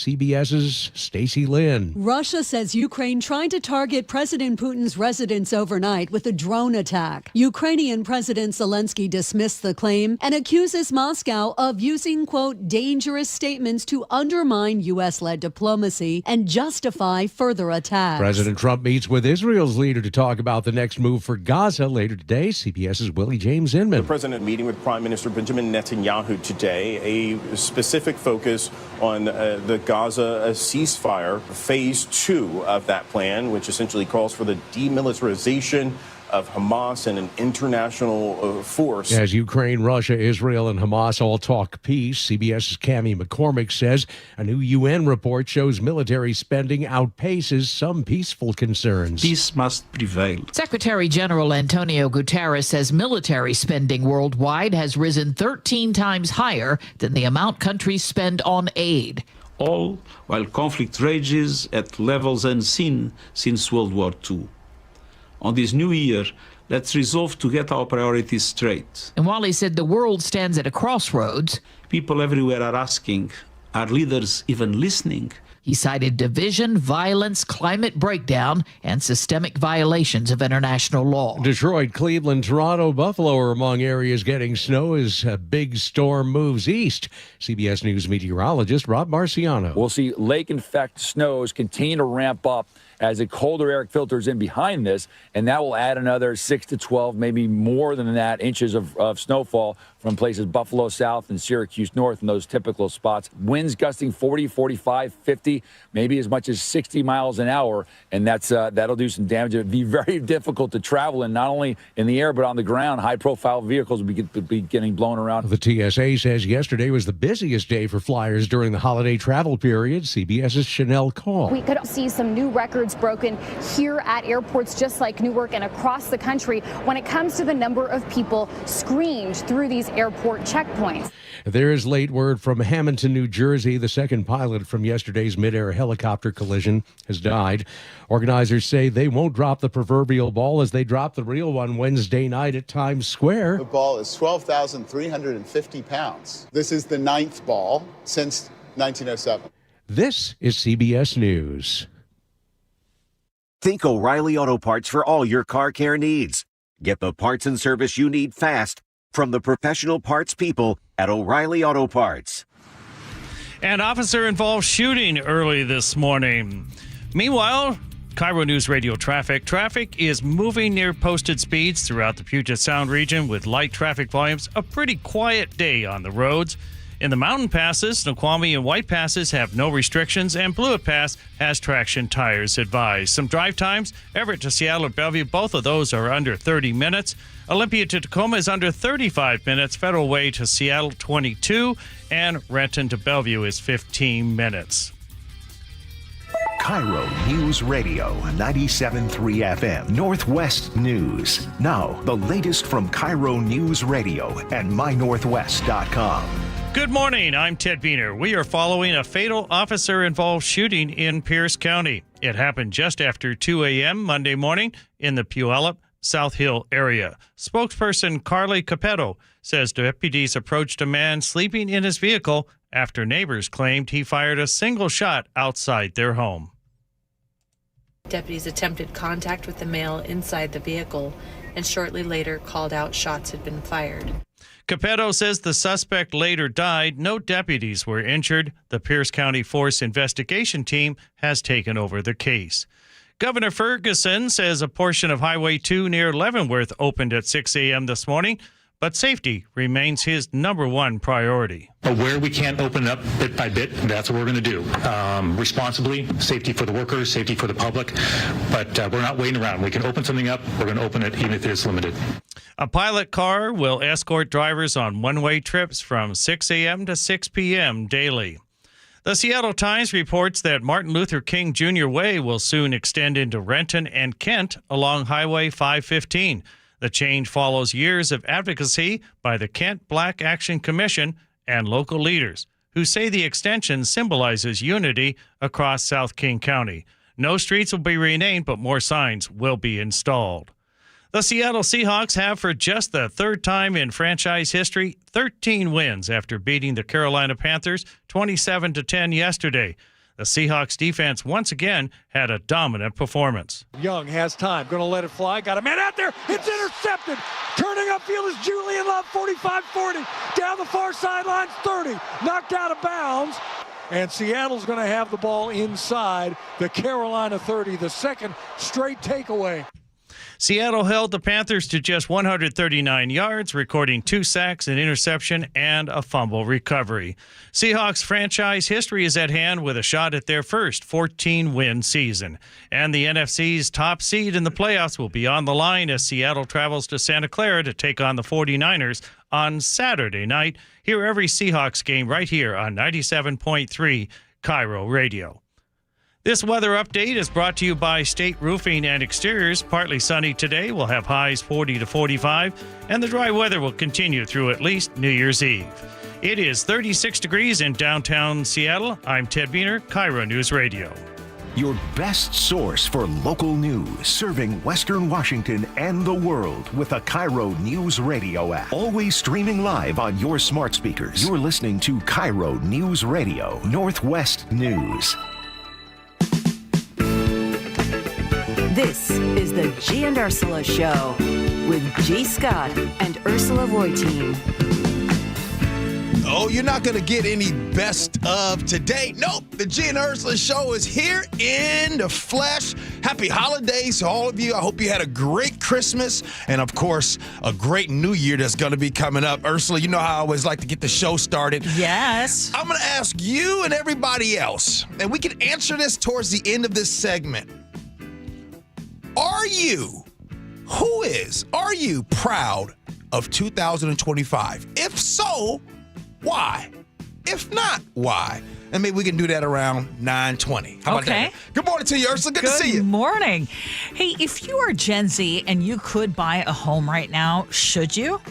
CBS's Stacey Lynn. Russia says Ukraine tried to target President Putin's residence overnight with a drone attack. Ukrainian President Zelensky dismissed the claim and accuses Moscow of using, quote, dangerous statements to undermine U.S.-led diplomacy and justify further attacks. President Trump meets with Israel's leader to talk about the next move for Gaza later today. CBS's Willie James Inman. The president meeting with Prime Minister Benjamin Netanyahu today, a specific focus on the Gaza ceasefire, phase 2 of that plan, which essentially calls for the demilitarization of Hamas and an international force. As Ukraine, Russia, Israel, and Hamas all talk peace, CBS's Cammie McCormick says a new UN report shows military spending outpaces some peaceful concerns. Peace must prevail. Secretary General Antonio Guterres says military spending worldwide has risen 13 times higher than the amount countries spend on aid. All while conflict rages at levels unseen since World War II. On this new year, let's resolve to get our priorities straight. And while he said the world stands at a crossroads, people everywhere are asking, are leaders even listening? He cited division, violence, climate breakdown, and systemic violations of international law. Detroit, Cleveland, Toronto, Buffalo are among areas getting snow as a big storm moves east. CBS News meteorologist Rob Marciano. We'll see lake-effect snows continue to ramp up as the colder air filters in behind this, and that will add another 6 to 12, maybe more than that, inches of snowfall from places Buffalo south and Syracuse north in those typical spots. Winds gusting 40, 45, 50, maybe as much as 60 miles an hour, and that'll do some damage. It'll be very difficult to travel in, not only in the air but on the ground. High-profile vehicles will be getting blown around. The TSA says yesterday was the busiest day for flyers during the holiday travel period. CBS's Chanel Call. We could see some new records broken here at airports just like Newark and across the country when it comes to the number of people screened through these airport checkpoints. There is late word from Hamilton, New Jersey. The second pilot from yesterday's mid-air helicopter collision has died. Organizers say they won't drop the proverbial ball as they dropped the real one Wednesday night at Times Square. The ball is 12,350 pounds. This is the 9th ball since 1907. This is CBS News. Think O'Reilly Auto Parts for all your car care needs. Get the parts and service you need fast from the professional parts people at O'Reilly Auto Parts. An officer-involved shooting early this morning. Meanwhile, KIRO Newsradio traffic. Traffic is moving near posted speeds throughout the Puget Sound region with light traffic volumes. A pretty quiet day on the roads. In the mountain passes, Snoqualmie and White Passes have no restrictions, and Blewett Pass has traction tires advised. Some drive times, Everett to Seattle or Bellevue, both of those are under 30 minutes. Olympia to Tacoma is under 35 minutes. Federal Way to Seattle, 22, and Renton to Bellevue is 15 minutes. KIRO Newsradio 97.3 FM Northwest News. Now, the latest from KIRO Newsradio and mynorthwest.com. Good morning, I'm Ted Beener. We are following a fatal officer-involved shooting in Pierce County. It happened just after 2 a.m. Monday morning in the Puyallup, South Hill area. Spokesperson Carly Capetto says deputies approached a man sleeping in his vehicle after neighbors claimed he fired a single shot outside their home. Deputies attempted contact with the male inside the vehicle and shortly later called out shots had been fired. Capetto says the suspect later died. No deputies were injured. The Pierce County Force Investigation Team has taken over the case. Governor Ferguson says a portion of Highway 2 near Leavenworth opened at 6 a.m. this morning, but safety remains his number one priority. Where we can't open it up bit by bit, that's what we're going to do. Responsibly, safety for the workers, safety for the public, but we're not waiting around. We can open something up, we're going to open it even if it's limited. A pilot car will escort drivers on one-way trips from 6 a.m. to 6 p.m. daily. The Seattle Times reports that Martin Luther King Jr. Way will soon extend into Renton and Kent along Highway 515. The change follows years of advocacy by the Kent Black Action Commission and local leaders who say the extension symbolizes unity across South King County. No streets will be renamed, but more signs will be installed. The Seattle Seahawks have, for just the third time in franchise history, 13 wins after beating the Carolina Panthers 27-10 yesterday. The Seahawks defense once again had a dominant performance. Young has time, going to let it fly, got a man out there, it's intercepted. Turning upfield is Julian Love, 45-40, down the far sideline, 30, knocked out of bounds. And Seattle's going to have the ball inside the Carolina 30, the second straight takeaway. Seattle held the Panthers to just 139 yards, recording 2 sacks, an interception, and a fumble recovery. Seahawks franchise history is at hand with a shot at their first 14-win season. And the NFC's top seed in the playoffs will be on the line as Seattle travels to Santa Clara to take on the 49ers on Saturday night. Hear every Seahawks game right here on 97.3 KIRO Radio. This weather update is brought to you by State Roofing and Exteriors. Partly sunny today. We'll have highs 40 to 45, and the dry weather will continue through at least New Year's Eve. It is 36 degrees in downtown Seattle. I'm Ted Biener, KIRO News Radio. Your best source for local news, serving Western Washington and the world with the KIRO News Radio app. Always streaming live on your smart speakers. You're listening to KIRO News Radio, Northwest News. This is the Gee and Ursula Show with G. Scott and Ursula Reutin. Oh, you're not going to get any best of today. Nope. The Gee and Ursula Show is here in the flesh. Happy holidays to all of you. I hope you had a great Christmas and, of course, a great New Year that's going to be coming up. Ursula, you know how I always like to get the show started. Yes. I'm going to ask you and everybody else, and we can answer this towards the end of this segment. Are you proud of 2025? If so, why? If not, why? And maybe we can do that around 9:20. How about that? Good morning to you, Ursula. Good to see you. Good morning. Hey, if you are Gen Z and you could buy a home right now, should you?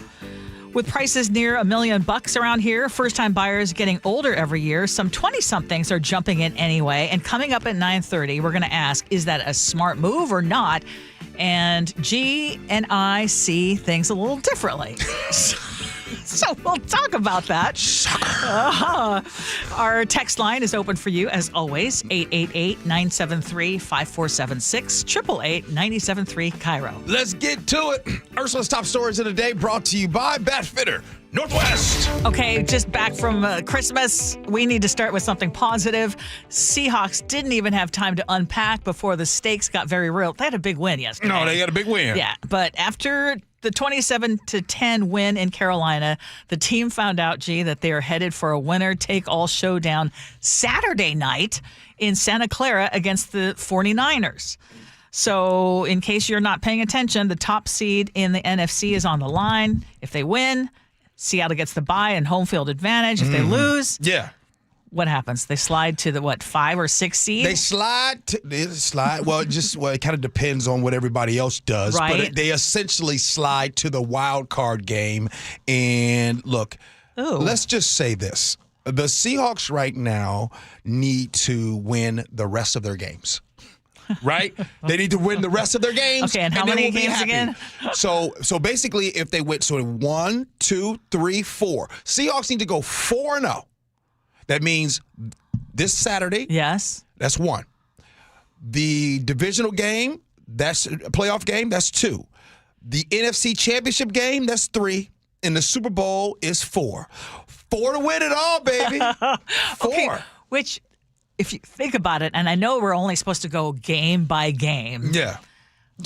With prices near $1 million around here, first-time buyers getting older every year, some 20-somethings are jumping in anyway. And coming up at 9:30, we're going to ask, is that a smart move or not? And G and I see things a little differently. So we'll talk about that. Our text line is open for you, as always, 888-973-5476, 888-973 KIRO. Let's get to it. Ursula's top stories of the day brought to you by Bat Fitter Northwest. Okay, just back from Christmas, we need to start with something positive. Seahawks didn't even have time to unpack before the stakes got very real. They had a big win yesterday. No, they had a big win. Yeah, but after the 27-10 win in Carolina, the team found out, G, that they are headed for a winner-take-all showdown Saturday night in Santa Clara against the 49ers. So in case you're not paying attention, the top seed in the NFC is on the line. If they win, Seattle gets the bye and home field advantage. If they lose, what happens? They slide to the, 5 or 6 seed? They slide. Well, it kind of depends on what everybody else does. Right. But they essentially slide to the wild card game. And look, let's just say this. The Seahawks right now need to win the rest of their games. Right? They need to win the rest of their games. Okay, and how many games again? So basically, if they went 1, 2, 3, 4. Seahawks need to go 4-0. That means this Saturday. Yes. That's 1. The divisional game, that's a playoff game, that's 2. The NFC Championship game, that's 3. And the Super Bowl is 4. 4 to win it all, baby. 4. Okay, which, if you think about it, and I know we're only supposed to go game by game. Yeah.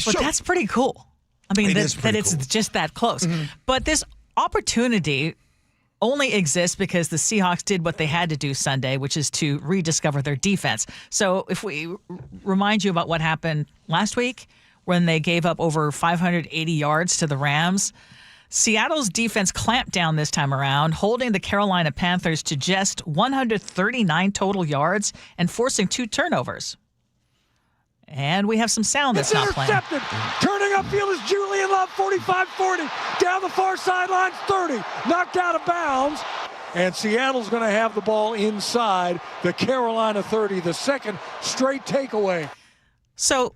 But that's pretty cool. I mean, that it's just that close. Mm-hmm. But this opportunity only exists because the Seahawks did what they had to do Sunday, which is to rediscover their defense. So if we remind you about what happened last week when they gave up over 580 yards to the Rams, Seattle's defense clamped down this time around, holding the Carolina Panthers to just 139 total yards and forcing 2 turnovers. And we have some sound that's not playing. Intercepted. Turning upfield is Julian Love, 45-40. Down the far sideline, 30. Knocked out of bounds. And Seattle's going to have the ball inside the Carolina 30, the second straight takeaway. So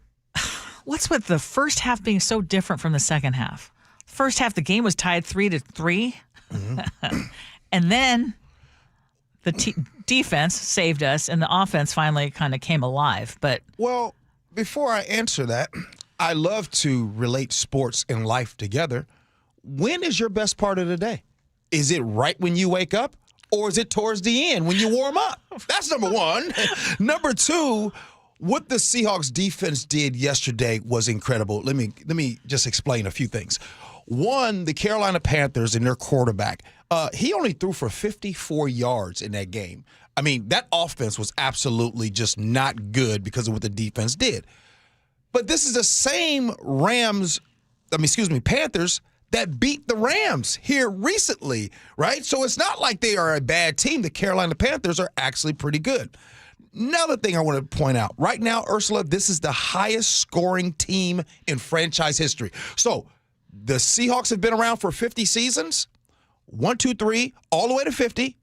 what's with the first half being so different from the second half? First half, the game was tied 3-3. Mm-hmm. And then the defense saved us, and the offense finally kind of came alive. But well, before I answer that, I love to relate sports and life together. When is your best part of the day? Is it right when you wake up, or is it towards the end when you warm up? That's number one. Number two, what the Seahawks defense did yesterday was incredible. Let me just explain a few things. One, the Carolina Panthers and their quarterback, he only threw for 54 yards in that game. I mean, that offense was absolutely just not good because of what the defense did. But this is the same Panthers that beat the Rams here recently, right? So it's not like they are a bad team. The Carolina Panthers are actually pretty good. Another thing I want to point out, right now, Ursula, this is the highest scoring team in franchise history. So the Seahawks have been around for 50 seasons, 1, 2, 3, all the way to 50.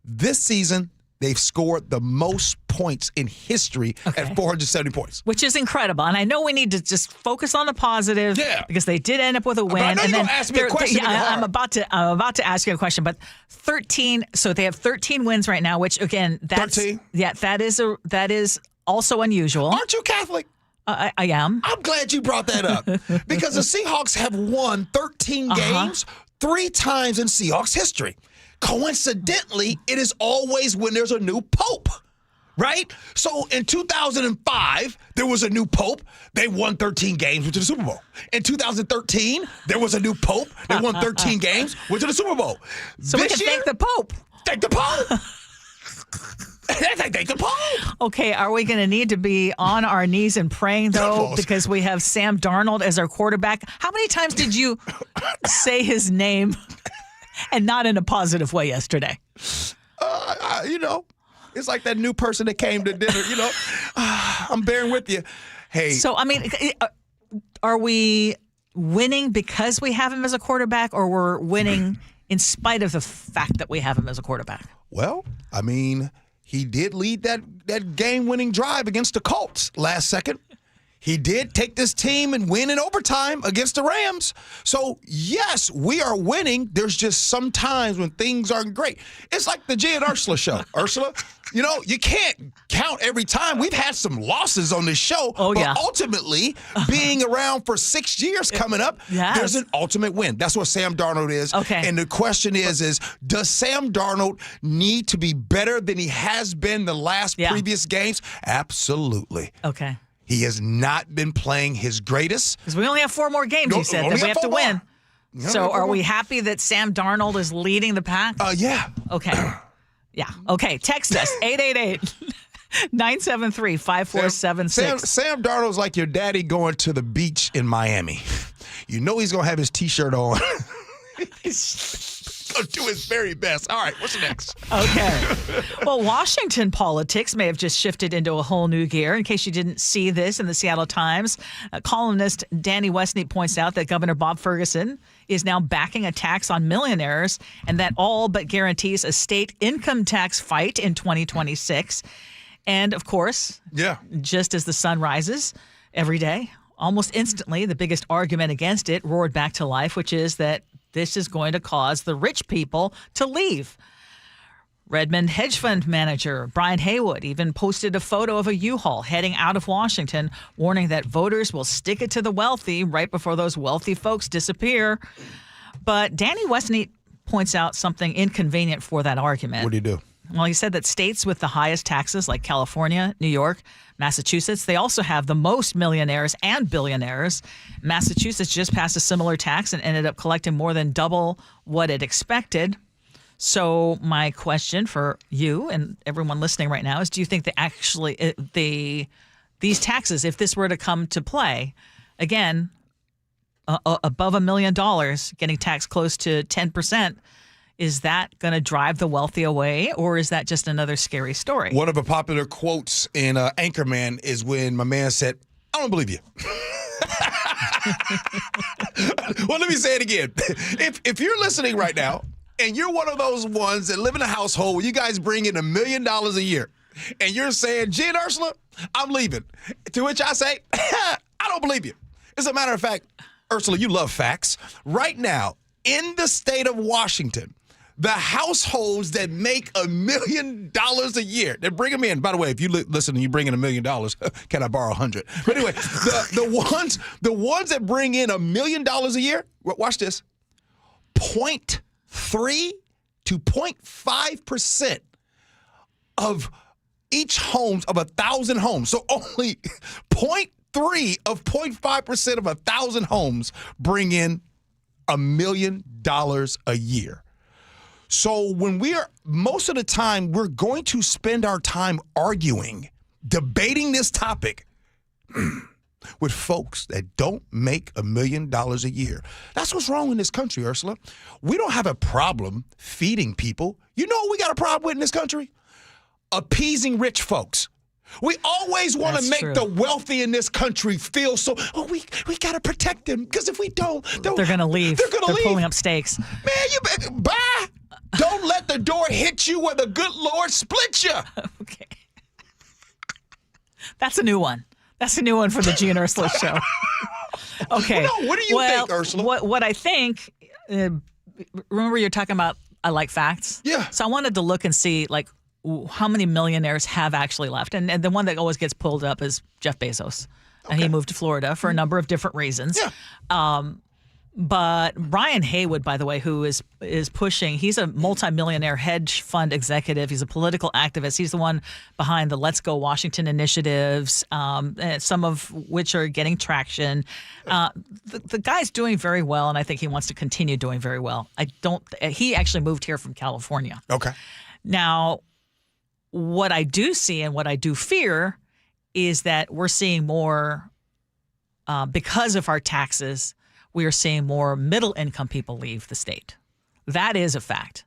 This season, they've scored the most points in history at 470 points. Which is incredible. And I know we need to just focus on the positive because they did end up with a win. But I know and you're then going to ask me a question. I'm about to ask you a question. But 13, so they have 13 wins right now, which again, that's 13? Yeah, that is also unusual. Aren't you Catholic? I am. I'm glad you brought that up because the Seahawks have won 13 games 3 times in Seahawks history. Coincidentally, it is always when there's a new pope, right? So in 2005, there was a new pope. They won 13 games, went to the Super Bowl. In 2013, there was a new pope. They won 13 games, went to the Super Bowl. So we can thank the Pope. Thank the Pope. Thank the Pope. Okay, are we going to need to be on our knees and praying, though, because we have Sam Darnold as our quarterback? How many times did you say his name and not in a positive way yesterday? It's like that new person that came to dinner, I'm bearing with you. Hey. So, I mean, are we winning because we have him as a quarterback, or we're winning in spite of the fact that we have him as a quarterback? Well, I mean, he did lead that game-winning drive against the Colts last second. He did take this team and win in overtime against the Rams. So, yes, we are winning. There's just some times when things aren't great. It's like the Gee and Ursula Show. Ursula, you can't count every time. We've had some losses on this show. But ultimately, being around for 6 years coming up, there's an ultimate win. That's what Sam Darnold is. Okay. And the question is does Sam Darnold need to be better than he has been the last previous games? Absolutely. Okay. He has not been playing his greatest. Because we only have 4 more games, you said, that we have to win. So are we happy that Sam Darnold is leading the pack? Yeah. Okay. Yeah. Okay. Text us, 888-973-5476. Sam Darnold's like your daddy going to the beach in Miami. You know he's going to have his T-shirt on. He's going to do his very best. All right, what's next? Okay. Well, Washington politics may have just shifted into a whole new gear. In case you didn't see this in the Seattle Times, columnist Danny Westneat points out that Governor Bob Ferguson is now backing a tax on millionaires, and that all but guarantees a state income tax fight in 2026. And, of course, just as the sun rises every day, almost instantly, the biggest argument against it roared back to life, which is that this is going to cause the rich people to leave. Redmond hedge fund manager Brian Haywood even posted a photo of a U-Haul heading out of Washington, warning that voters will stick it to the wealthy right before those wealthy folks disappear. But Danny Westneat points out something inconvenient for that argument. What do you do? Well, he said that states with the highest taxes, like California, New York, Massachusetts, they also have the most millionaires and billionaires. Massachusetts just passed a similar tax and ended up collecting more than double what it expected. So my question for you and everyone listening right now is, do you think that actually these taxes, if this were to come to play, again, above $1 million, getting taxed close to 10%, is that going to drive the wealthy away, or is that just another scary story? One of the popular quotes in Anchorman is when my man said, "I don't believe you." Well, let me say it again. If you're listening right now and you're one of those ones that live in a household where you guys bring in $1 million a year and you're saying, "Gee and Ursula, I'm leaving," to which I say, "I don't believe you." As a matter of fact, Ursula, you love facts. Right now, in the state of Washington, the households that make $1 million a year. They bring them in. By the way, if you listen and you bring in $1 million, can I borrow 100? But anyway, the ones that bring in $1 million a year, watch this, 0.3 to 0.5% of each homes of 1,000 homes. So only 0.3 of 0.5% of 1,000 homes bring in $1 million a year. So when most of the time, we're going to spend our time arguing, debating this topic with folks that don't make $1 million a year. That's what's wrong in this country, Ursula. We don't have a problem feeding people. You know what we got a problem with in this country? Appeasing rich folks. We always want to make the wealthy in this country feel so, we got to protect them, because if we don't, they're going to leave. They're pulling up stakes. Man, you better, bye. Don't let the door hit you where the good Lord split you. Okay. That's a new one. That's a new one for the Gee and Ursula Show. Okay. No, what do you think, Ursula? What I think, remember you're talking about I like facts? Yeah. So I wanted to look and see, like, how many millionaires have actually left. And the one that always gets pulled up is Jeff Bezos. Okay. And he moved to Florida for a number of different reasons. Yeah. But Brian Haywood, by the way, who is pushing, he's a multimillionaire hedge fund executive. He's a political activist. He's the one behind the Let's Go Washington initiatives, some of which are getting traction. The guy's doing very well, and I think he wants to continue doing very well. He actually moved here from California. Okay. Now, what I do see and what I do fear is that we're seeing more, because of our taxes, we are seeing more middle-income people leave the state. That is a fact.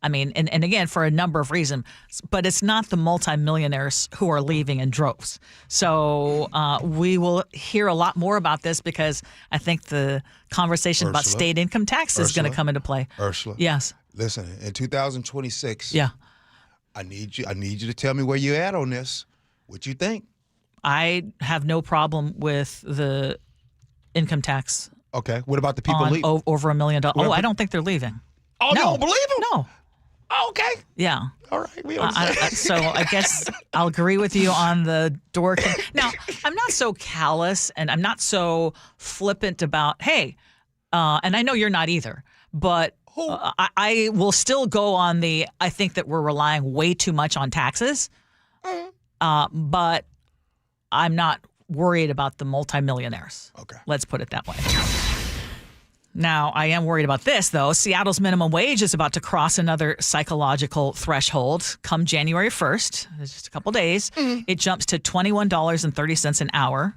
I mean, and again, for a number of reasons, but it's not the multimillionaires who are leaving in droves. So we will hear a lot more about this, because I think the conversation about state income tax is going to come into play. Ursula. Yes. Listen, in 2026. Yeah. I need you to tell me where you're at on this. What you think? I have no problem with the income tax. Okay. What about the people leaving? Over $1 million. I don't think they're leaving. Oh, no. You don't believe them? No. Oh, okay. Yeah. All right. We understand. So I guess I'll agree with you on the door. Now, I'm not so callous and I'm not so flippant about, hey, and I know you're not either, but I will still go on I think that we're relying way too much on taxes, but I'm not worried about the multimillionaires. Okay. Let's put it that way. Now, I am worried about this, though. Seattle's minimum wage is about to cross another psychological threshold come January 1st. It's just a couple days. It jumps to $21.30 an hour.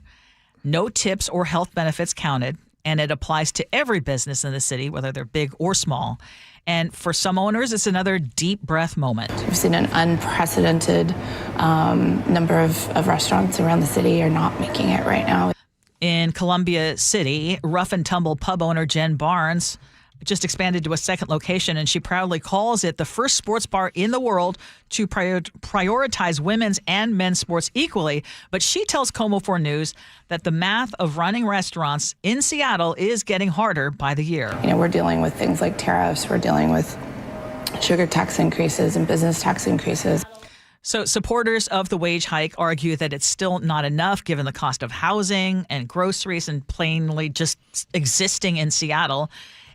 No tips or health benefits counted. And it applies to every business in the city, whether they're big or small. And for some owners, it's another deep breath moment. We've seen an unprecedented number of restaurants around the city are not making it right now. In Columbia City, rough and tumble pub owner Jen Barnes just expanded to a second location, and she proudly calls it the first sports bar in the world to prioritize women's and men's sports equally. But she tells Como 4 News that the math of running restaurants in Seattle is getting harder by the year. You know, we're dealing with things like tariffs. We're dealing with sugar tax increases and business tax increases. So supporters of the wage hike argue that it's still not enough given the cost of housing and groceries and plainly just existing in Seattle.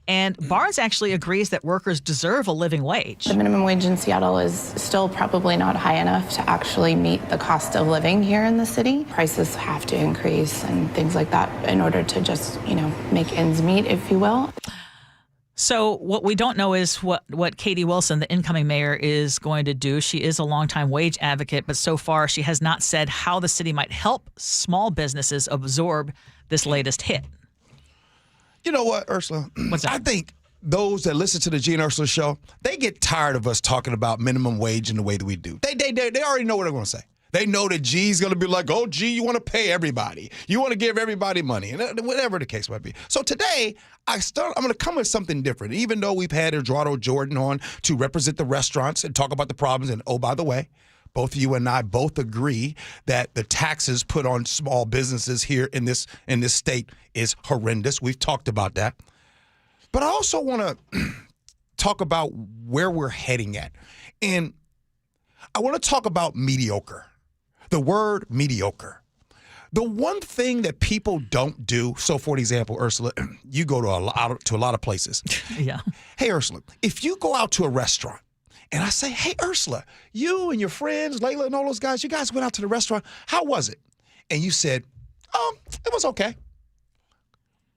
And Barnes actually agrees that workers deserve a living wage. The minimum wage in Seattle is still probably not high enough to actually meet the cost of living here in the city. Prices have to increase and things like that in order to just, make ends meet, if you will. So what we don't know is what Katie Wilson, the incoming mayor, is going to do. She is a longtime wage advocate, but so far she has not said how the city might help small businesses absorb this latest hit. You know what, Ursula? What's that? I think those that listen to the Gee and Ursula Show, they get tired of us talking about minimum wage in the way that we do. They already know what they're going to say. They know that G's going to be like, oh, G, you want to pay everybody. You want to give everybody money, and whatever the case might be. So today, I'm going to come with something different. Even though we've had Eduardo Jordan on to represent the restaurants and talk about the problems. And, oh, by the way, both you and I both agree that the taxes put on small businesses here in this state is horrendous. We've talked about that. But I also want to talk about where we're heading at. And I want to talk about mediocre. The word mediocre. The one thing that people don't do, so for example, Ursula, you go to a lot of places. Yeah. Hey, Ursula, if you go out to a restaurant and I say, hey, Ursula, you and your friends, Layla and all those guys, you guys went out to the restaurant. How was it? And you said, it was okay.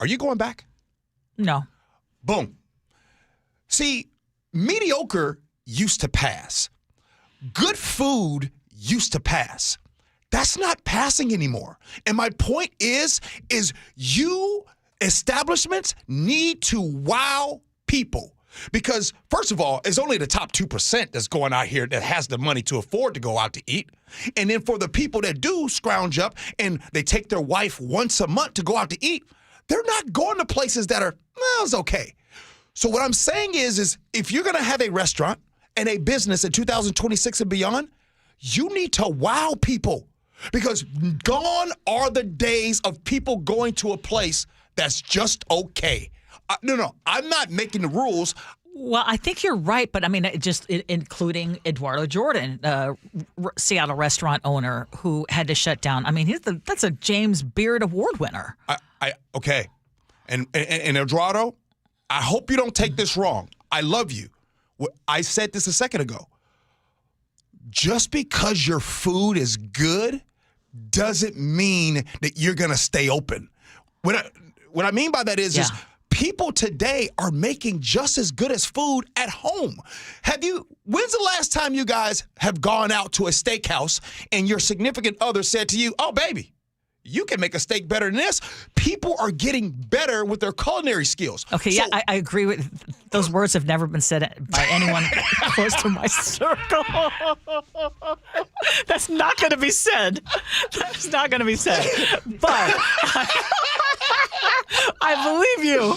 Are you going back? No. Boom. See, mediocre used to pass. Good food used to pass. That's not passing anymore. And my point is you establishments need to wow people. Because, first of all, it's only the top 2% that's going out here that has the money to afford to go out to eat. And then for the people that do scrounge up and they take their wife once a month to go out to eat, they're not going to places that are, well, it's okay. So what I'm saying is if you're going to have a restaurant and a business in 2026 and beyond, you need to wow people. Because gone are the days of people going to a place that's just okay. No, I'm not making the rules. Well, I think you're right, but I mean, including Eduardo Jordan, Seattle restaurant owner who had to shut down. I mean, that's a James Beard Award winner. Okay. And Eduardo, I hope you don't take this wrong. I love you. I said this a second ago. Just because your food is good doesn't mean that you're going to stay open. What I mean by that is people today are making just as good as food at home. When's the last time you guys have gone out to a steakhouse and your significant other said to you, oh, baby, you can make a steak better than this? People are getting better with their culinary skills. Okay, so, yeah, I agree with those words have never been said by anyone close to my circle. That's not going to be said. That's not going to be said. But I believe you.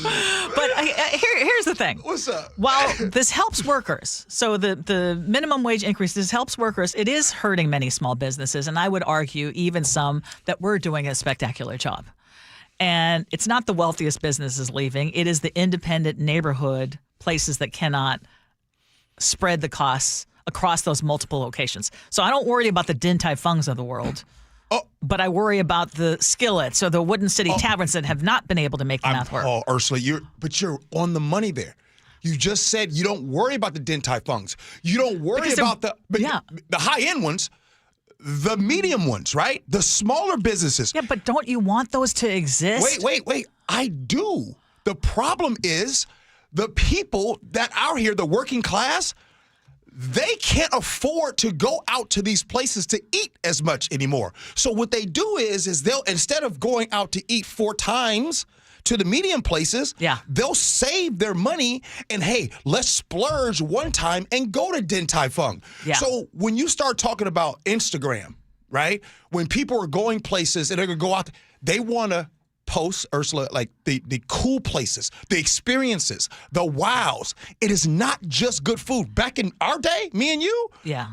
But here's the thing. What's up? While this helps workers, so the minimum wage increase, this helps workers, it is hurting many small businesses, and I would argue even some that were doing a spectacular job. And it's not the wealthiest businesses leaving. It is the independent neighborhood places that cannot spread the costs across those multiple locations. So I don't worry about the Din Tai Fungs of the world. But I worry about the Skillets or the Wooden City Taverns that have not been able to make the math work. Oh, Ursula, you're on the money there. You just said you don't worry about the Din Tai Fungs. You don't worry about the high-end ones, the medium ones, right? The smaller businesses. Yeah, but don't you want those to exist? Wait. I do. The problem is the people that are here, the working class, they can't afford to go out to these places to eat as much anymore. So what they do is they'll, instead of going out to eat 4 times to the medium places, they'll save their money and, hey, let's splurge one time and go to Din Tai Fung. Yeah. So when you start talking about Instagram, right, when people are going places and they're going to go out, they want to post, Ursula, like the cool places, the experiences, the wows. It is not just good food. Back in our day, me and you,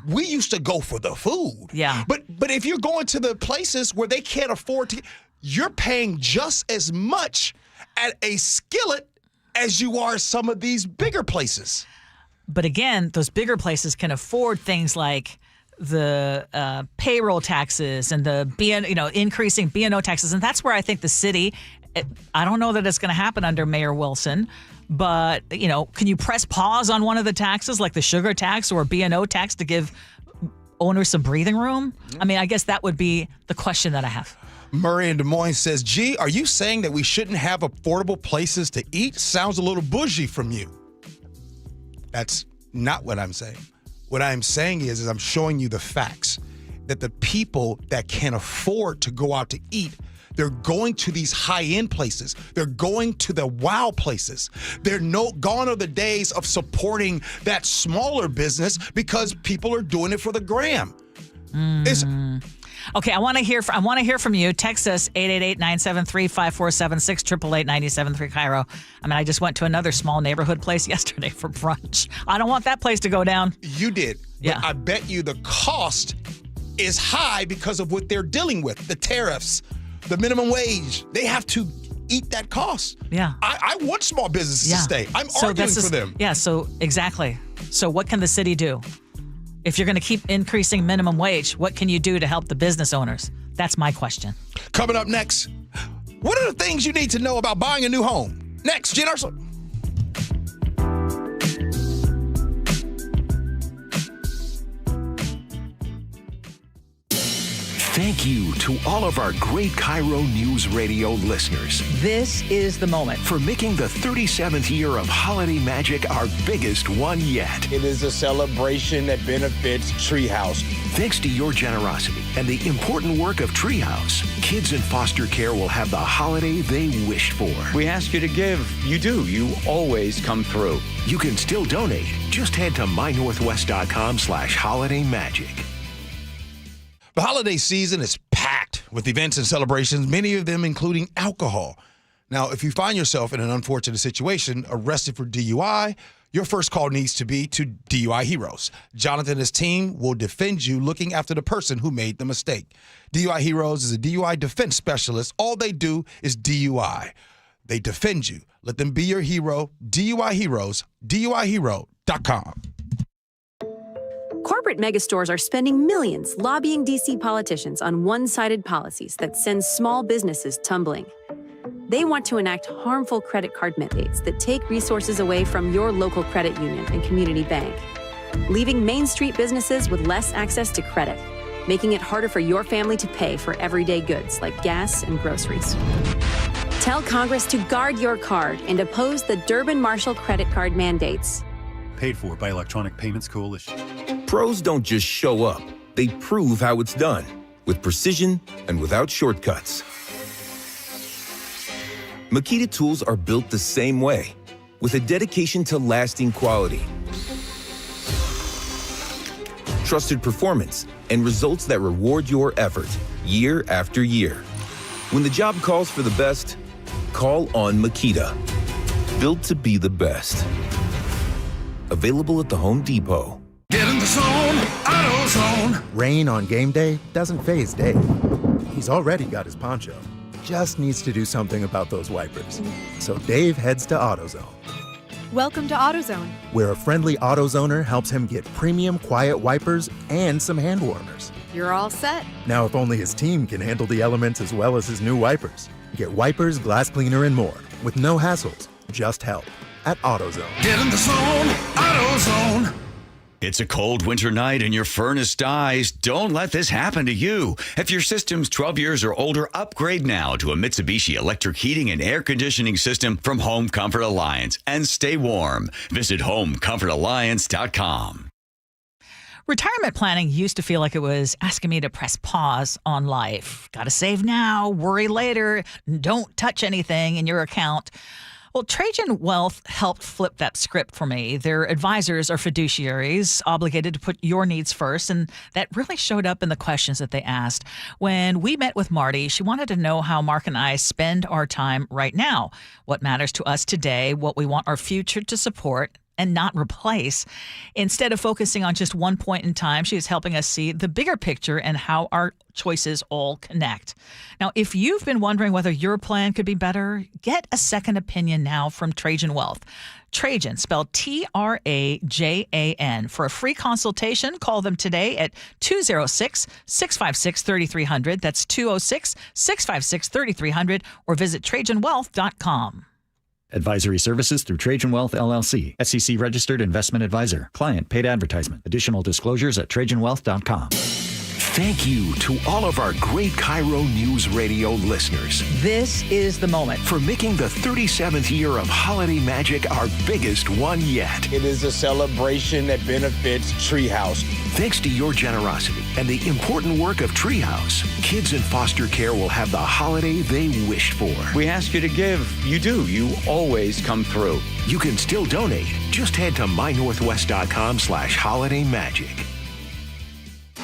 we used to go for the food. Yeah. But if you're going to the places where they can't afford to, you're paying just as much at a Skillet as you are some of these bigger places. But again, those bigger places can afford things like the payroll taxes and the increasing B&O taxes. And that's where I think the city, I don't know that it's going to happen under Mayor Wilson, but, can you press pause on one of the taxes like the sugar tax or B&O tax to give owners some breathing room? I mean, I guess that would be the question that I have. Murray in Des Moines says, Gee, are you saying that we shouldn't have affordable places to eat? Sounds a little bougie from you. That's not what I'm saying. What I'm saying is I'm showing you the facts that the people that can afford to go out to eat, they're going to these high-end places. They're going to the wow places. They're gone are the days of supporting that smaller business because people are doing it for the gram. Okay, I want to hear from you. Text us 888-973-5476 888-973 KIRO. I mean, I just went to another small neighborhood place yesterday for brunch. I don't want that place to go down. You did. Yeah. But I bet you the cost is high because of what they're dealing with, the tariffs, the minimum wage. They have to eat that cost. Yeah. I want small businesses to stay. I'm arguing for them. Yeah, so exactly. So what can the city do? If you're going to keep increasing minimum wage, what can you do to help the business owners? That's my question. Coming up next, what are the things you need to know about buying a new home? Next, Gee Ursula. Thank you to all of our great KIRO News Radio listeners. This is the moment. For making the 37th year of Holiday Magic our biggest one yet. It is a celebration that benefits Treehouse. Thanks to your generosity and the important work of Treehouse, kids in foster care will have the holiday they wished for. We ask you to give. You do. You always come through. You can still donate. Just head to mynorthwest.com/holidaymagic. The holiday season is packed with events and celebrations, many of them including alcohol. Now, if you find yourself in an unfortunate situation, arrested for DUI, your first call needs to be to DUI Heroes. Jonathan and his team will defend you, looking after the person who made the mistake. DUI Heroes is a DUI defense specialist. All they do is DUI. They defend you. Let them be your hero. DUI Heroes, DUIHero.com. Corporate megastores are spending millions lobbying D.C. politicians on one-sided policies that send small businesses tumbling. They want to enact harmful credit card mandates that take resources away from your local credit union and community bank, leaving Main Street businesses with less access to credit, making it harder for your family to pay for everyday goods like gas and groceries. Tell Congress to guard your card and oppose the Durbin-Marshall credit card mandates. Paid for by Electronic Payments Coalition. Pros don't just show up. They prove how it's done, with precision and without shortcuts. Makita tools are built the same way, with a dedication to lasting quality, trusted performance, and results that reward your effort year after year. When the job calls for the best, call on Makita. Built to be the best. Available at the Home Depot. Get in the zone, AutoZone. Rain on game day doesn't faze Dave. He's already got his poncho. Just needs to do something about those wipers. So Dave heads to AutoZone. Welcome to AutoZone, where a friendly AutoZoner helps him get premium quiet wipers and some hand warmers. You're all set. Now, if only his team can handle the elements as well as his new wipers. Get wipers, glass cleaner, and more with no hassles, just help at AutoZone. Get in the zone, AutoZone. It's a cold winter night and your furnace dies. Don't let this happen to you. If your system's 12 years or older, upgrade now to a Mitsubishi electric heating and air conditioning system from Home Comfort Alliance and stay warm. Visit homecomfortalliance.com. Retirement planning used to feel like it was asking me to press pause on life. Got to save now, worry later, don't touch anything in your account. Well, Trajan Wealth helped flip that script for me. Their advisors are fiduciaries obligated to put your needs first, and that really showed up in the questions that they asked. When we met with Marty, she wanted to know how Mark and I spend our time right now, what matters to us today, what we want our future to support and not replace. Instead of focusing on just one point in time, she is helping us see the bigger picture and how our choices all connect. Now, if you've been wondering whether your plan could be better, get a second opinion now from Trajan Wealth. Trajan, spelled Trajan. For a free consultation, call them today at 206-656-3300. That's 206-656-3300, or visit TrajanWealth.com. Advisory services through Trajan Wealth, LLC. SEC registered investment advisor. Client paid advertisement. Additional disclosures at TrajanWealth.com. Thank you to all of our great KIRO News Radio listeners. This is the moment. For making the 37th year of Holiday Magic our biggest one yet. It is a celebration that benefits Treehouse. Thanks to your generosity and the important work of Treehouse, kids in foster care will have the holiday they wished for. We ask you to give. You do. You always come through. You can still donate. Just head to mynorthwest.com/holidaymagic.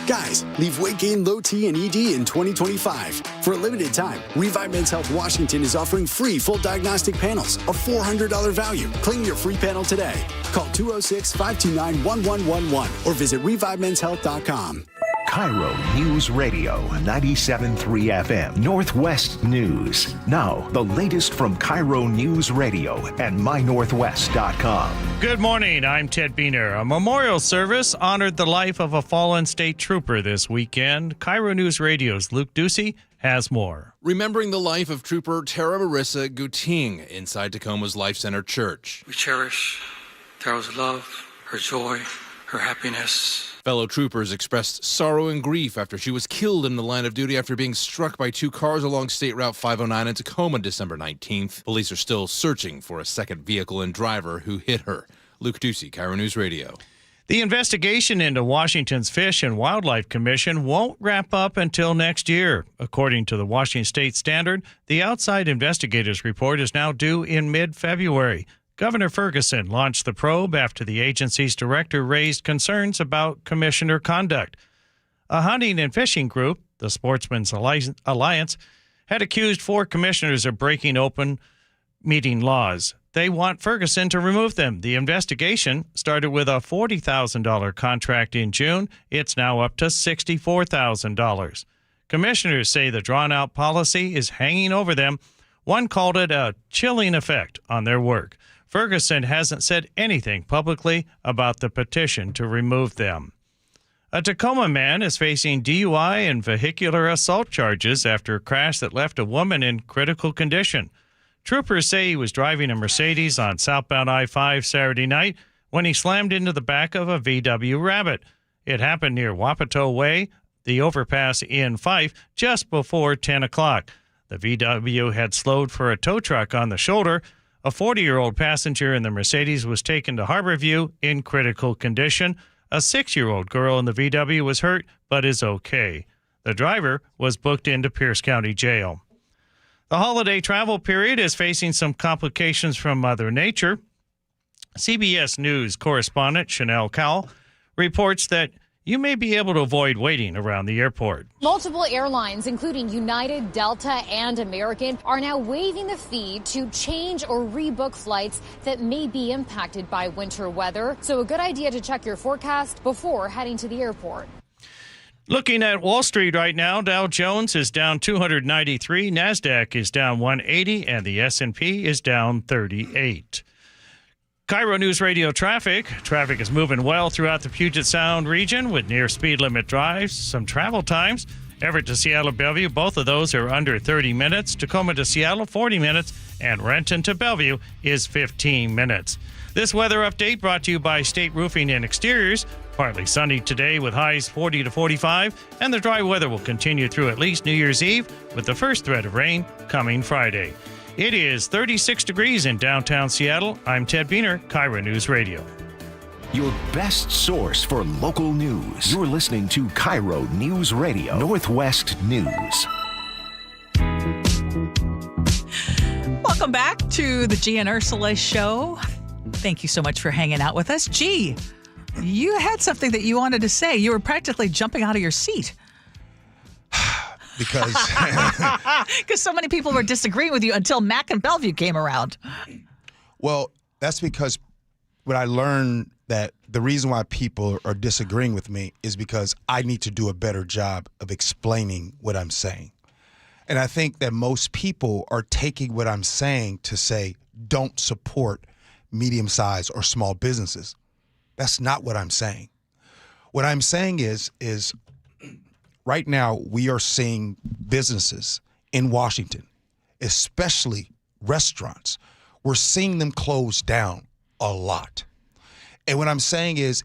Guys, leave weight gain, low T, and ED in 2025. For a limited time, Revive Men's Health Washington is offering free full diagnostic panels, a $400 value. Claim your free panel today. Call 206-529-1111 or visit ReviveMen'sHealth.com. KIRO News Radio 97.3 FM Northwest News. Now, the latest from KIRO News Radio and mynorthwest.com. Good morning. I'm Ted Biener. A memorial service honored the life of a fallen state trooper this weekend. KIRO News Radio's Luke Ducey has more. Remembering the life of Trooper Tara Marissa Guting inside Tacoma's Life Center Church. We cherish Tara's love, her joy, her happiness. Fellow troopers expressed sorrow and grief after she was killed in the line of duty after being struck by two cars along State Route 509 in Tacoma December 19th. Police are still searching for a second vehicle and driver who hit her. Luke Ducey, KIRO News Radio. The investigation into Washington's Fish and Wildlife Commission won't wrap up until next year. According to the Washington State Standard, the outside investigators' report is now due in mid-February. Governor Ferguson launched the probe after the agency's director raised concerns about commissioner conduct. A hunting and fishing group, the Sportsmen's Alliance, had accused 4 commissioners of breaking open meeting laws. They want Ferguson to remove them. The investigation started with a $40,000 contract in June. It's now up to $64,000. Commissioners say the drawn-out policy is hanging over them. One called it a chilling effect on their work. Ferguson hasn't said anything publicly about the petition to remove them. A Tacoma man is facing DUI and vehicular assault charges after a crash that left a woman in critical condition. Troopers say he was driving a Mercedes on southbound I-5 Saturday night when he slammed into the back of a VW Rabbit. It happened near Wapato Way, the overpass in Fife, just before 10 o'clock. The VW had slowed for a tow truck on the shoulder. A 40-year-old passenger in the Mercedes was taken to Harborview in critical condition. A 6-year-old girl in the VW was hurt but is okay. The driver was booked into Pierce County Jail. The holiday travel period is facing some complications from Mother Nature. CBS News correspondent Chanel Cowell reports that you may be able to avoid waiting around the airport. Multiple airlines, including United, Delta, and American, are now waiving the fee to change or rebook flights that may be impacted by winter weather. So a good idea to check your forecast before heading to the airport. Looking at Wall Street right now, Dow Jones is down 293, NASDAQ is down 180, and the S&P is down 38. KIRO News Radio traffic. Traffic is moving well throughout the Puget Sound region with near speed limit drives. Some travel times. Everett to Seattle Bellevue, both of those are under 30 minutes. Tacoma to Seattle, 40 minutes. And Renton to Bellevue is 15 minutes. This weather update brought to you by State Roofing and Exteriors. Partly sunny today with highs 40 to 45. And the dry weather will continue through at least New Year's Eve with the first threat of rain coming Friday. It is 36 degrees in downtown Seattle. I'm Ted Biener, KIRO News Radio. Your best source for local news. You're listening to KIRO News Radio, Northwest News. Welcome back to the Gee and Ursula Show. Thank you so much for hanging out with us. Gee, you had something that you wanted to say. You were practically jumping out of your seat. Because so many people were disagreeing with you until Mac and Bellevue came around. Well, that's because what I learned that the reason why people are disagreeing with me is because I need to do a better job of explaining what I'm saying. And I think that most people are taking what I'm saying to say, don't support medium-sized or small businesses. That's not what I'm saying. What I'm saying is right now, we are seeing businesses in Washington, especially restaurants. We're seeing them close down a lot. And what I'm saying is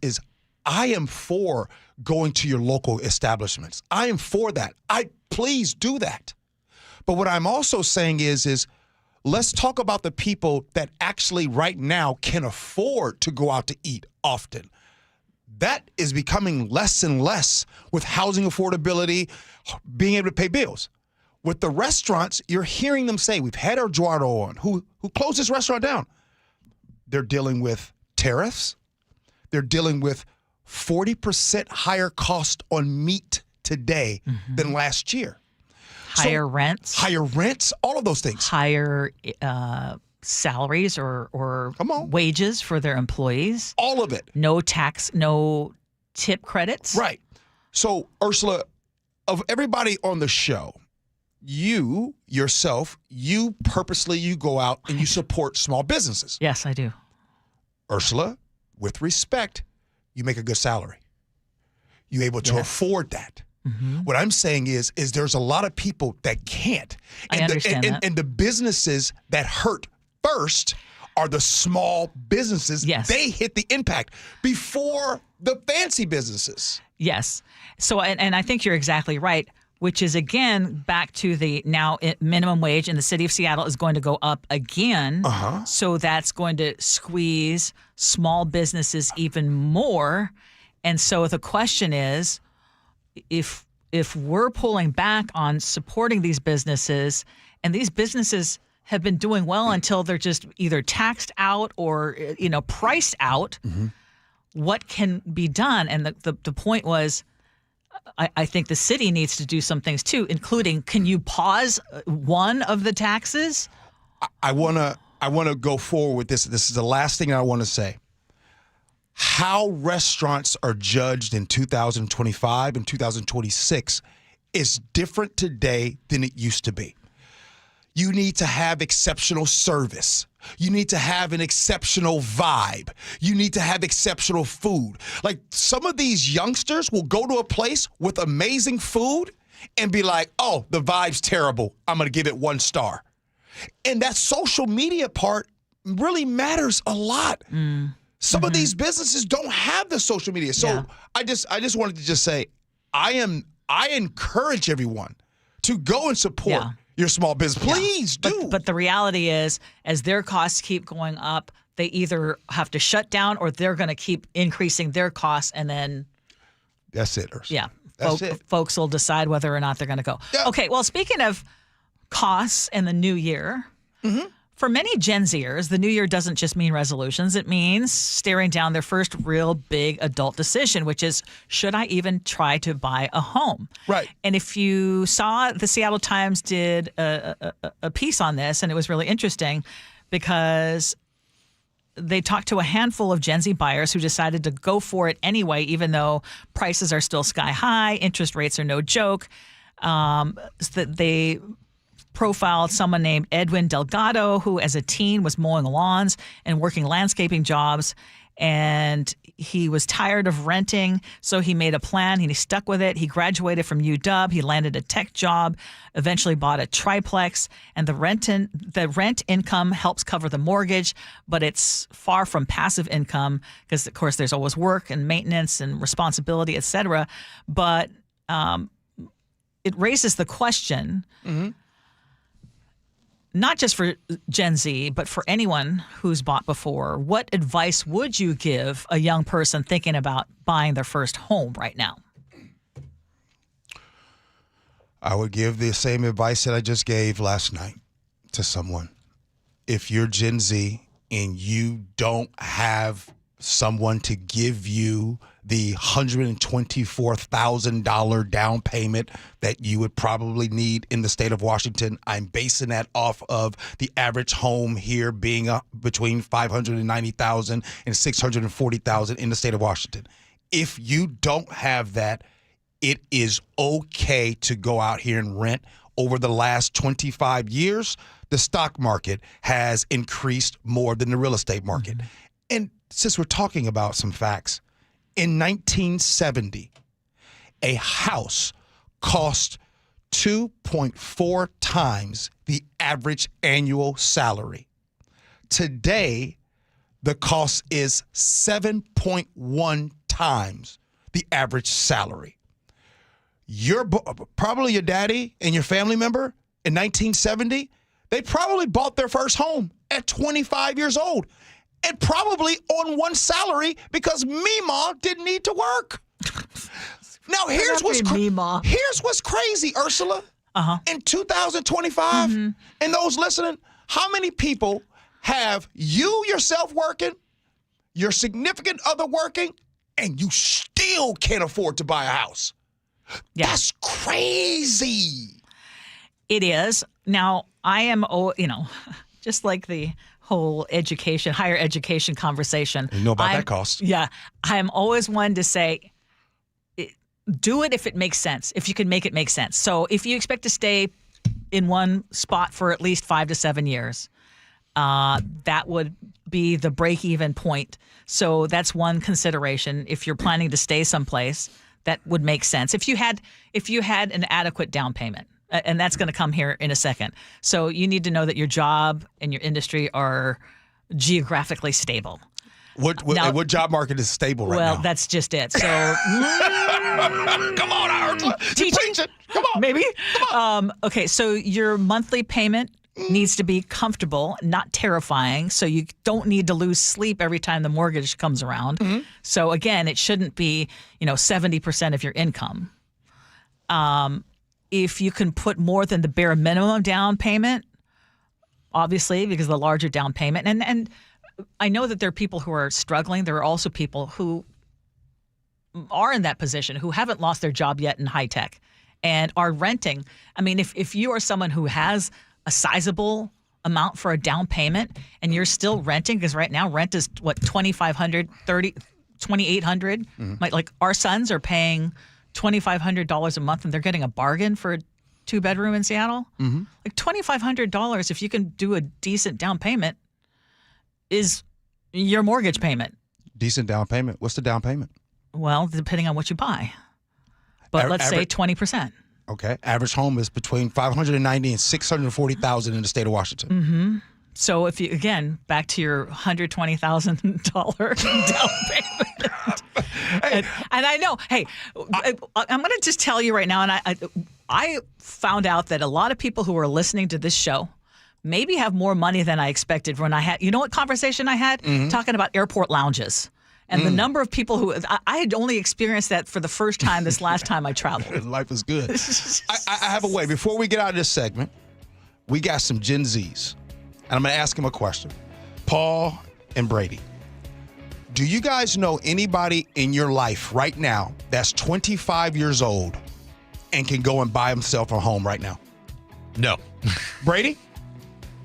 I am for going to your local establishments. I am for that. Please do that. But what I'm also saying is let's talk about the people that actually right now can afford to go out to eat often. That is becoming less and less with housing affordability, being able to pay bills. With the restaurants, you're hearing them say, we've had Eduardo on, who closed this restaurant down. They're dealing with tariffs. They're dealing with 40% higher cost on meat today than last year. Higher rents. Higher rents, all of those things. Higher salaries or wages for their employees. All of it. No tax, no tip credits. Right. So, Ursula, of everybody on the show, you yourself, you go out and you support small businesses. Yes, I do. Ursula, with respect, you make a good salary. You're able to afford that. Mm-hmm. What I'm saying is there's a lot of people that can't. And I understand that. And the businesses that hurt first are the small businesses. Yes. They hit the impact before the fancy businesses. Yes. So, and I think you're exactly right, which is, again, back to the now minimum wage in the city of Seattle is going to go up again. Uh-huh. So that's going to squeeze small businesses even more. And so the question is, if we're pulling back on supporting these businesses, and these businesses have been doing well until they're just either taxed out or priced out, what can be done? And the point was, I think the city needs to do some things too, including, can you pause one of the taxes? I wanna go forward with this. This is the last thing I want to say. How restaurants are judged in 2025 and 2026 is different today than it used to be. You need to have exceptional service. You need to have an exceptional vibe. You need to have exceptional food. Like, some of these youngsters will go to a place with amazing food and be like, oh, the vibe's terrible. I'm going to give it 1 star. And that social media part really matters a lot. Some of these businesses don't have the social media. So I just wanted to just say, I encourage everyone to go and support your small business. Please do. But the reality is, as their costs keep going up, they either have to shut down or they're going to keep increasing their costs, and then that's it, Ursula. Yeah. That's it. Folks will decide whether or not they're going to go. Yeah. Okay, well, speaking of costs and the new year, for many Gen Zers, the new year doesn't just mean resolutions. It means staring down their first real big adult decision, which is, should I even try to buy a home? Right. And if you saw, the Seattle Times did a piece on this, and it was really interesting because they talked to a handful of Gen Z buyers who decided to go for it anyway, even though prices are still sky high, interest rates are no joke. They profiled someone named Edwin Delgado, who as a teen was mowing lawns and working landscaping jobs, and he was tired of renting, so he made a plan and he stuck with it. He graduated from UW, he landed a tech job, eventually bought a triplex, and the rent income helps cover the mortgage, but it's far from passive income because, of course, there's always work and maintenance and responsibility, etc. But it raises the question, not just for Gen Z, but for anyone who's bought before, what advice would you give a young person thinking about buying their first home right now? I would give the same advice that I just gave last night to someone. If you're Gen Z and you don't have someone to give you the $124,000 down payment that you would probably need in the state of Washington, I'm basing that off of the average home here being between $590,000 and $640,000 in the state of Washington. If you don't have that, it is okay to go out here and rent. Over the last 25 years, the stock market has increased more than the real estate market. And since we're talking about some facts, in 1970, a house cost 2.4 times the average annual salary. Today, the cost is 7.1 times the average salary. Probably your daddy and your family member in 1970, they probably bought their first home at 25 years old. And probably on one salary because Meemaw didn't need to work. Now, here's what's crazy, Ursula. In 2025, and those listening, how many people have you yourself working, your significant other working, and you still can't afford to buy a house? Yeah. That's crazy. It is. Now, I am, just like the whole higher education conversation. You know about that cost. Yeah. I'm always one to say, do it if it makes sense, if you can make it make sense. So if you expect to stay in one spot for at least 5 to 7 years, that would be the break-even point. So that's one consideration. If you're planning to stay someplace, that would make sense. If you had an adequate down payment, and that's going to come here in a second. So you need to know that your job and your industry are geographically stable. What job market is stable right now? Well, that's just it. So come on, Ursula. Teaching? Come on. Maybe. Okay, so your monthly payment needs to be comfortable, not terrifying, so you don't need to lose sleep every time the mortgage comes around. Mm-hmm. So again, it shouldn't be 70% of your income. If you can put more than the bare minimum down payment, obviously, because of the larger down payment, and I know that there are people who are struggling. There are also people who are in that position who haven't lost their job yet in high tech and are renting. I mean, if you are someone who has a sizable amount for a down payment and you're still renting, because right now rent is what, $2,500, $2,800. Like our sons are paying $2,500 a month and they're getting a bargain for a 2-bedroom in Seattle. Like $2,500, if you can do a decent down payment, is your mortgage payment. Decent down payment. What's the down payment? Well, depending on what you buy. But let's say 20%. Okay. Average home is between $590,000 and $640,000 in the state of Washington. Mm-hmm. So if you, again, back to your $120,000 down payment. And I know, hey, I'm going to just tell you right now, and I found out that a lot of people who are listening to this show maybe have more money than I expected when I had, you know what conversation I had? Talking about airport lounges. And the number of people who, I had only experienced that for the first time this last time I traveled. Life is good. I have a way. Before we get out of this segment, we got some Gen Zs. And I'm going to ask them a question. Paul and Brady, do you guys know anybody in your life right now that's 25 years old and can go and buy himself a home right now? No. Brady?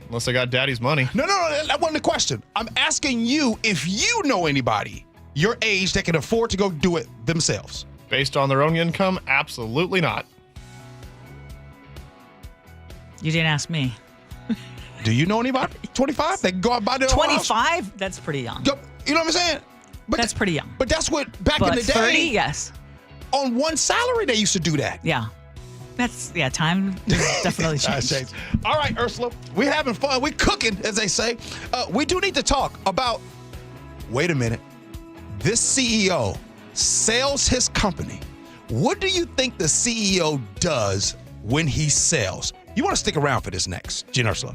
Unless I got daddy's money. No, that wasn't the question. I'm asking you if you know anybody your age that can afford to go do it themselves. Based on their own income? Absolutely not. You didn't ask me. Do you know anybody? 25? They can go out and buy their own house? 25? That's pretty young. You know what I'm saying? But that's pretty young. But that's what, back in the day. 30, yes. On one salary, they used to do that. Yeah. Time definitely changed. All right, Ursula, we're having fun. We're cooking, as they say. We do need to talk about, wait a minute, this CEO sells his company. What do you think the CEO does when he sells? You want to stick around for this next. Gee Ursula.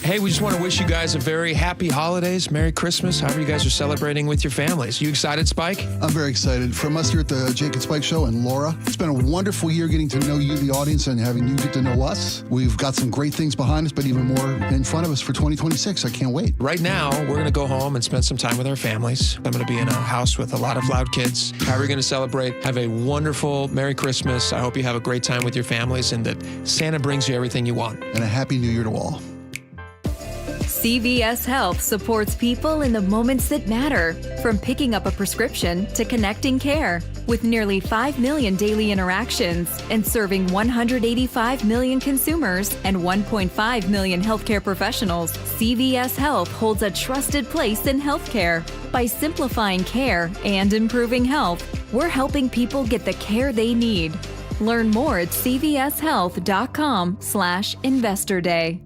Hey, we just want to wish you guys a very happy holidays, Merry Christmas, however you guys are celebrating with your families. You excited, Spike? I'm very excited. From us here at the Jake and Spike Show and Laura, it's been a wonderful year getting to know you, the audience, and having you get to know us. We've got some great things behind us, but even more in front of us for 2026. I can't wait. Right now, we're going to go home and spend some time with our families. I'm going to be in a house with a lot of loud kids. How are we going to celebrate? Have a wonderful Merry Christmas. I hope you have a great time with your families and that Santa brings you everything you want. And a Happy New Year to all. CVS Health supports people in the moments that matter, from picking up a prescription to connecting care. With nearly 5 million daily interactions and serving 185 million consumers and 1.5 million healthcare professionals, CVS Health holds a trusted place in healthcare. By simplifying care and improving health, we're helping people get the care they need. Learn more at cvshealth.com/Investor Day.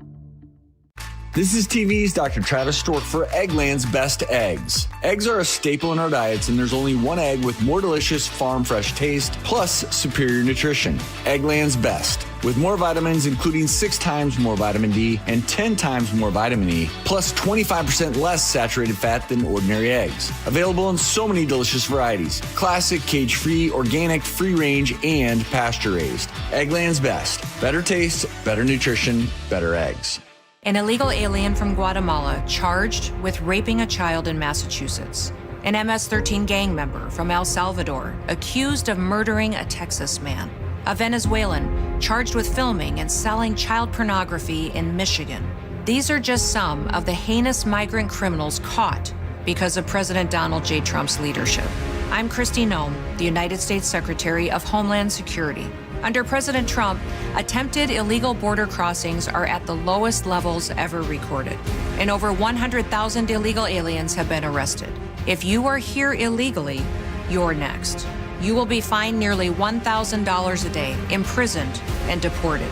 This is TV's Dr. Travis Stork for Eggland's Best Eggs. Eggs are a staple in our diets, and there's only one egg with more delicious farm fresh taste, plus superior nutrition. Eggland's Best, with more vitamins, including 6 times more vitamin D and 10 times more vitamin E, plus 25% less saturated fat than ordinary eggs. Available in so many delicious varieties: classic, cage-free, organic, free-range, and pasture-raised. Eggland's Best. Better taste, better nutrition, better eggs. An illegal alien from Guatemala charged with raping a child in Massachusetts. An MS-13 gang member from El Salvador accused of murdering a Texas man. A Venezuelan charged with filming and selling child pornography in Michigan. These are just some of the heinous migrant criminals caught because of President Donald J. Trump's leadership. I'm Kristi Noem, the United States Secretary of Homeland Security. Under President Trump, attempted illegal border crossings are at the lowest levels ever recorded, and over 100,000 illegal aliens have been arrested. If you are here illegally, you're next. You will be fined nearly $1,000 a day, imprisoned, and deported.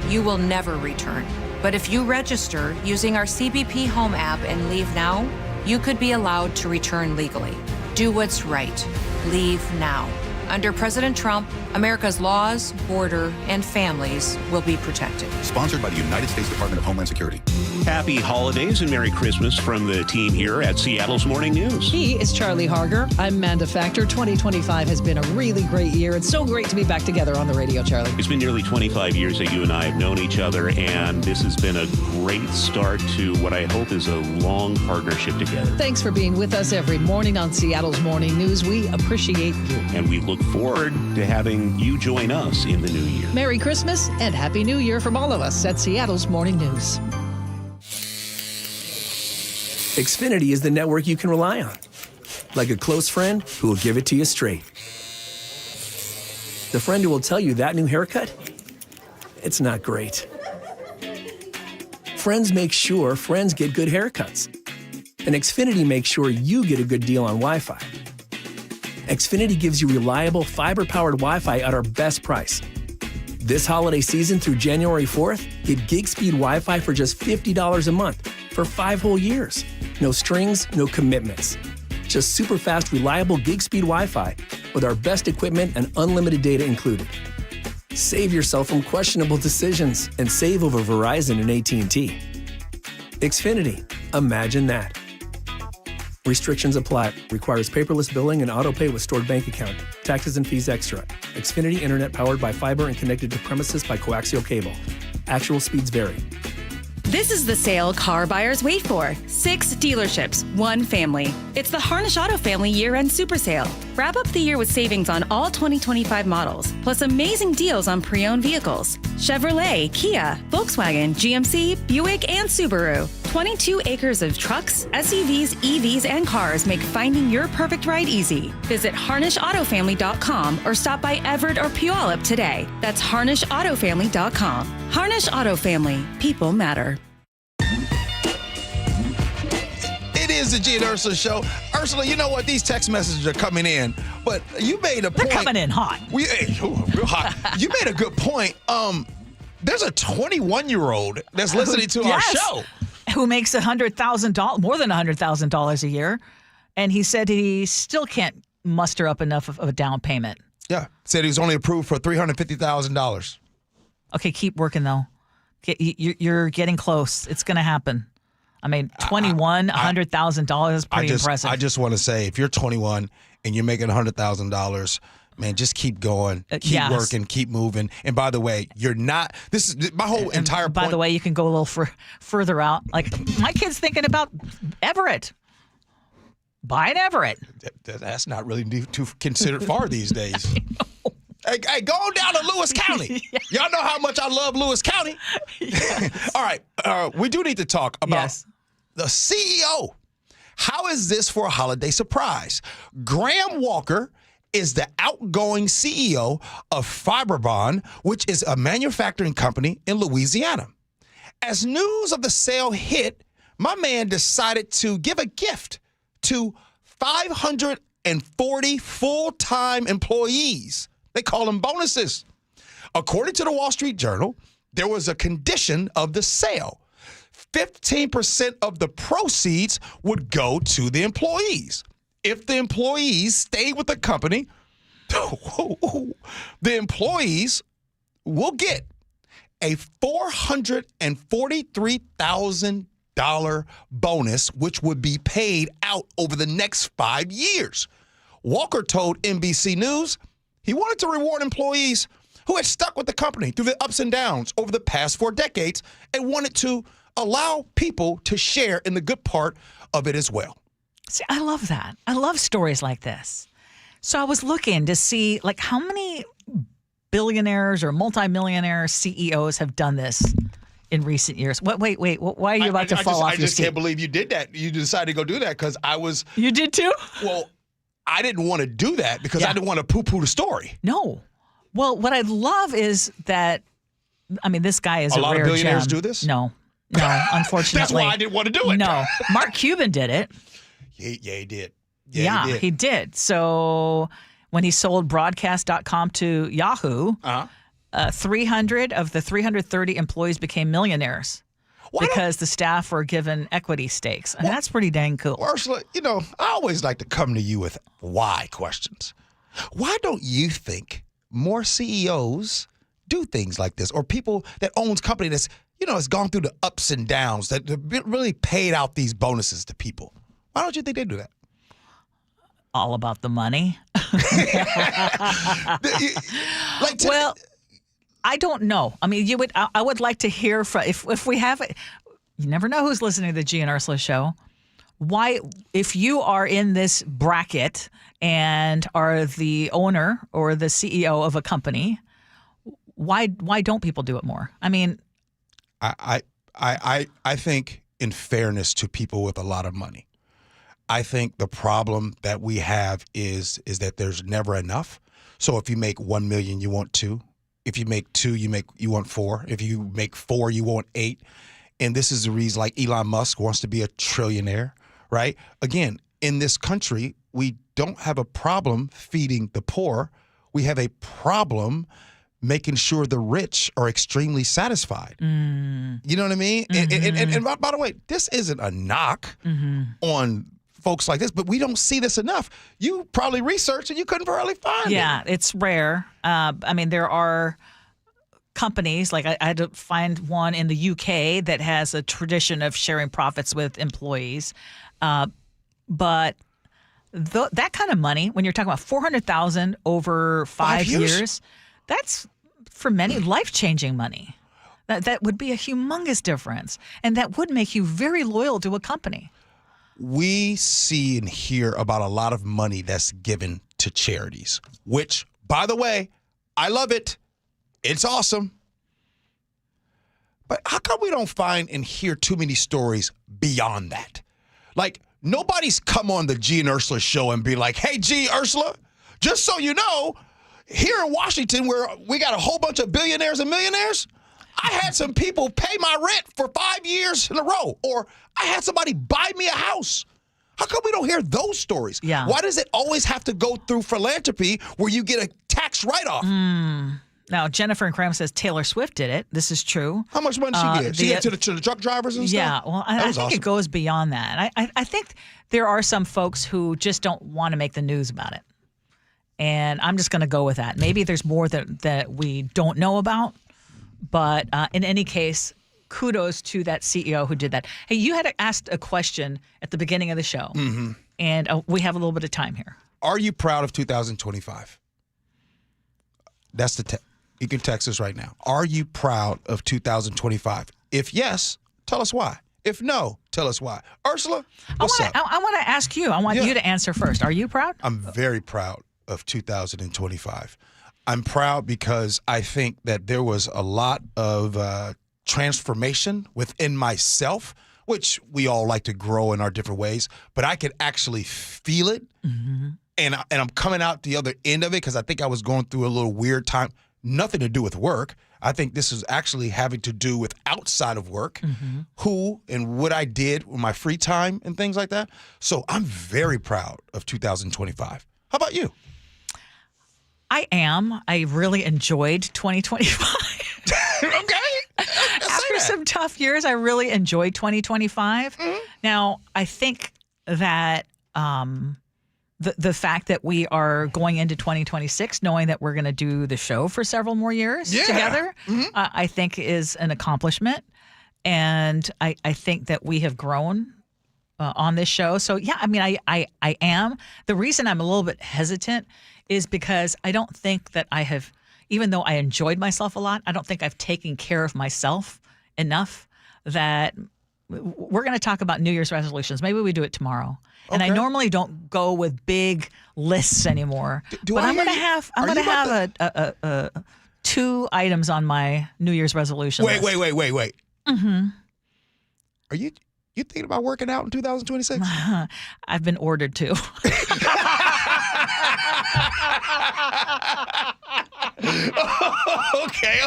You will never return. But if you register using our CBP Home app and leave now, you could be allowed to return legally. Do what's right. Leave now. Under President Trump, America's laws, border, and families will be protected. Sponsored by the United States Department of Homeland Security. Happy holidays and Merry Christmas from the team here at Seattle's Morning News. He is Charlie Harger. I'm Amanda Factor. 2025 has been a really great year. It's so great to be back together on the radio, Charlie. It's been nearly 25 years that you and I have known each other, and this has been a great start to what I hope is a long partnership together. Thanks for being with us every morning on Seattle's Morning News. We appreciate you. And we look forward to having you join us in the new year. Merry Christmas and Happy New Year from all of us at Seattle's Morning News. Xfinity is the network you can rely on. Like a close friend who will give it to you straight. The friend who will tell you that new haircut, it's not great. Friends make sure friends get good haircuts. And Xfinity makes sure you get a good deal on Wi-Fi. Xfinity gives you reliable fiber-powered Wi-Fi at our best price. This holiday season through January 4th, get gig speed Wi-Fi for just $50 a month for 5 whole years. No strings, no commitments. Just super fast, reliable gig speed Wi-Fi with our best equipment and unlimited data included. Save yourself from questionable decisions and save over Verizon and AT&T. Xfinity, imagine that. Restrictions apply. Requires paperless billing and autopay with stored bank account. Taxes and fees extra. Xfinity Internet powered by fiber and connected to premises by coaxial cable. Actual speeds vary. This is the sale car buyers wait for. 6 dealerships, 1 family. It's the Harnish Auto Family Year-End Super Sale. Wrap up the year with savings on all 2025 models, plus amazing deals on pre-owned vehicles. Chevrolet, Kia, Volkswagen, GMC, Buick, and Subaru. 22 acres of trucks, SUVs, EVs, and cars make finding your perfect ride easy. Visit HarnishAutoFamily.com or stop by Everett or Puyallup today. That's HarnishAutoFamily.com. Harnish Auto Family. People matter. It is the Gee and Ursula Show. Ursula, you know what? These text messages are coming in, but you made a point. They're coming in hot. Real hot. You made a good point. There's a 21-year-old that's listening to our show. Who makes $100,000, more than $100,000 a year. And he said he still can't muster up enough of a down payment. Yeah. Said he was only approved for $350,000. Okay, keep working, though. You're getting close. It's going to happen. I mean, 21, $100,000 is pretty impressive. I just want to say, if you're 21 and you're making $100,000, man, just keep going, keep working, keep moving. And by the way, you're not. This is my whole entire point. By the way, you can go a little further out. Like my kid's thinking about Everett. Buy an Everett. That's not really too considered far these days. Hey, go on down to Lewis County. Y'all know how much I love Lewis County. All right, we do need to talk about the CEO. How is this for a holiday surprise? Graham Walker is the outgoing CEO of Fiberbond, which is a manufacturing company in Louisiana. As news of the sale hit, my man decided to give a gift to 540 full-time employees. They call them bonuses. According to the Wall Street Journal, there was a condition of the sale. 15% of the proceeds would go to the employees. If the employees stayed with the company, the employees will get a $443,000 bonus, which would be paid out over the next 5 years. Walker told NBC News he wanted to reward employees who had stuck with the company through the ups and downs over the past 4 decades and wanted to allow people to share in the good part of it as well. See, I love that. I love stories like this. So I was looking to see like how many billionaires or multimillionaire CEOs have done this in recent years. Wait. Why are you about to fall off your I just seat? can't believe you did that. You decided to go do that because I was. You did too? Well, I didn't want to do that because I didn't want to poo-poo the story. No. Well, what I love is that, I mean, this guy is a rare lot of billionaires gem. do this? No, unfortunately. That's why I didn't want to do it. No. Mark Cuban did it. Yeah, he did. He did. So when he sold broadcast.com to Yahoo, 300 of the 330 employees became millionaires because the staff were given equity stakes. And that's pretty dang cool. Ursula, I always like to come to you with why questions. Why don't you think more CEOs do things like this, or people that owns company that's, has gone through the ups and downs, that really paid out these bonuses to people? Why don't you think they do that? All about the money. Well, I don't know. I mean, I would like to hear from, if we have, you never know who's listening to the Gee and Ursula Show. Why, if you are in this bracket and are the owner or the CEO of a company, why don't people do it more? I mean, I think in fairness to people with a lot of money, I think the problem that we have is that there's never enough. So if you make 1 million, you want 2. If you make 2, you want 4. If you make 4, you want 8. And this is the reason, like Elon Musk wants to be a trillionaire, right? Again, in this country, we don't have a problem feeding the poor. We have a problem making sure the rich are extremely satisfied. You know what I mean? And by the way, this isn't a knock on folks like this, but we don't see this enough. You probably researched and you couldn't probably find it. Yeah, it's rare. I mean, there are companies, like I had to find one in the UK that has a tradition of sharing profits with employees. But that kind of money, when you're talking about $400,000 over 5 years, that's for many life-changing money. That would be a humongous difference, and that would make you very loyal to a company. We see and hear about a lot of money that's given to charities, which, by the way, I love it. It's awesome. But how come we don't find and hear too many stories beyond that? Like, nobody's come on the Gee and Ursula show and be like, hey, Gee, Ursula, just so you know, here in Washington, where we got a whole bunch of billionaires and millionaires, I had some people pay my rent for 5 years in a row, or I had somebody buy me a house. How come we don't hear those stories? Yeah. Why does it always have to go through philanthropy where you get a tax write-off? Now, Jennifer and Cram says Taylor Swift did it. This is true. How much money she get? She get to the truck drivers and stuff? Yeah, well, I think awesome. it goes beyond that. I think there are some folks who just don't want to make the news about it. And I'm just going to go with that. Maybe there's more that we don't know about. But in any case, kudos to that CEO who did that. Hey, you had asked a question at the beginning of the show. And we have a little bit of time here. Are you proud of 2025? That's you can text us right now. Are you proud of 2025? If yes, tell us why. If no, tell us why. Ursula, what's up? I want to ask you. I want you to answer first. Are you proud? I'm very proud of 2025. I'm proud because I think that there was a lot of transformation within myself, which we all like to grow in our different ways, but I could actually feel it. And I'm coming out the other end of it because I think I was going through a little weird time. Nothing to do with work. I think this is actually having to do with outside of work, who and what I did with my free time and things like that. So I'm very proud of 2025. How about you? I am. I really enjoyed 2025. Okay. After some tough years, I really enjoyed 2025. Now, I think that the fact that we are going into 2026, knowing that we're going to do the show for several more years together, I think is an accomplishment. And I think that we have grown on this show. So, yeah, I mean, I am. The reason I'm a little bit hesitant is because I don't think that I have, even though I enjoyed myself a lot, I don't think I've taken care of myself enough that we're going to talk about New Year's resolutions. Maybe we do it tomorrow. And I normally don't go with big lists anymore. But I'm going to have a 2 items on my New Year's resolution list. Wait. Mm-hmm. Are you thinking about working out in 2026? I've been ordered to. Okay.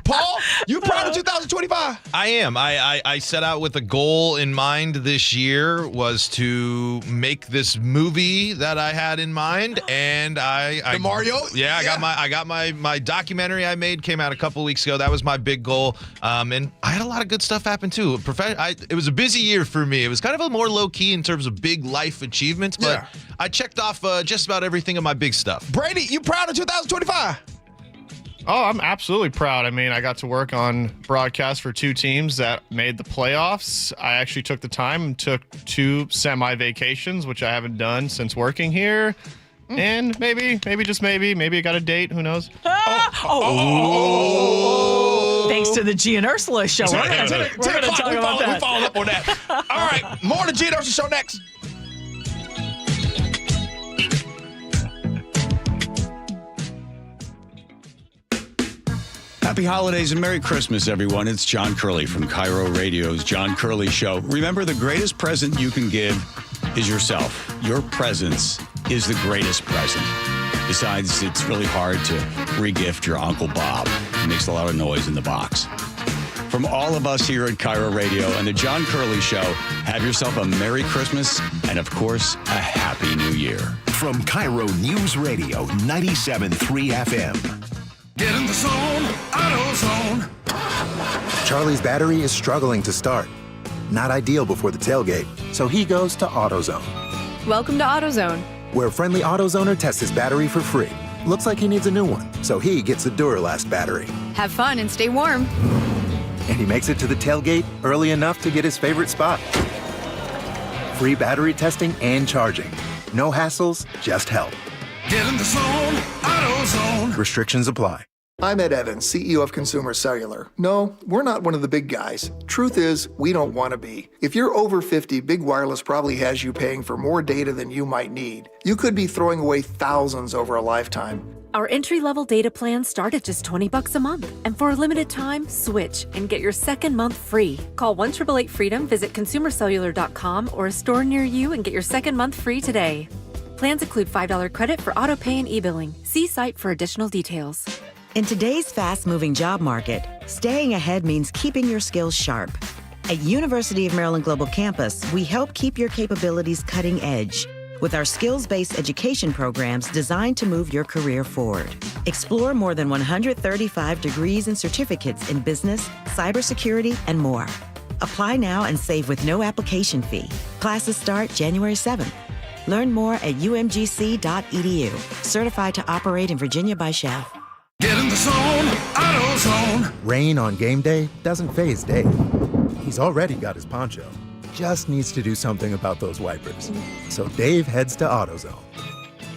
Paul, you proud of 2025? I am. I set out with a goal in mind this year was to make this movie that I had in mind, and the Mario? Yeah, I got my documentary I made came out a couple weeks ago. That was my big goal, and I had a lot of good stuff happen too. It was a busy year for me. It was kind of a more low key in terms of big life achievements, but I checked off just about everything of my big stuff. Brady, you proud of 2025? Oh, I'm absolutely proud. I mean, I got to work on broadcasts for 2 teams that made the playoffs. I actually took the time and took 2 semi-vacations, which I haven't done since working here. And maybe I got a date. Who knows? Thanks to the Gee and Ursula Show. We're going to talk about that. We followed up on that. All right, more of the Gee and Ursula Show next. Happy holidays and Merry Christmas, everyone. It's John Curley from KIRO Radio's John Curley Show. Remember, the greatest present you can give is yourself. Your presence is the greatest present. Besides, it's really hard to re-gift your Uncle Bob. He makes a lot of noise in the box. From all of us here at KIRO Radio and the John Curley Show, have yourself a Merry Christmas and, of course, a Happy New Year. From KIRO Newsradio 97.3 FM. Get in the zone, AutoZone. Charlie's battery is struggling to start. Not ideal before the tailgate, so he goes to AutoZone. Welcome to AutoZone, where a friendly AutoZoner tests his battery for free. Looks like he needs a new one, so he gets the Duralast battery. have fun and stay warm. And he makes it to the tailgate early enough to get his favorite spot. Free battery testing and charging. No hassles, just help. Get in the zone, AutoZone. Restrictions apply. I'm Ed Evans, CEO of Consumer Cellular. No, we're not one of the big guys. Truth is, we don't want to be. If you're over 50, Big Wireless probably has you paying for more data than you might need. You could be throwing away thousands over a lifetime. Our entry-level data plans start at just $20 a month. And for a limited time, switch and get your second month free. Call 1-888-FREEDOM, visit consumercellular.com or a store near you and get your second month free today. Plans include $5 credit for auto pay and e-billing. See site for additional details. In today's fast-moving job market, staying ahead means keeping your skills sharp. At University of Maryland Global Campus, we help keep your capabilities cutting edge with our skills-based education programs designed to move your career forward. Explore more than 135 degrees and certificates in business, cybersecurity, and more. Apply now and save with no application fee. Classes start January 7th. Learn more at umgc.edu. Certified to operate in Virginia by Shell. Get in the zone, AutoZone. Rain on game day doesn't faze Dave. He's already got his poncho. Just needs to do something about those wipers. So Dave heads to AutoZone,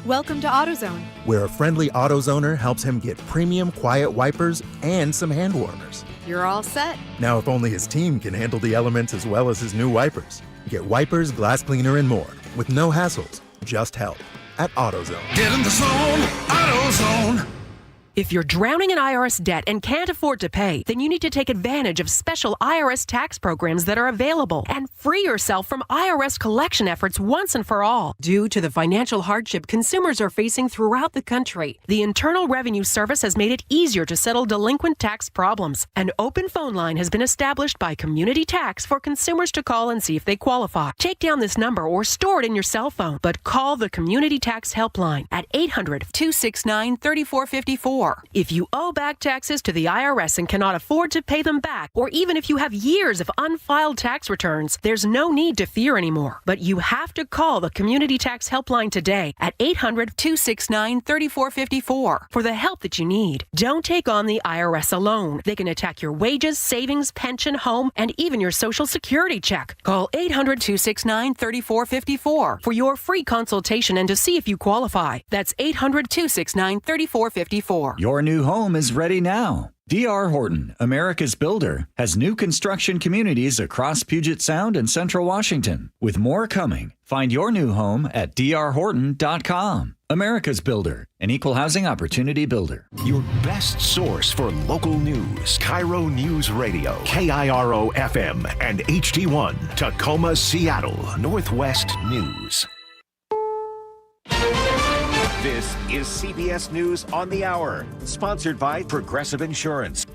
Welcome to AutoZone. where a friendly AutoZoner helps him get premium quiet wipers and some hand warmers. You're all set. Now, if only his team can handle the elements as well as his new wipers. Get wipers, glass cleaner, and more with no hassles, just help at AutoZone. Get in the zone, AutoZone. If you're drowning in IRS debt and can't afford to pay, then you need to take advantage of special IRS tax programs that are available and free yourself from IRS collection efforts once and for all. Due to the financial hardship consumers are facing throughout the country, the Internal Revenue Service has made it easier to settle delinquent tax problems. An open phone line has been established by Community Tax for consumers to call and see if they qualify. Take down this number or store it in your cell phone, but call the Community Tax Helpline at 800-269-3454. If you owe back taxes to the IRS and cannot afford to pay them back, or even if you have years of unfiled tax returns, there's no need to fear anymore. But you have to call the Community Tax Helpline today at 800-269-3454 for the help that you need. Don't take on the IRS alone. They can attack your wages, savings, pension, home, and even your Social Security check. Call 800-269-3454 for your free consultation and to see if you qualify. That's 800-269-3454. Your new home is ready now. D.R. Horton, America's builder, has new construction communities across Puget Sound and Central Washington, with more coming. Find your new home at drhorton.com. America's builder, an equal housing opportunity builder. Your best source for local news. KIRO News Radio, KIRO FM and HD1, Tacoma, Seattle, Northwest News. This is CBS News on the Hour, sponsored by Progressive Insurance.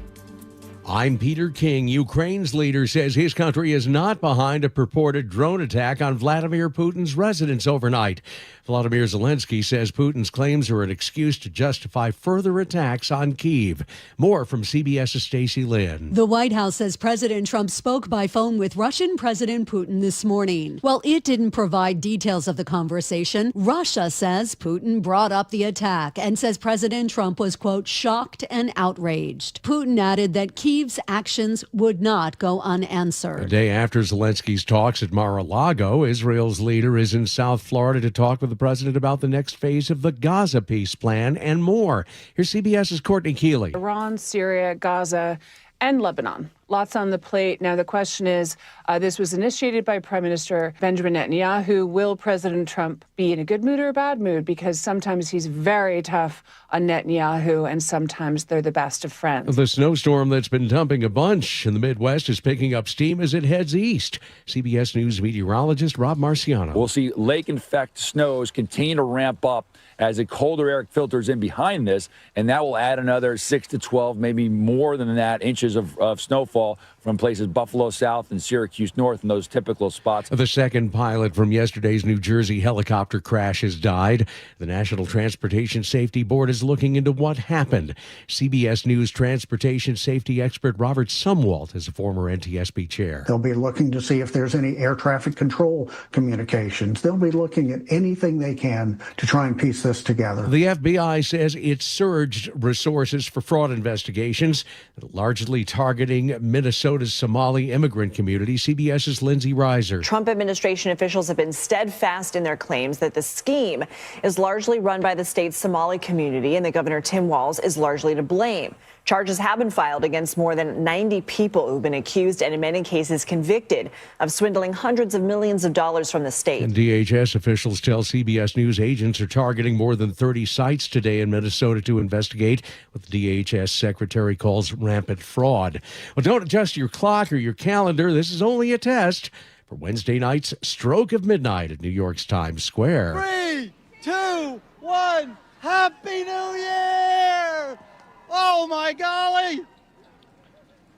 I'm Peter King. Ukraine's leader says his country is not behind a purported drone attack on Vladimir Putin's residence overnight. Vladimir Zelensky says Putin's claims are an excuse to justify further attacks on Kyiv. More from CBS's Stacey Lynn. The White House says President Trump spoke by phone with Russian President Putin this morning. While it didn't provide details of the conversation, Russia says Putin brought up the attack and says President Trump was, quote, shocked and outraged. Putin added that Kyiv's actions would not go unanswered. A day after Zelensky's talks at Mar-a-Lago, Israel's leader is in South Florida to talk with the president about the next phase of the Gaza peace plan and more. Here's CBS's Courtney Keeley. Iran, Syria, Gaza, and Lebanon. Lots on the plate. Now, the question is, this was initiated by Prime Minister Benjamin Netanyahu. Will President Trump be in a good mood or a bad mood? Because sometimes he's very tough on Netanyahu, and sometimes they're the best of friends. The snowstorm that's been dumping a bunch in the Midwest is picking up steam as it heads east. CBS News meteorologist Rob Marciano. We'll see lake-effect snows continue to ramp up as a colder air filters in behind this, and that will add another 6 to 12, maybe more than that, inches of snowfall from places Buffalo South and Syracuse North in those typical spots. The second pilot from yesterday's New Jersey helicopter crash has died. The National Transportation Safety Board is looking into what happened. CBS News transportation safety expert Robert Sumwalt is a former NTSB chair. They'll be looking to see if there's any air traffic control communications. They'll be looking at anything they can to try and piece this together. The FBI says it surged resources for fraud investigations, largely targeting Minnesota's Somali immigrant community. CBS's Lindsay Reiser. Trump administration officials have been steadfast in their claims that the scheme is largely run by the state's Somali community and that Governor Tim Walz is largely to blame. Charges have been filed against more than 90 people who've been accused and in many cases convicted of swindling hundreds of millions of dollars from the state. And DHS officials tell CBS News agents are targeting more than 30 sites today in Minnesota to investigate what the DHS secretary calls rampant fraud. Well, don't adjust your clock or your calendar. This is only a test for Wednesday night's Stroke of Midnight at New York's Times Square. 3, 2, 1, Happy New Year! Oh, my golly!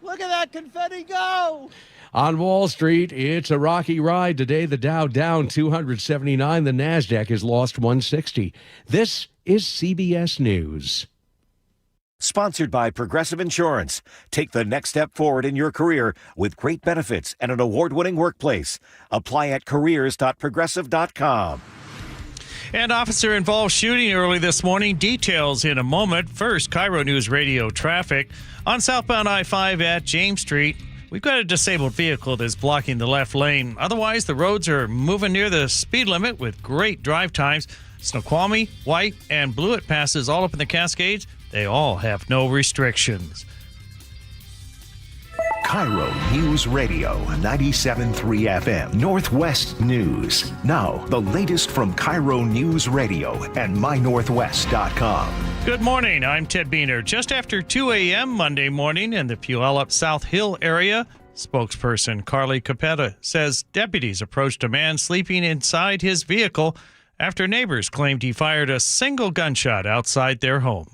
Look at that confetti go! On Wall Street, it's a rocky ride today. The Dow down 279. The NASDAQ has lost 160. This is CBS News. Sponsored by Progressive Insurance. Take the next step forward in your career with great benefits and an award-winning workplace. Apply at careers.progressive.com. An officer-involved shooting early this morning. Details in a moment. First, KIRO Newsradio traffic. On southbound I-5 at James Street, we've got a disabled vehicle that's blocking the left lane. Otherwise, the roads are moving near the speed limit with great drive times. Snoqualmie, White, and Blewett passes all up in the Cascades. They all have no restrictions. KIRO News Radio, 97.3 FM, Northwest News. Now, the latest from KIRO News Radio and mynorthwest.com. Good morning. I'm Ted Beener. Just after 2 a.m. Monday morning in the Puyallup South Hill area, spokesperson Carly Capetta says deputies approached a man sleeping inside his vehicle after neighbors claimed he fired a single gunshot outside their home.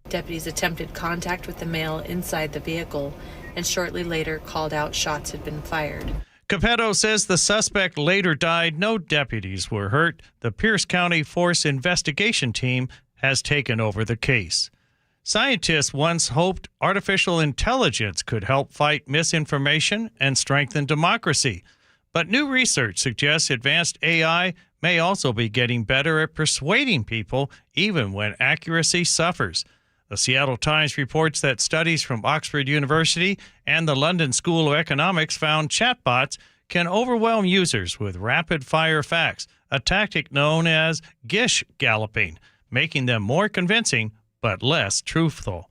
Deputies attempted contact with the male inside the vehicle and shortly later called out shots had been fired. Capetto says the suspect later died. No deputies were hurt. The Pierce County Force Investigation Team has taken over the case. Scientists once hoped artificial intelligence could help fight misinformation and strengthen democracy. But new research suggests advanced AI may also be getting better at persuading people, even when accuracy suffers. The Seattle Times reports that studies from Oxford University and the London School of Economics found chatbots can overwhelm users with rapid-fire facts, a tactic known as gish galloping, making them more convincing but less truthful.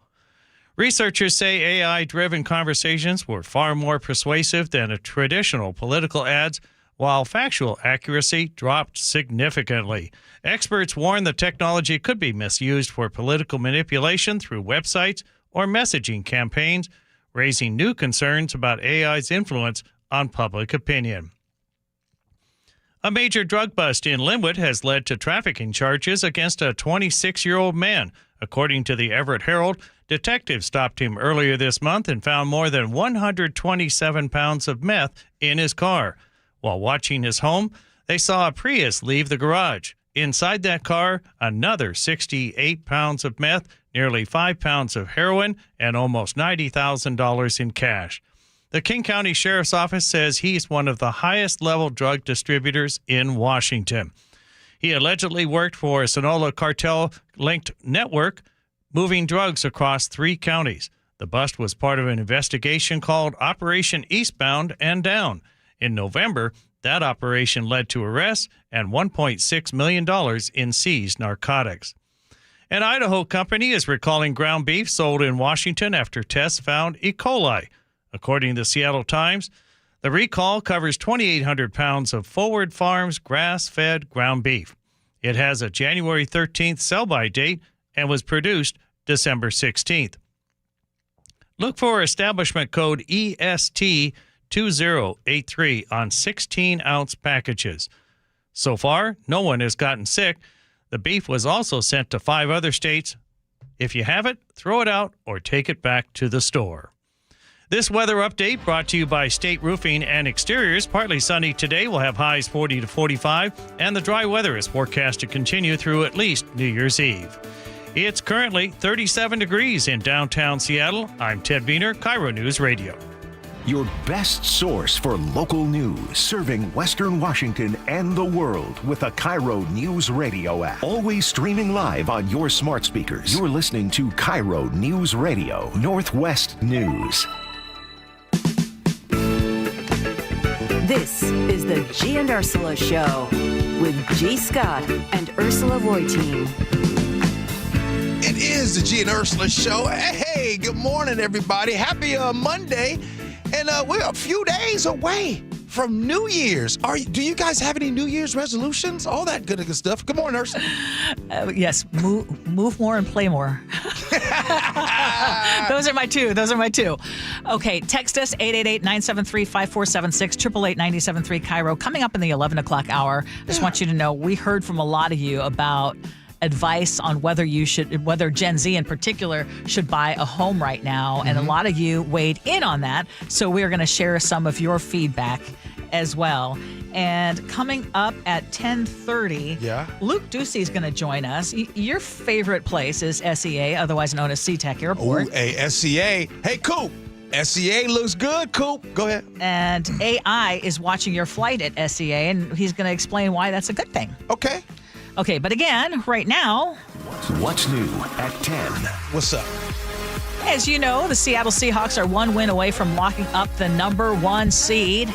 Researchers say AI-driven conversations were far more persuasive than traditional political ads, while factual accuracy dropped significantly. Experts warn the technology could be misused for political manipulation through websites or messaging campaigns, raising new concerns about AI's influence on public opinion. A major drug bust in Linwood has led to trafficking charges against a 26-year-old man. According to the Everett Herald, detectives stopped him earlier this month and found more than 127 pounds of meth in his car. While watching his home, they saw a Prius leave the garage. Inside that car, another 68 pounds of meth, nearly 5 pounds of heroin, and almost $90,000 in cash. The King County Sheriff's Office says he's one of the highest-level drug distributors in Washington. He allegedly worked for a Sonora cartel-linked network, moving drugs across 3 counties. The bust was part of an investigation called Operation Eastbound and Down. In November, that operation led to arrests and $1.6 million in seized narcotics. An Idaho company is recalling ground beef sold in Washington after tests found E. coli. According to the Seattle Times, the recall covers 2,800 pounds of Forward Farms grass-fed ground beef. It has a January 13th sell-by date and was produced December 16th. Look for establishment code EST 2083 on 16-ounce packages. So far, no one has gotten sick. The beef was also sent to 5 other states. If you have it, throw it out or take it back to the store. This weather update brought to you by State Roofing and Exteriors. Partly sunny today. We'll have highs 40 to 45, and the dry weather is forecast to continue through at least New Year's Eve. It's currently 37 degrees in downtown Seattle. I'm Ted Wiener, KIRO News Radio. Your best source for local news, serving Western Washington and the world with the KIRO Newsradio App. Always streaming live on your smart speakers. You're listening to KIRO News Radio, Northwest News. This is the Gee and Ursula Show with G. Scott and Ursula Reutin. It is the Gee and Ursula Show. Hey, good morning, everybody. Happy Monday. And we're a few days away from New Year's. Do you guys have any New Year's resolutions? All that good stuff. Good morning, Ursula. Yes, move more and play more. Those are my two. Okay, text us 888-973-5476, 888-973 KIRO. Coming up in the 11 o'clock hour, I just want you to know we heard from a lot of you about advice on whether Gen Z in particular should buy a home right now. And a lot of you weighed in on that. So we're going to share some of your feedback as well. And coming up at 10:30, Luke Ducey is going to join us. Your favorite place is SEA, otherwise known as SeaTac Airport. Oh, hey, SEA. Hey, Coop. SEA looks good, Coop. Go ahead. And AI is watching your flight at SEA, and he's going to explain why that's a good thing. Okay, but again, right now, What's new at 10? What's up? As you know, the Seattle Seahawks are 1 win away from locking up the number 1 seed.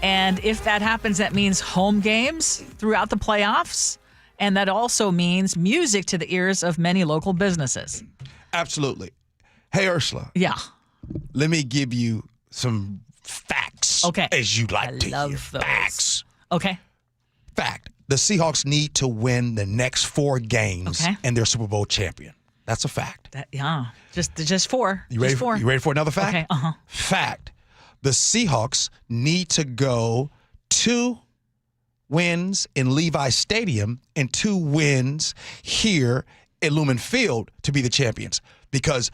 And if that happens, that means home games throughout the playoffs. And that also means music to the ears of many local businesses. Absolutely. Hey, Ursula. Yeah. Let me give you some facts. Okay. As you like to love hear. those. Facts. Okay. Fact. The Seahawks need to win the next 4 games and they're Super Bowl champion. That's a fact. Just 4. You ready for another fact? Okay. Fact. The Seahawks need to go 2 wins in Levi Stadium and 2 wins here at Lumen Field to be the champions. Because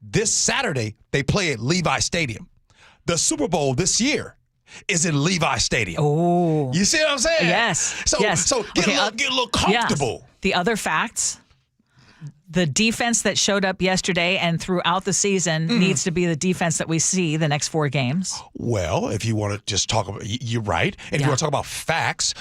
this Saturday, they play at Levi Stadium. The Super Bowl this year is in Levi Stadium. Oh. You see what I'm saying? Yes. So get a little comfortable. Yes. The other facts, the defense that showed up yesterday and throughout the season needs to be the defense that we see the next 4 games. Well, if you want to just talk about, you're right. And if you want to talk about facts,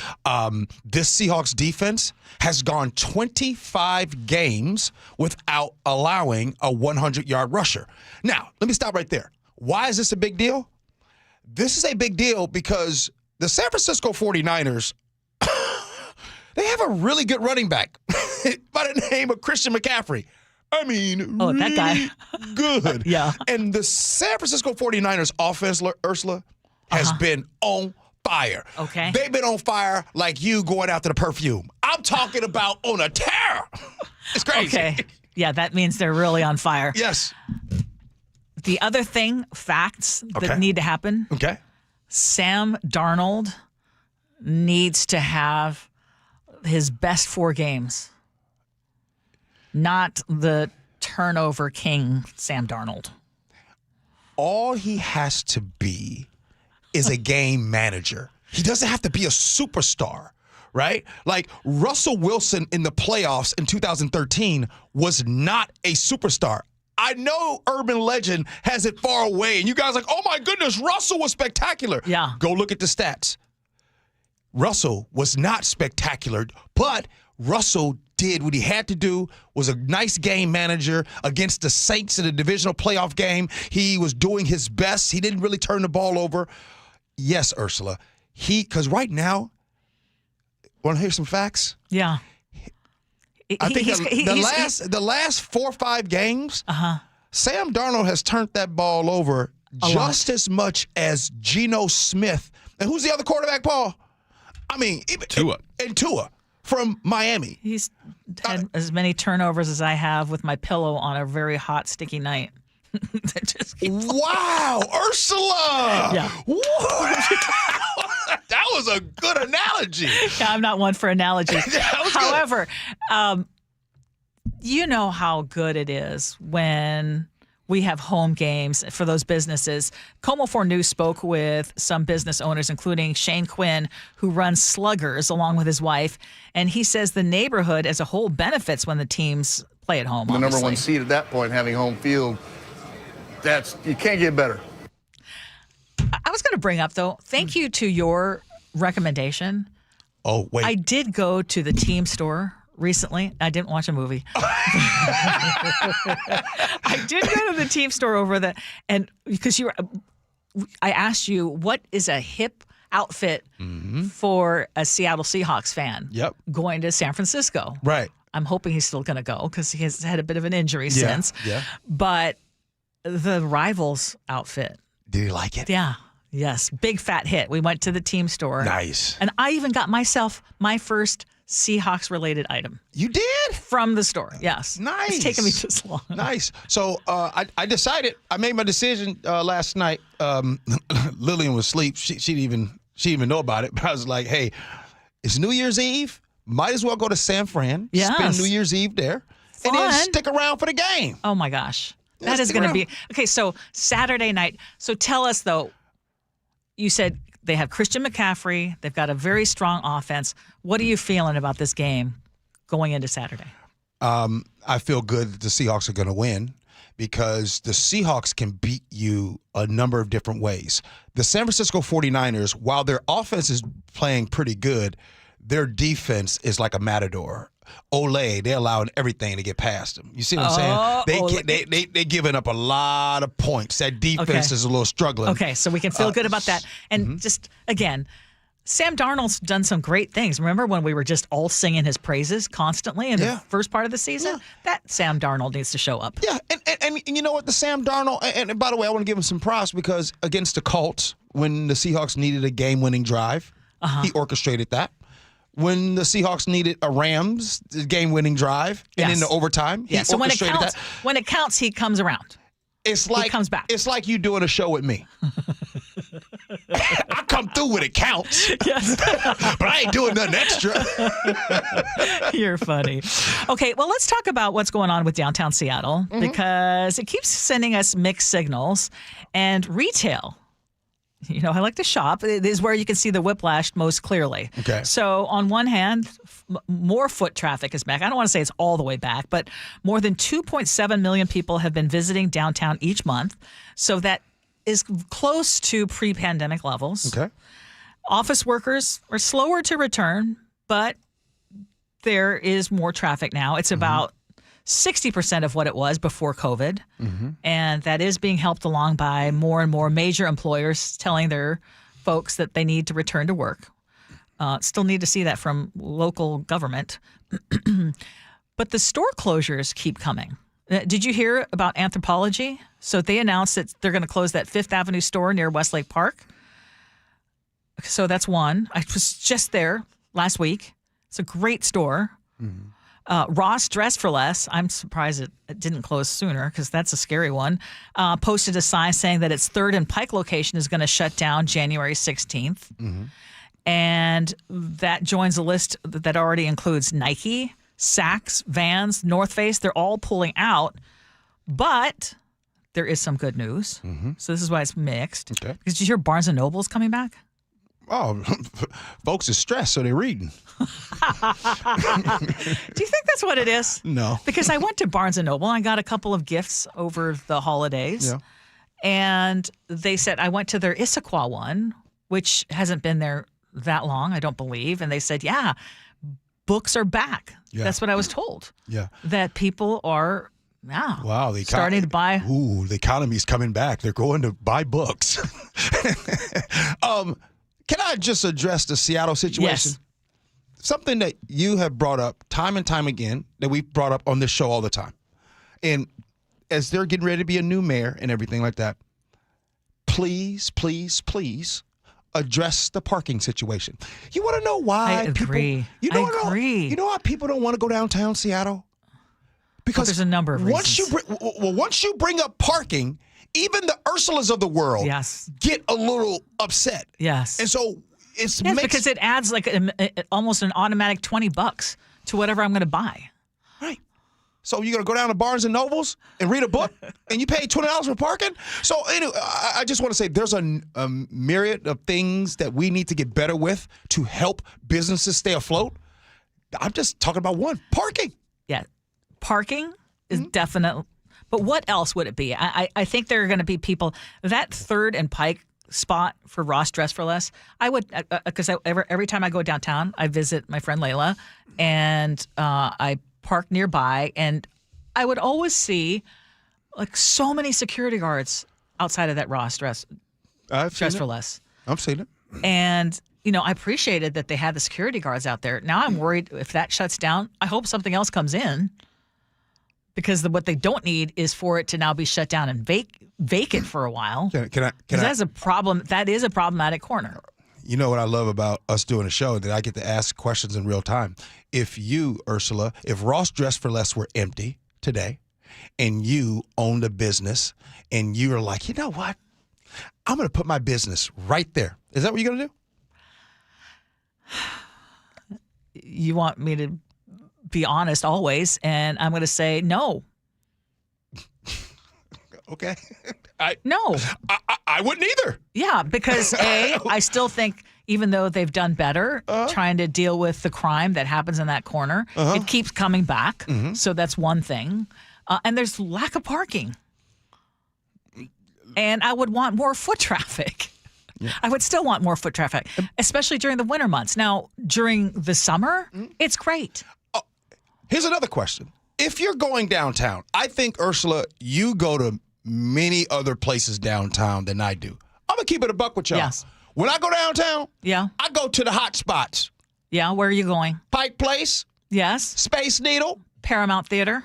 this Seahawks defense has gone 25 games without allowing a 100-yard rusher. Now, let me stop right there. Why is this a big deal? This is a big deal because the San Francisco 49ers, they have a really good running back by the name of Christian McCaffrey. I mean, Oh, that guy. really good. Yeah. And the San Francisco 49ers offense, Ursula, has been on fire. Okay. They've been on fire like you going after the perfume. I'm talking about on a tear. It's crazy. Okay. Yeah, that means they're really on fire. Yes. The other facts Okay. that need to happen. Okay. Sam Darnold needs to have his best 4 games. Not the turnover king, Sam Darnold. All he has to be is a game manager. He doesn't have to be a superstar, right? Like Russell Wilson in the playoffs in 2013 was not a superstar. I know Urban Legend has it far away, and you guys are like, oh my goodness, Russell was spectacular. Yeah. Go look at the stats. Russell was not spectacular, but Russell did what he had to do, was a nice game manager against the Saints in a divisional playoff game. He was doing his best. He didn't really turn the ball over. Yes, Ursula. Because right now, want to hear some facts? Yeah. I think the last 4 or 5 games, Sam Darnold has turned that ball over just as much as Geno Smith. And who's the other quarterback, Paul? I mean, Tua. And Tua from Miami. He's had as many turnovers as I have with my pillow on a very hot, sticky night. Wow, Ursula! Yeah. That was a good analogy. Yeah, I'm not one for analogies. However, you know how good it is when we have home games for those businesses. Como 4 News spoke with some business owners, including Shane Quinn, who runs Sluggers along with his wife. And he says the neighborhood as a whole benefits when the teams play at home. The number 1 seed at that point, having home field, you can't get better. I was going to bring up, though, thank you to your recommendation. Oh, wait. I did go to the team store recently. I didn't watch a movie. I did go to the team store and because I asked you, what is a hip outfit for a Seattle Seahawks fan going to San Francisco? Right. I'm hoping he's still going to go because he has had a bit of an injury since. Yeah. But the Rivals outfit. Did he like it? Yeah. Yes. Big fat hit. We went to the team store. Nice. And I even got myself my first Seahawks-related item. You did? From the store, yes. Nice. It's taken me this long. Nice. So I made my decision last night. Lillian was asleep. She didn't even know about it. But I was like, hey, it's New Year's Eve. Might as well go to San Fran. Yes. Spend New Year's Eve there. Fun. And then stick around for the game. Oh, my gosh. That is going to be... Okay, so Saturday night. So tell us, though, you said they have Christian McCaffrey. They've got a very strong offense. What are you feeling about this game going into Saturday? I feel good that the Seahawks are going to win because the Seahawks can beat you a number of different ways. The San Francisco 49ers, while their offense is playing pretty good, their defense is like a matador. Olay, they're allowing everything to get past them. You see what I'm saying? They're giving up a lot of points. That defense is a little struggling. Okay, so we can feel good about that. And just, again, Sam Darnold's done some great things. Remember when we were just all singing his praises constantly in the first part of the season? Yeah. That Sam Darnold needs to show up. Yeah, and you know what? The Sam Darnold, and by the way, I want to give him some props because against the Colts, when the Seahawks needed a game-winning drive, he orchestrated that. When the Seahawks needed a Rams game-winning drive and in the overtime, he orchestrated that. When it counts, he comes around. He comes back. It's like you doing a show with me. I come through when it counts. Yes. But I ain't doing nothing extra. You're funny. Okay, well, let's talk about what's going on with downtown Seattle because it keeps sending us mixed signals. And retail, you know, I like to shop. It is where you can see the whiplash most clearly. Okay. So on one hand, more foot traffic is back. I don't want to say it's all the way back, but more than 2.7 million people have been visiting downtown each month. So that is close to pre-pandemic levels. Okay. Office workers are slower to return, but there is more traffic now. It's about 60% of what it was before COVID. And that is being helped along by more and more major employers telling their folks that they need to return to work. Still need to see that from local government. But the store closures keep coming. Did you hear about Anthropology? So they announced that they're going to close that Fifth Avenue store near Westlake Park. So that's one. I was just there last week. It's a great store. Ross Dress for Less, I'm surprised it didn't close sooner because that's a scary one, posted a sign saying that its 3rd and Pike location is going to shut down January 16th. And that joins a list that already includes Nike, Saks, Vans, North Face. They're all pulling out. But there is some good news. So this is why it's mixed. Okay. Did you hear Barnes & Noble's coming back? Oh, folks are stressed, so they're reading. Do you think that's what it is? No. Because I went to Barnes & Noble. I got a couple of gifts over the holidays. Yeah. And they said, I went to their Issaquah one, which hasn't been there that long, I don't believe. And they said, yeah, books are back. Yeah. That's what I was told. Yeah. That people are starting to buy. Ooh, the economy's coming back. They're going to buy books. Can I just address the Seattle situation? Yes. Something that you have brought up time and time again, that we've brought up on this show all the time. And as they're getting ready to be a new mayor and everything like that, please, please, please address the parking situation. You want to know why I agree. You know why people don't want to go downtown Seattle? Because there's a number of reasons. Once you bring up parking, even the Ursulas of the world get a little upset. Yes. And so it's because it adds like almost an automatic $20 to whatever I'm going to buy. Right. So you're going to go down to Barnes and Nobles and read a book and you pay $20 for parking? So anyway, I just want to say there's a myriad of things that we need to get better with to help businesses stay afloat. I'm just talking about one, parking. Yeah. Parking is definitely. But what else would it be? I think there are going to be people. That 3rd and Pike spot for Ross Dress for Less, I would, because every time I go downtown, I visit my friend Layla, and I park nearby, and I would always see like so many security guards outside of that Ross Dress for Less. I've seen it. And, you know, I appreciated that they had the security guards out there. Now I'm worried if that shuts down, I hope something else comes in. Because what they don't need is for it to now be shut down and vacant for a while. That's a problem. That is a problematic corner. You know what I love about us doing a show, that I get to ask questions in real time. If you, Ursula, if Ross Dress for Less were empty today and you owned a business and you were like, you know what? I'm going to put my business right there. Is that what you're going to do? You want me to be honest always, and I'm going to say no. Okay. No. I wouldn't either. Yeah, because I still think even though they've done better trying to deal with the crime that happens in that corner, it keeps coming back. So that's one thing. And there's lack of parking. And I would want more foot traffic. Yeah. I would still want more foot traffic, especially during the winter months. Now, during the summer, it's great. Here's another question. If you're going downtown, I think, Ursula, you go to many other places downtown than I do. I'm going to keep it a buck with y'all. Yes. When I go downtown, I go to the hot spots. Yeah, where are you going? Pike Place. Yes. Space Needle. Paramount Theater.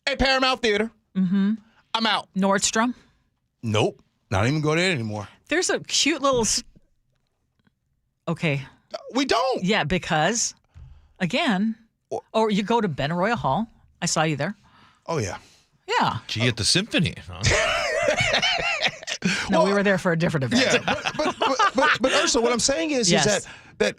Hey, Paramount Theater. Mm-hmm. I'm out. Nordstrom. Nope. Not even go there anymore. There's a cute little... Okay. We don't. Yeah, because, again... Or you go to Benaroya Hall. I saw you there. Oh, yeah. Yeah. Gee, at the symphony. Huh? No, we were there for a different event. Yeah, but Ursula, what I'm saying is that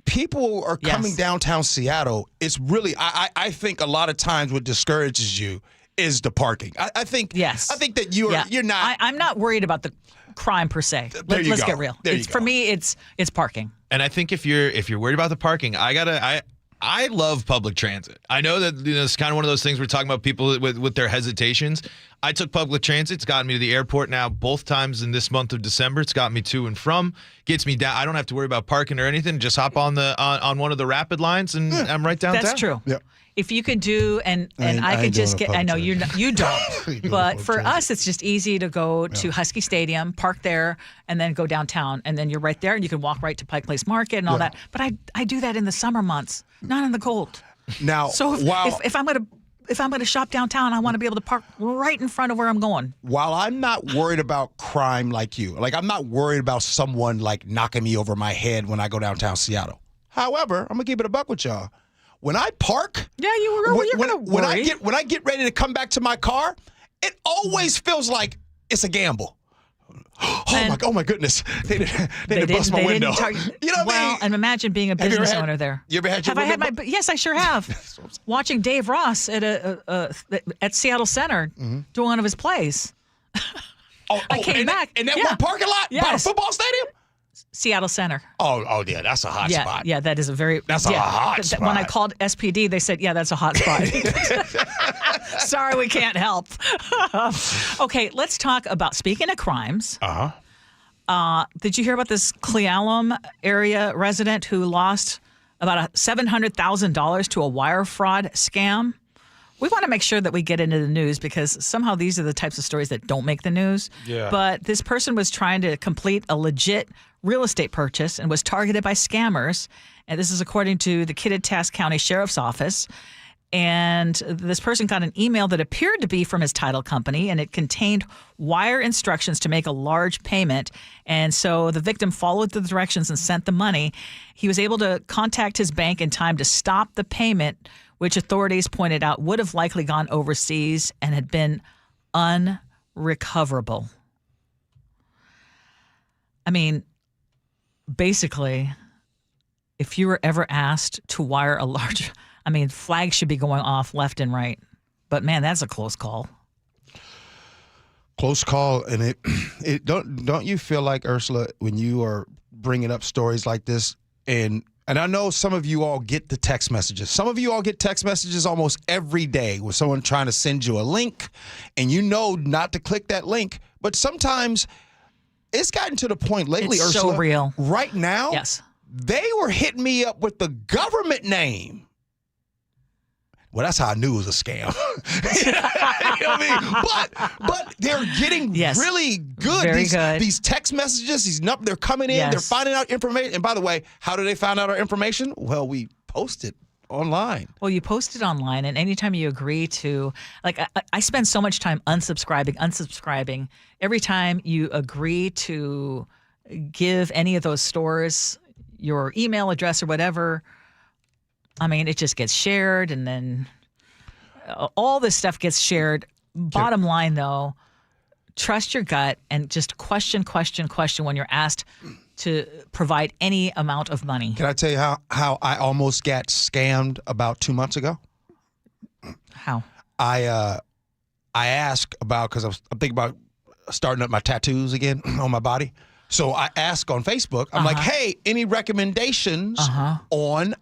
people are coming downtown Seattle. It's really, I think a lot of times what discourages you is the parking. I think that you're not. I'm not worried about the crime per se. Let's get real. For me, it's parking. And I think if you're worried about the parking, I love public transit. I know that it's kind of one of those things we're talking about people with their hesitations. I took public transit. It's gotten me to the airport now both times in this month of December. It's got me to and from. Gets me down. I don't have to worry about parking or anything. Just hop on on one of the rapid lines and I'm right downtown. That's true. Yep. If you could do, and I could just get, I know you don't, but for us, it's just easy to go to Husky Stadium, park there, and then go downtown. And then you're right there and you can walk right to Pike Place Market and all that. But I do that in the summer months, not in the cold. Now, so if I'm going to, if I'm going to shop downtown, I want to be able to park right in front of where I'm going. While I'm not worried about crime like you, like I'm not worried about someone like knocking me over my head when I go downtown Seattle. However, I'm gonna keep it a buck with y'all. When I park, you're gonna worry. When I get ready to come back to my car, it always feels like it's a gamble. Oh my goodness! They didn't bust my window. You know what I mean? And imagine being a business owner there. You ever had your Have I had my? Yes, I sure have. Watching Dave Ross at Seattle Center doing one of his plays. I came back in that one parking lot by the football stadium. Seattle Center. Oh yeah, that's a hot spot. Yeah, that is a very. That's a hot spot. When I called SPD, they said, "Yeah, that's a hot spot." Sorry, we can't help. Okay, let's talk about, speaking of crimes. Did you hear about this Cle Elum area resident who lost about $700,000 to a wire fraud scam? We want to make sure that we get into the news because somehow these are the types of stories that don't make the news. Yeah. But this person was trying to complete a legit real estate purchase and was targeted by scammers. And this is according to the Kittitas County Sheriff's Office. And this person got an email that appeared to be from his title company, and it contained wire instructions to make a large payment. And so the victim followed the directions and sent the money. He was able to contact his bank in time to stop the payment, which authorities pointed out would have likely gone overseas and had been unrecoverable. I mean, basically, if you were ever asked to wire a large, flags should be going off left and right. But man, that's a close call. Close call, and it don't you feel like, Ursula, when you are bringing up stories like this, and I know some of you all get the text messages. Some of you all get text messages almost every day with someone trying to send you a link, and you know not to click that link. But sometimes it's gotten to the point lately, it's Ursula. So real. Right now, yes, they were hitting me up with the government name. Well, that's how I knew it was a scam. You know what I mean? But they're getting really good. Very good. These text messages, they're coming in, they're finding out information. And by the way, how do they find out our information? Well, we post it online. Well, you post it online, and anytime you agree to, like, I spend so much time unsubscribing. Every time you agree to give any of those stores your email address or whatever, it just gets shared, and then all this stuff gets shared. Bottom line, though, trust your gut and just question when you're asked to provide any amount of money. Can I tell you how I almost got scammed about 2 months ago? How? I asked about, because I'm thinking about starting up my tattoos again on my body. So I ask on Facebook, I'm like, hey, any recommendations on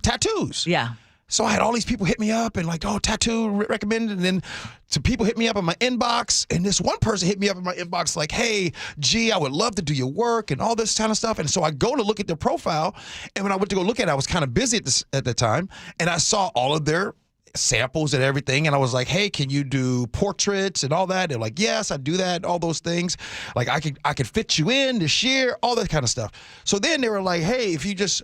tattoos? Yeah. So I had all these people hit me up and like, oh, tattoo recommended. And then some people hit me up in my inbox. And this one person hit me up in my inbox like, hey, Gee, I would love to do your work and all this kind of stuff. And so I go to look at their profile. And when I went to go look at it, I was kind of busy at the time. And I saw all of their samples and everything, and I was like, hey, can you do portraits and all that? They're like, yes, I do that, all those things. Like, I could fit you in this year, all that kind of stuff. So then they were like, hey, if you just,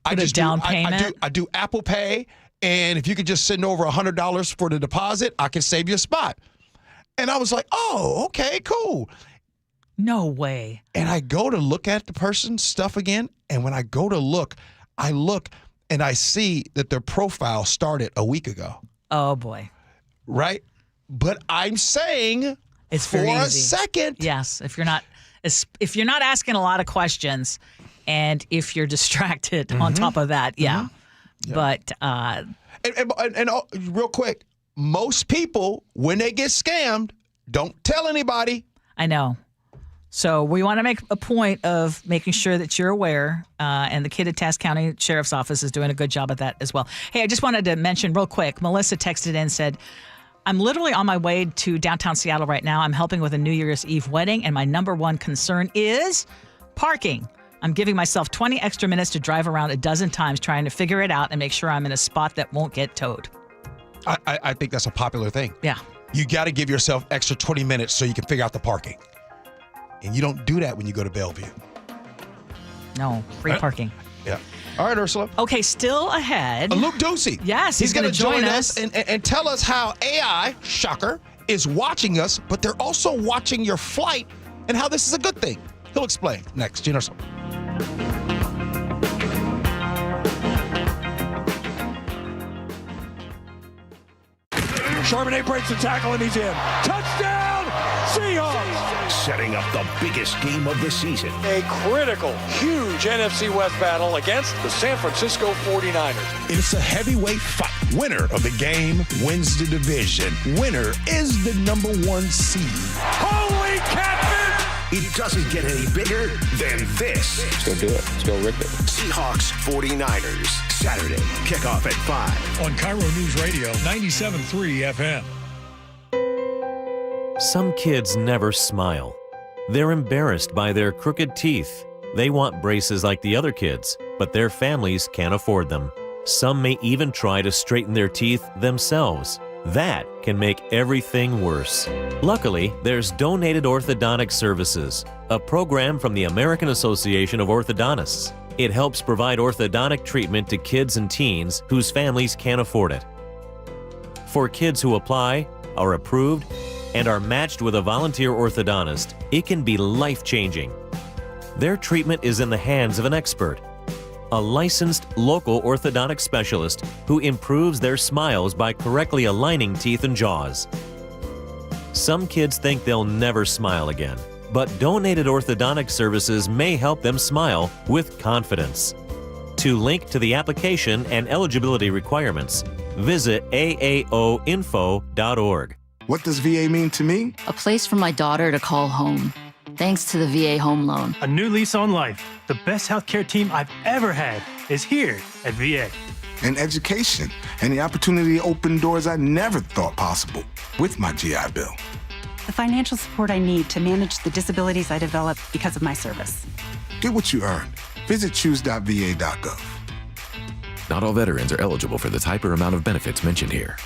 I just down payment. I do Apple Pay, and if you could just send over $100 for the deposit, I can save you a spot. And I was like, oh, okay, cool. No way. And I go to look at the person's stuff again, and when I go to look, I look and I see that their profile started a week ago. Oh, boy. Right? But I'm saying it's for a second. Yes, if you're not asking a lot of questions and if you're distracted on top of that, yeah. But and real quick, most people, when they get scammed, don't tell anybody. I know. So we want to make a point of making sure that you're aware, and the Kittitas County Sheriff's Office is doing a good job at that as well. Hey, I just wanted to mention real quick, Melissa texted in and said, I'm literally on my way to downtown Seattle right now. I'm helping with a New Year's Eve wedding, and my number one concern is parking. I'm giving myself 20 extra minutes to drive around a dozen times trying to figure it out and make sure I'm in a spot that won't get towed. I think that's a popular thing. Yeah. You got to give yourself extra 20 minutes so you can figure out the parking. And you don't do that when you go to Bellevue. No, free parking. Yeah. All right, Ursula. Okay, still ahead. Luke Ducey. Yes, he's going to join us and tell us how AI, shocker, is watching us, but they're also watching your flight and how this is a good thing. He'll explain next. Gee Ursula. Charbonnet breaks the tackle and he's in. Touchdown, Seahawks! Setting up the biggest game of the season. A critical, huge NFC West battle against the San Francisco 49ers. It's a heavyweight fight. Winner of the game wins the division. Winner is the number 1 seed. Holy catfish! It doesn't get any bigger than this. Let's go do it. Let's go rip it. Seahawks 49ers. Saturday, kickoff at 5. On KIRO Newsradio 97.3 FM. Some kids never smile. They're embarrassed by their crooked teeth. They want braces like the other kids, but their families can't afford them. Some may even try to straighten their teeth themselves. That can make everything worse. Luckily, there's Donated Orthodontic Services, a program from the American Association of Orthodontists. It helps provide orthodontic treatment to kids and teens whose families can't afford it. For kids who apply, are approved, and are matched with a volunteer orthodontist, it can be life-changing. Their treatment is in the hands of an expert, a licensed local orthodontic specialist who improves their smiles by correctly aligning teeth and jaws. Some kids think they'll never smile again, but Donated Orthodontic Services may help them smile with confidence. To link to the application and eligibility requirements, visit aaoinfo.org. What does VA mean to me? A place for my daughter to call home. Thanks to the VA Home Loan. A new lease on life. The best healthcare team I've ever had is here at VA. And education, and the opportunity to open doors I never thought possible with my GI Bill. The financial support I need to manage the disabilities I developed because of my service. Get what you earned. Visit choose.va.gov. Not all veterans are eligible for the type or amount of benefits mentioned here.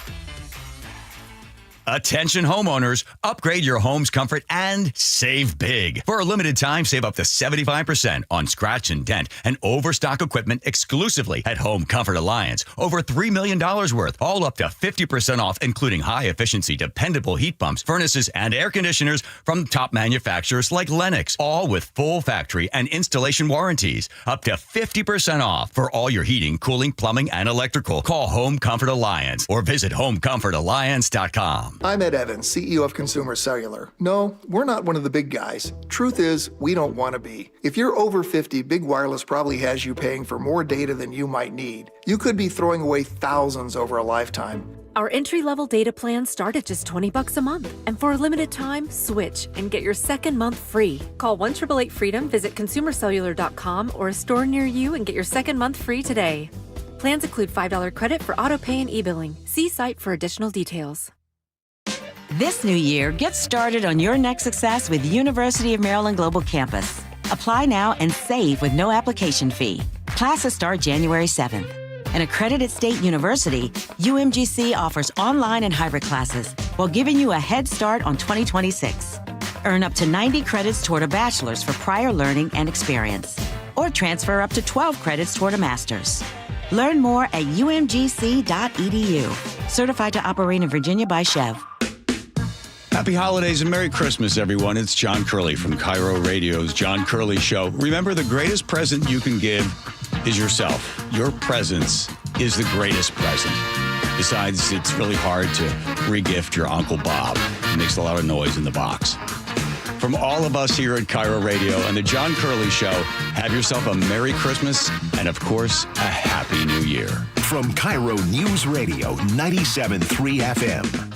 Attention homeowners, upgrade your home's comfort and save big. For a limited time, save up to 75% on scratch and dent and overstock equipment exclusively at Home Comfort Alliance. Over $3 million worth, all up to 50% off, including high-efficiency, dependable heat pumps, furnaces, and air conditioners from top manufacturers like Lennox, all with full factory and installation warranties. Up to 50% off for all your heating, cooling, plumbing, and electrical. Call Home Comfort Alliance or visit homecomfortalliance.com. I'm Ed Evans, CEO of Consumer Cellular. No, we're not one of the big guys. Truth is, we don't want to be. If you're over 50, Big Wireless probably has you paying for more data than you might need. You could be throwing away thousands over a lifetime. Our entry-level data plans start at just $20 a month. And for a limited time, switch and get your second month free. Call 1-888-FREEDOM, visit consumercellular.com or a store near you and get your second month free today. Plans include $5 credit for auto pay and e-billing. See site for additional details. This new year, get started on your next success with University of Maryland Global Campus. Apply now and save with no application fee. Classes start January 7th. An accredited state university, UMGC offers online and hybrid classes while giving you a head start on 2026. Earn up to 90 credits toward a bachelor's for prior learning and experience, or transfer up to 12 credits toward a master's. Learn more at umgc.edu. Certified to operate in Virginia by Chev. Happy holidays and Merry Christmas, everyone. It's John Curley from KIRO Radio's John Curley Show. Remember, the greatest present you can give is yourself. Your presence is the greatest present. Besides, it's really hard to regift your Uncle Bob. It makes a lot of noise in the box. From all of us here at KIRO Radio and the John Curley Show, have yourself a Merry Christmas and, of course, a Happy New Year. From KIRO Newsradio 97.3 FM.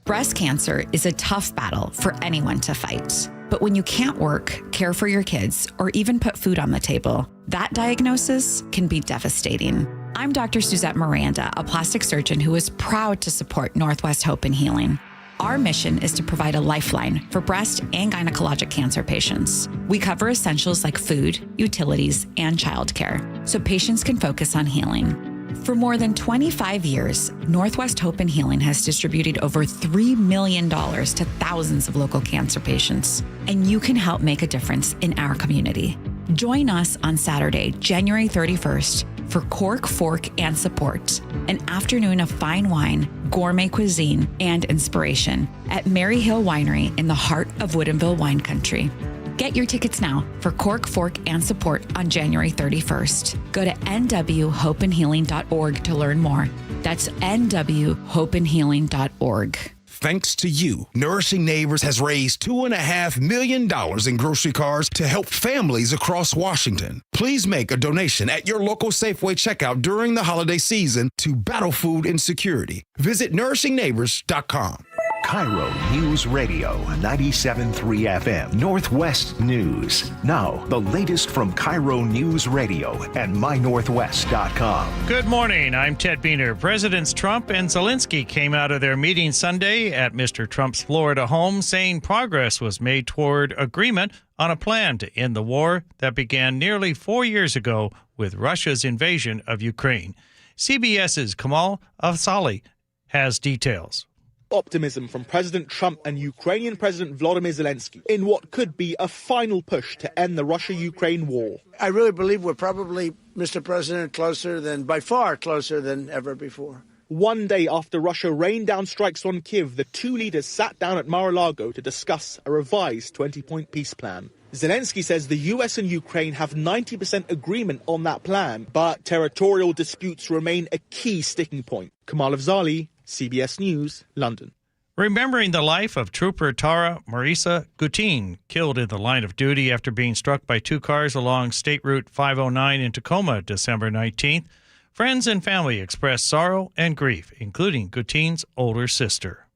Breast cancer is a tough battle for anyone to fight. But when you can't work, care for your kids, or even put food on the table, that diagnosis can be devastating. I'm Dr. Suzette Miranda, a plastic surgeon who is proud to support Northwest Hope and Healing. Our mission is to provide a lifeline for breast and gynecologic cancer patients. We cover essentials like food, utilities, and childcare, so patients can focus on healing. For more than 25 years, Northwest Hope and Healing has distributed over $3 million to thousands of local cancer patients, and you can help make a difference in our community. Join us on Saturday, January 31st for Cork, Fork, and Support, an afternoon of fine wine, gourmet cuisine, and inspiration at Mary Hill Winery in the heart of Woodinville wine country. Get your tickets now for Cork, Fork, and Support on January 31st. Go to nwhopeandhealing.org to learn more. That's nwhopeandhealing.org. Thanks to you, Nourishing Neighbors has raised $2.5 million in grocery cards to help families across Washington. Please make a donation at your local Safeway checkout during the holiday season to battle food insecurity. Visit nourishingneighbors.com. KIRO Newsradio 97.3 FM Northwest News. Now, the latest from KIRO Newsradio and mynorthwest.com. Good morning. I'm Ted Biener. Presidents Trump and Zelensky came out of their meeting Sunday at Mr. Trump's Florida home saying progress was made toward agreement on a plan to end the war that began nearly 4 years ago with Russia's invasion of Ukraine. CBS's Kamal Afzali has details. Optimism from President Trump and Ukrainian President Volodymyr Zelensky in what could be a final push to end the Russia-Ukraine war. I really believe we're probably, Mr. President, by far closer than ever before. One day after Russia rained down strikes on Kyiv, the two leaders sat down at Mar-a-Lago to discuss a revised 20-point peace plan. Zelensky says the U.S. and Ukraine have 90% agreement on that plan, but territorial disputes remain a key sticking point. Kamal Afzali, CBS News, London. Remembering the life of Trooper Tara Marisa Gutin, killed in the line of duty after being struck by two cars along State Route 509 in Tacoma December 19th, friends and family expressed sorrow and grief, including Gutin's older sister.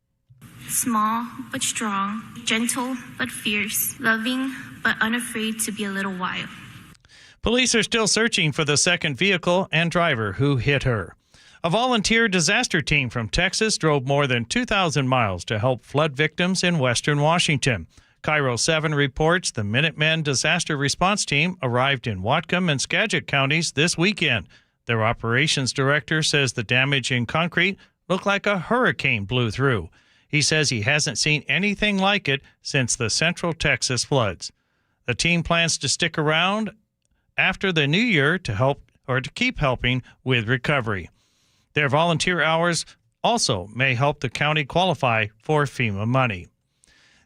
Small but strong, gentle but fierce, loving but unafraid to be a little wild. Police are still searching for the second vehicle and driver who hit her. A volunteer disaster team from Texas drove more than 2,000 miles to help flood victims in western Washington. KIRO 7 reports the Minutemen Disaster Response Team arrived in Whatcom and Skagit counties this weekend. Their operations director says the damage in concrete looked like a hurricane blew through. He says he hasn't seen anything like it since the Central Texas floods. The team plans to stick around after the new year to keep helping with recovery. Their volunteer hours also may help the county qualify for FEMA money.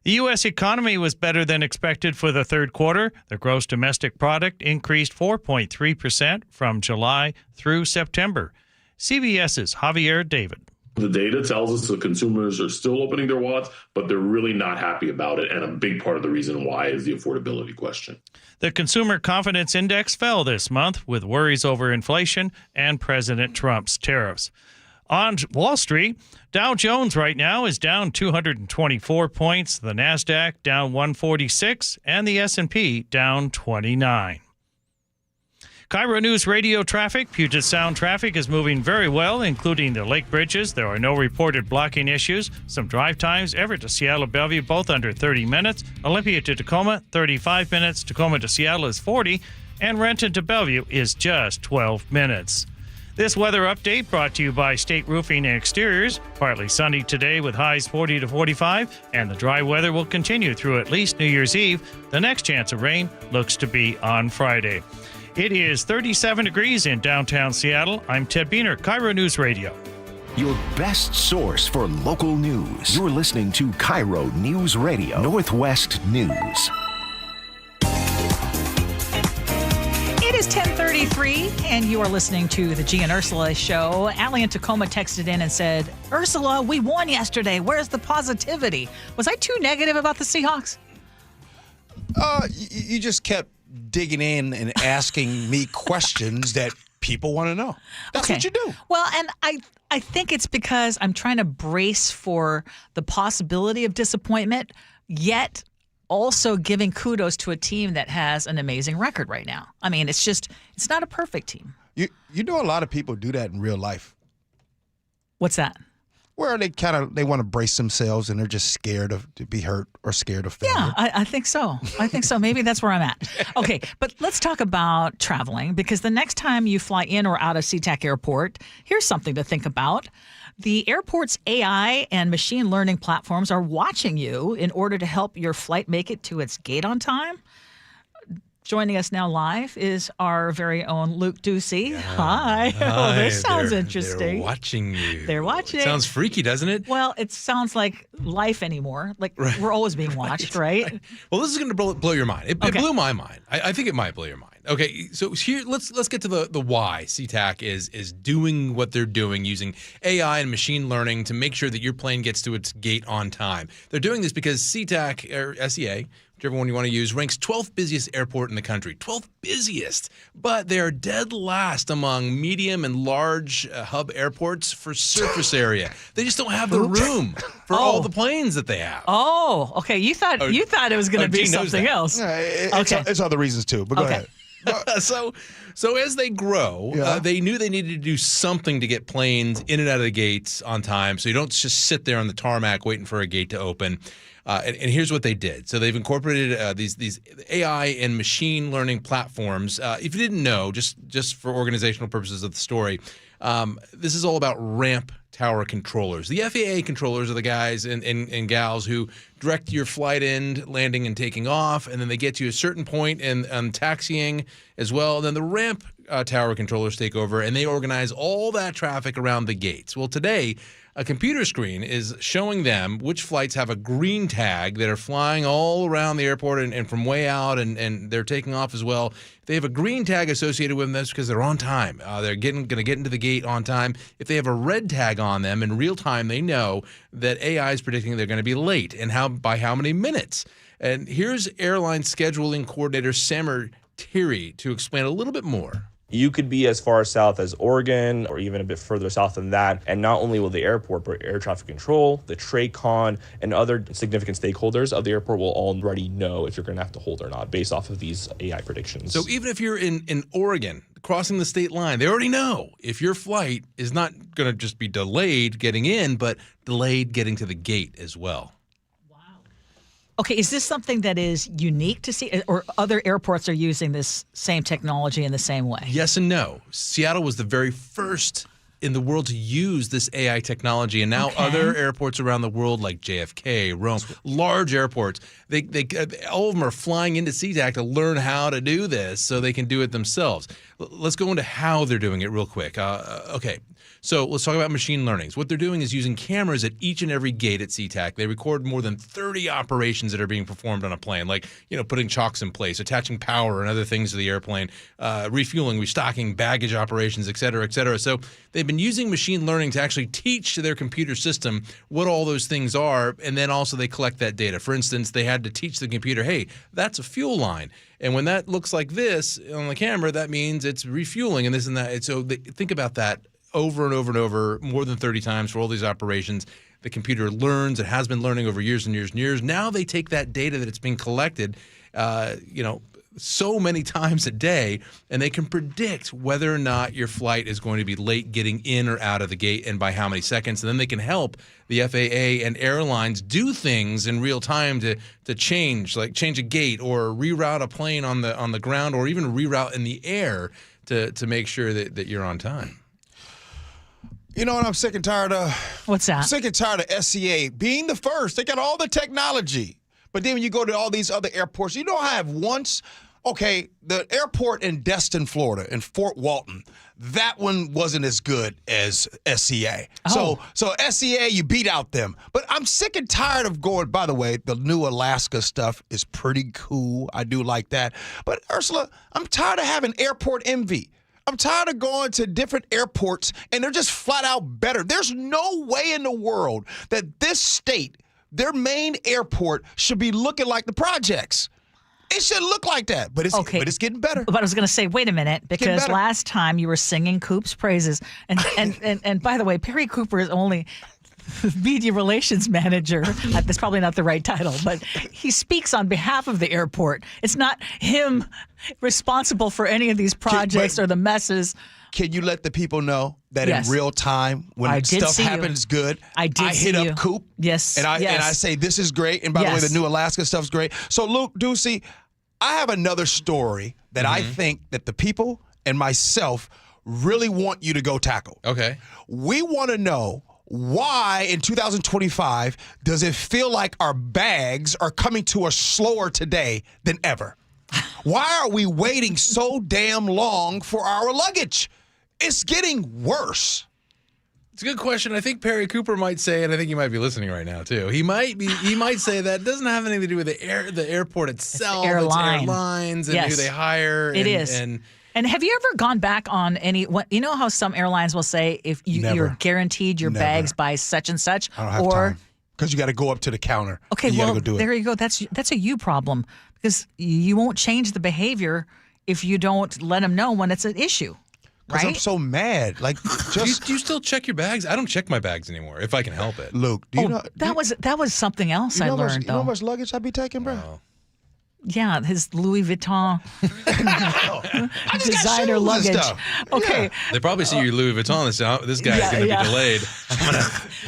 The U.S. economy was better than expected for the third quarter. The gross domestic product increased 4.3% from July through September. CBS's Javier David. The data tells us the consumers are still opening their wallets, but they're really not happy about it. And a big part of the reason why is the affordability question. The Consumer Confidence Index fell this month with worries over inflation and President Trump's tariffs. On Wall Street, Dow Jones right now is down 224 points, the NASDAQ down 146, and the S&P down 29. KIRO News Radio traffic. Puget Sound traffic is moving very well, including the lake bridges. There are no reported blocking issues. Some drive times. Everett to Seattle, Bellevue, both under 30 minutes. Olympia to Tacoma, 35 minutes. Tacoma to Seattle is 40. And Renton to Bellevue is just 12 minutes. This weather update brought to you by State Roofing and Exteriors. Partly sunny today with highs 40 to 45. And the dry weather will continue through at least New Year's Eve. The next chance of rain looks to be on Friday. It is 37 degrees in downtown Seattle. I'm Ted Biener, KIRO News Radio. Your best source for local news. You're listening to KIRO News Radio, Northwest News. It is 10:33, and you are listening to the Gee and Ursula Show. Allie in Tacoma texted in and said, Ursula, we won yesterday. Where's the positivity? Was I too negative about the Seahawks? You just kept digging in and asking me questions that people want to know. That's what you do. Well, and I think it's because I'm trying to brace for the possibility of disappointment, yet also giving kudos to a team that has an amazing record right now. I mean, it's not a perfect team. You know a lot of people do that in real life. What's that? Where they want to brace themselves and they're just scared to be hurt or scared of failure. Yeah, I think so. Maybe that's where I'm at. Okay, but let's talk about traveling, because the next time you fly in or out of SeaTac Airport, here's something to think about. The airport's AI and machine learning platforms are watching you in order to help your flight make it to its gate on time. Joining us now live is our very own Luke Ducey. Hi. Oh, this sounds interesting. They're watching you. They're watching. It sounds freaky, doesn't it? Well, it sounds like life anymore. Like we're always being watched, right? Well, this is going to blow your mind. It blew my mind. I think it might blow your mind. Okay, so here let's get to the why SeaTac is doing what they're doing using AI and machine learning to make sure that your plane gets to its gate on time. They're doing this because SeaTac or SEA, whichever one you want to use, ranks 12th busiest airport in the country. 12th busiest. But they are dead last among medium and large hub airports for surface area. They just don't have the room for all the planes that they have. Oh, okay. You thought it was going to be something else. Yeah, it's other reasons too, but go ahead. So as they grow, they knew they needed to do something to get planes in and out of the gates on time, so you don't just sit there on the tarmac waiting for a gate to open. And here's what they did. So they've incorporated these AI and machine learning platforms. If you didn't know, just for organizational purposes of the story, this is all about ramp tower controllers. The FAA controllers are the guys and gals who direct your flight end, landing and taking off, and then they get to a certain point and taxiing as well. And then the ramp tower controllers take over, and they organize all that traffic around the gates. Well, today, a computer screen is showing them which flights have a green tag that are flying all around the airport and from way out, and they're taking off as well. If they have a green tag associated with them, that's because they're on time. They're going to get into the gate on time. If they have a red tag on them in real time, they know that AI is predicting they're going to be late and by how many minutes. And here's airline scheduling coordinator Samar Thierry to explain a little bit more. You could be as far south as Oregon or even a bit further south than that. And not only will the airport, but air traffic control, the TRACON, and other significant stakeholders of the airport will already know if you're going to have to hold or not based off of these AI predictions. So even if you're in Oregon, crossing the state line, they already know if your flight is not going to just be delayed getting in, but delayed getting to the gate as well. Okay, is this something that is unique to see, or other airports are using this same technology in the same way? Yes and no. Seattle was the very first in the world to use this AI technology, and now other airports around the world, like JFK, Rome, large airports, they all of them are flying into SeaTac to learn how to do this so they can do it themselves. Let's go into how they're doing it real quick. Okay. So let's talk about machine learning. What they're doing is using cameras at each and every gate at SeaTac. They record more than 30 operations that are being performed on a plane, like putting chocks in place, attaching power and other things to the airplane, refueling, restocking, baggage operations, et cetera, et cetera. So they've been using machine learning to actually teach to their computer system what all those things are, and then also they collect that data. For instance, they had to teach the computer, hey, that's a fuel line. And when that looks like this on the camera, that means it's refueling and this and that. And so think about that over and over and over, more than 30 times for all these operations. The computer learns. It has been learning over years and years and years. Now they take that data that it's being collected, so many times a day, and they can predict whether or not your flight is going to be late getting in or out of the gate and by how many seconds. And then they can help the FAA and airlines do things in real time to change a gate or reroute a plane on the ground or even reroute in the air to make sure that you're on time. You know what I'm sick and tired of? What's that? Sick and tired of SEA being the first. They got all the technology. But then when you go to all these other airports, you don't have once. Okay, the airport in Destin, Florida, in Fort Walton, that one wasn't as good as SEA. So SEA, you beat out them. But I'm sick and tired of going, by the way, the new Alaska stuff is pretty cool. I do like that. But Ursula, I'm tired of having airport envy. I'm tired of going to different airports, and they're just flat out better. There's no way in the world that this state, their main airport, should be looking like the projects. It should look like that, but it's getting better. But I was going to say, wait a minute, because last time you were singing Coop's praises, and by the way, Perry Cooper is only media relations manager. That's probably not the right title, but he speaks on behalf of the airport. It's not him responsible for any of these projects or the messes. Can you let the people know that in real time, when stuff happens good, I hit up Coop. Yes. And I say, this is great. And by the way, the new Alaska stuff's great. So, Luke Ducey, I have another story that I think that the people and myself really want you to go tackle. Okay. We want to know, why in 2025 does it feel like our bags are coming to us slower today than ever? Why are we waiting so damn long for our luggage? It's getting worse. It's a good question. I think Perry Cooper might say, and I think he might be listening right now too. He might say that it doesn't have anything to do with the airport itself. It's airlines and who they hire. It is. And have you ever gone back on you know how some airlines will say if you're guaranteed your bags by such and such? I don't have time. Because you got to go up to the counter. Okay, well, go do there you go. That's a you problem because you won't change the behavior if you don't let them know when it's an issue. Because I'm so mad. Like, just do you still check your bags? I don't check my bags anymore if I can help it. Luke, do you know that was something else I learned. You know how much luggage I be taking, bro? No. Yeah, his Louis Vuitton designer luggage. Okay, they probably see your Louis Vuitton. This guy's going to be delayed.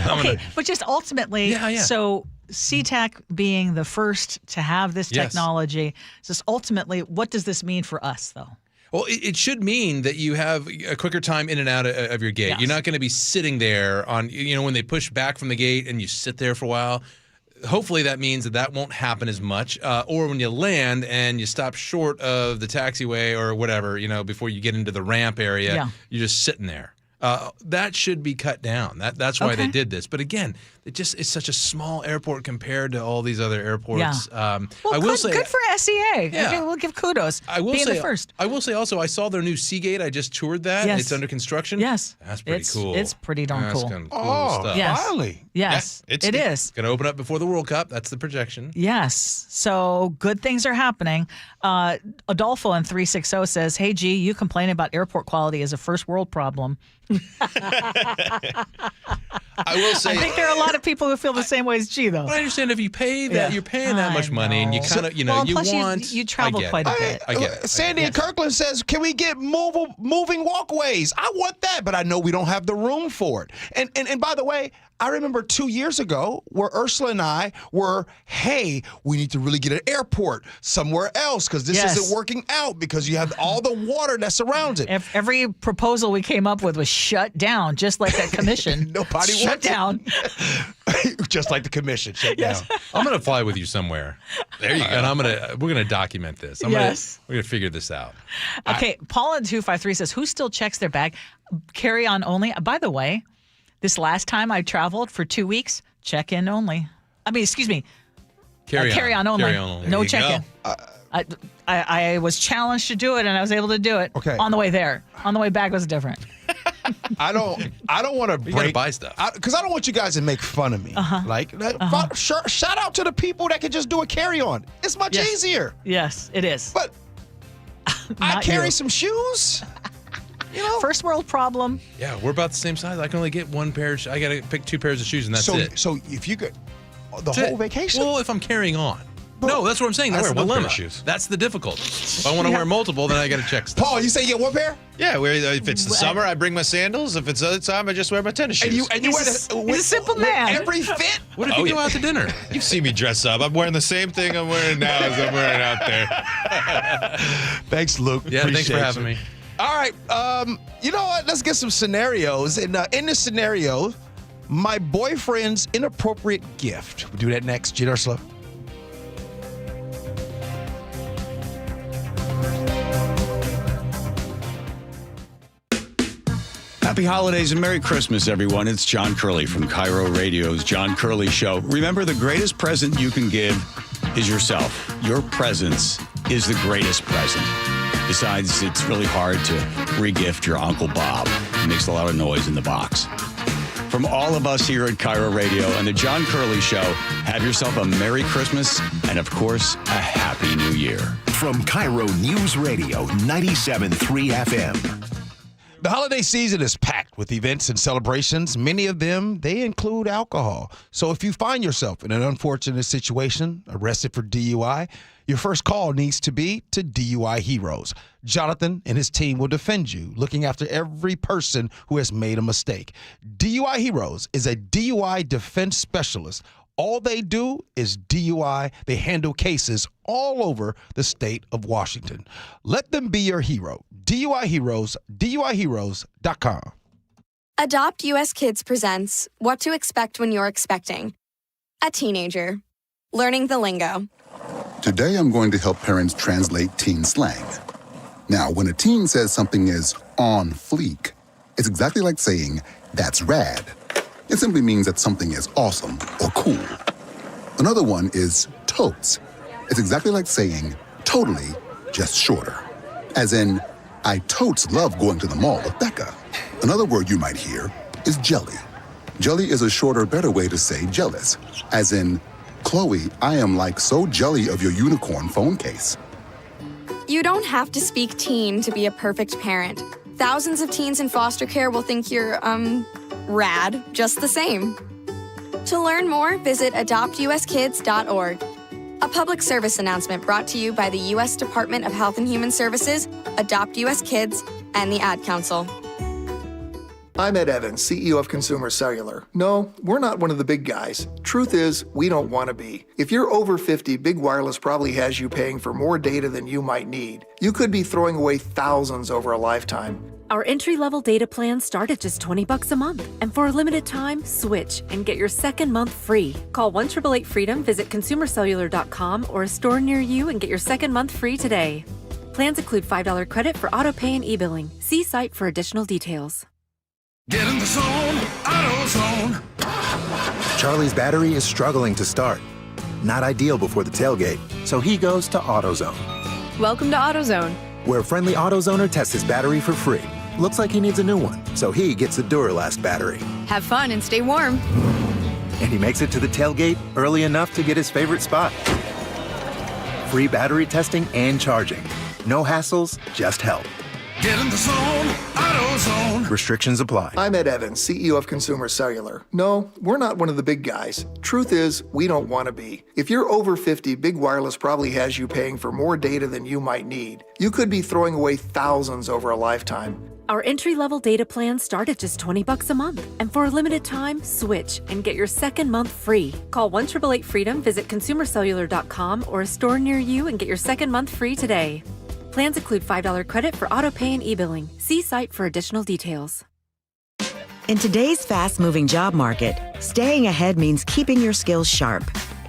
Okay, but just ultimately, so SeaTac being the first to have this technology, just ultimately, what does this mean for us, though? Well, it should mean that you have a quicker time in and out of your gate. Yes. You're not going to be sitting there on, when they push back from the gate and you sit there for a while. Hopefully that means that won't happen as much. Or when you land and you stop short of the taxiway or whatever, before you get into the ramp area, you're just sitting there. That should be cut down. That's why they did this. But again, it's such a small airport compared to all these other airports. Yeah. I will say good for SEA. Yeah. We'll give kudos. Being the first. I will say also, I saw their new Seagate. I just toured that. Yes. It's under construction. Yes. That's pretty cool. It's pretty darn cool. That's cool stuff. Yes. Finally. Yes, it is. Going to open up before the World Cup. That's the projection. Yes. So good things are happening. Adolfo in 360 says, "Hey, G, you complain about airport quality as a first world problem." I will say, I think there are a lot of people who feel the same way as G, though. But I understand if you pay that, you're paying that much money, and you kind of, you travel quite a bit. I get it. Sandy in Kirkland says, "Can we get moving walkways? I want that, but I know we don't have the room for it." And by the way, I remember 2 years ago where Ursula and I were, hey, we need to really get an airport somewhere else because this isn't working out because you have all the water that surrounds it. Every proposal we came up with was shut down, just like that commission. Nobody shut down. Just like the commission shut down. I'm gonna fly with you somewhere. There you go. And we're gonna document this. We're gonna figure this out. Okay, Paula 253 says, "Who still checks their bag? Carry on only." By the way, this last time I traveled for 2 weeks, check in only. Excuse me. Carry on only. No check in. I was challenged to do it, and I was able to do it. Okay. On the way there. On the way back was different. I don't want to break buy stuff because I don't want you guys to make fun of me. Shout out to the people that can just do a carry on. It's much easier. Yes, it is. But I carry some shoes. First world problem. Yeah, we're about the same size. I can only get one pair. I got to pick 2 pairs of shoes, and that's it. So if you get the whole vacation, well, if I'm carrying on. No, that's what I'm saying. That's the dilemma. That's the difficulty. If I want to wear multiple, then I got to check stuff. Paul, you say you get one pair? Yeah, if it's the summer, I bring my sandals. If it's other time, I just wear my tennis shoes. And you wear he's a simple man. Every fit? What if you go out to dinner? You see me dress up. I'm wearing the same thing I'm wearing now as I'm wearing out there. Thanks, Luke. Yeah, thanks for having me. All right, you know what? Let's get some scenarios. And in this scenario, my boyfriend's inappropriate gift. We'll do that next. Gee Ursula. Happy holidays and Merry Christmas, everyone. It's John Curley from KIRO Radio's John Curley Show. Remember, the greatest present you can give is yourself. Your presence is the greatest present. Besides, it's really hard to re-gift your Uncle Bob. He makes a lot of noise in the box. From all of us here at KIRO Radio and the John Curley Show, have yourself a Merry Christmas and, of course, a Happy New Year. From KIRO Newsradio 97.3 FM. The holiday season is packed with events and celebrations. Many of them, they include alcohol. So if you find yourself in an unfortunate situation, arrested for DUI, your first call needs to be to DUI Heroes. Jonathan and his team will defend you, looking after every person who has made a mistake. DUI Heroes is a DUI defense specialist. All they do is DUI. They handle cases all over the state of Washington. Let them be your hero. DUI Heroes, DUIHeroes.com. Adopt US Kids presents What to Expect When You're Expecting. A teenager. Learning the lingo. Today I'm going to help parents translate teen slang. Now, when a teen says something is on fleek, it's exactly like saying, that's rad. It simply means that something is awesome or cool. Another one is totes. It's exactly like saying, totally, just shorter. As in, I totes love going to the mall with Becca. Another word you might hear is jelly. Jelly is a shorter, better way to say jealous. As in, Chloe, I am like so jelly of your unicorn phone case. You don't have to speak teen to be a perfect parent. Thousands of teens in foster care will think you're, rad just the same. To learn more, visit adoptuskids.org. A public service announcement brought to you by the U.S. Department of Health and Human Services, Adopt U.S. Kids, and the Ad Council. I'm Ed Evans, CEO of Consumer Cellular. No, we're not one of the big guys. Truth is, we don't want to be. If you're over 50, Big Wireless probably has you paying for more data than you might need. You could be throwing away thousands over a lifetime. Our entry-level data plans start at just $20 a month. And for a limited time, switch and get your second month free. Call 1-888-FREEDOM, visit consumercellular.com or a store near you and get your second month free today. Plans include $5 credit for auto pay and e-billing. See site for additional details. Get in the zone, AutoZone. Charlie's battery is struggling to start. Not ideal before the tailgate, so he goes to AutoZone. Welcome to AutoZone, where a friendly AutoZoner tests his battery for free. Looks like he needs a new one, so he gets a Duralast battery. have fun and stay warm. And he makes it to the tailgate early enough to get his favorite spot. Free battery testing and charging. No hassles, just help. Get in the zone, AutoZone. Restrictions apply. I'm Ed Evans, CEO of Consumer Cellular. No, we're not one of the big guys. Truth is, we don't want to be. If you're over 50, Big Wireless probably has you paying for more data than you might need. You could be throwing away thousands over a lifetime. Our entry-level data plans start at just $20 a month. And for a limited time, switch and get your second month free. Call 1-888-FREEDOM, visit consumercellular.com or a store near you and get your second month free today. Plans include $5 credit for auto pay and e-billing. See site for additional details. In today's fast-moving job market, staying ahead means keeping your skills sharp.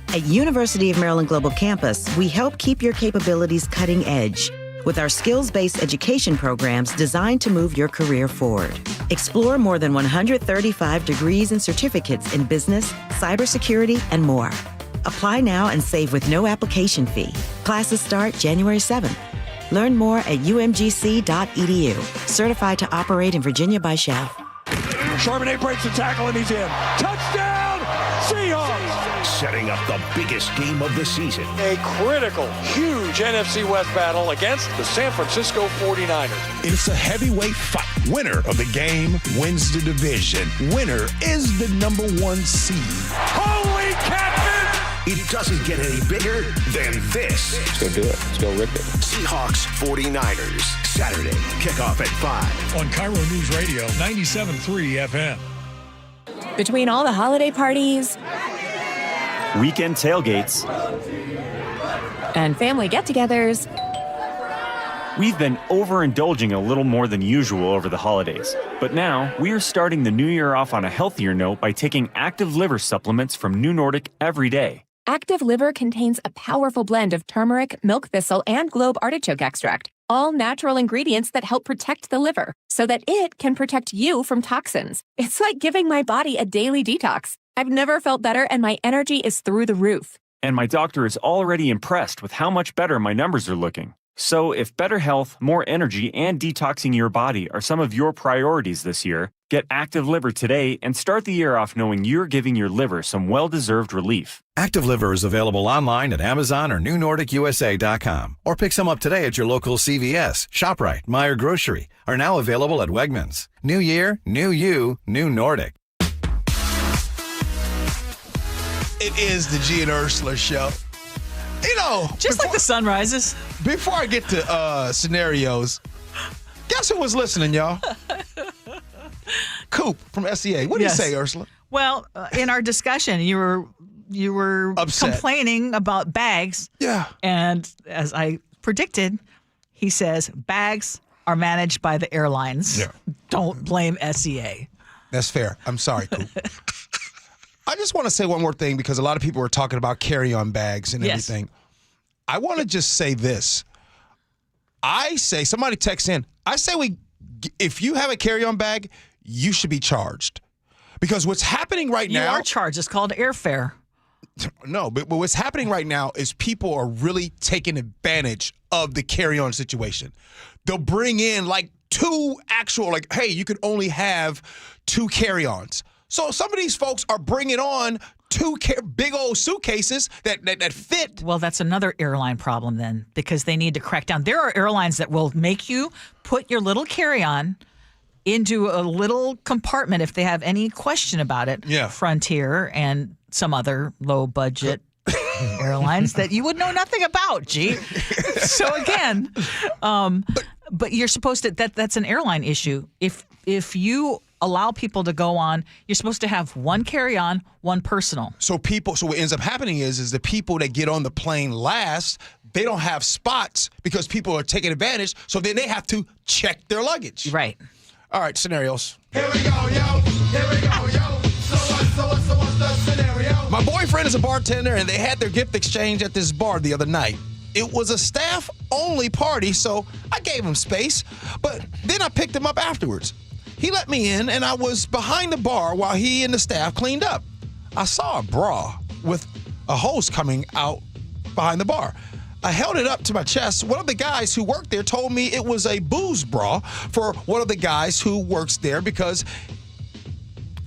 At University of Maryland Global Campus, we help keep your capabilities cutting edge with our skills-based education programs designed to move your career forward. Explore more than 135 degrees and certificates in business, cybersecurity, and more. Apply now and save with no application fee. Classes start January 7th. Learn more at umgc.edu. Certified to operate in Virginia by Shell. Charbonnet breaks the tackle and he's in. Touchdown, Seahawks! Setting up the biggest game of the season. A critical, huge NFC West battle against the San Francisco 49ers. It's a heavyweight fight. Winner of the game wins the division. Winner is the number one seed. Holy catfish! It doesn't get any bigger than this. Let's go do it. Let's go rip it. Seahawks 49ers. Saturday, kickoff at 5. On KIRO Newsradio 97.3 FM. Between all the holiday parties, weekend tailgates, and family get-togethers, we've been overindulging a little more than usual over the holidays. But now, we are starting the new year off on a healthier note by taking active liver supplements from New Nordic every day. Active Liver contains a powerful blend of turmeric, milk thistle, and globe artichoke extract, all natural ingredients that help protect the liver so that it can protect you from toxins. It's like giving my body a daily detox. I've never felt better, and my energy is through the roof. And my doctor is already impressed with how much better my numbers are looking. So if better health, more energy, and detoxing your body are some of your priorities this year, get Active Liver today and start the year off knowing you're giving your liver some well-deserved relief. Active Liver is available online at Amazon or NewNordicUSA.com. Or pick some up today at your local CVS, ShopRite, Meijer Grocery. Are now available at Wegmans. New year, new you, new Nordic. It is the Gee and Ursula Show. You know, just like the sun rises. Before I get to scenarios, guess who was listening, y'all? Coop from SEA. What do you say, Ursula? Well, in our discussion, you were upset, complaining about bags. Yeah. And as I predicted, he says bags are managed by the airlines. Yeah. Don't blame SEA. That's fair. I'm sorry, Coop. I just want to say one more thing because a lot of people are talking about carry-on bags and everything. I want to just say this. I say, somebody texts in, I say if you have a carry-on bag, you should be charged. Because what's happening right now. You are charged. It's called airfare. No, but what's happening right now is people are really taking advantage of the carry-on situation. They'll bring in like two actual, like, hey, you can only have 2 carry-ons. So some of these folks are bringing on 2 big old suitcases that fit. Well, that's another airline problem then, because they need to crack down. There are airlines that will make you put your little carry-on into a little compartment if they have any question about it. Yeah. Frontier and some other low-budget airlines that you would know nothing about, Gee. So again, but you're supposed to, that's an airline issue. If you allow people to go on, you're supposed to have 1 carry-on, 1 personal. So what ends up happening is the people that get on the plane last, they don't have spots because people are taking advantage, so then they have to check their luggage. Right. All right, scenarios. Here we go, yo. Here we go, yo. So what's the scenario? My boyfriend is a bartender, and they had their gift exchange at this bar the other night. It was a staff-only party, so I gave him space, but then I picked him up afterwards. He let me in, and I was behind the bar while he and the staff cleaned up. I saw a bra with a hose coming out behind the bar. I held it up to my chest. One of the guys who worked there told me it was a booze bra for one of the guys who works there because...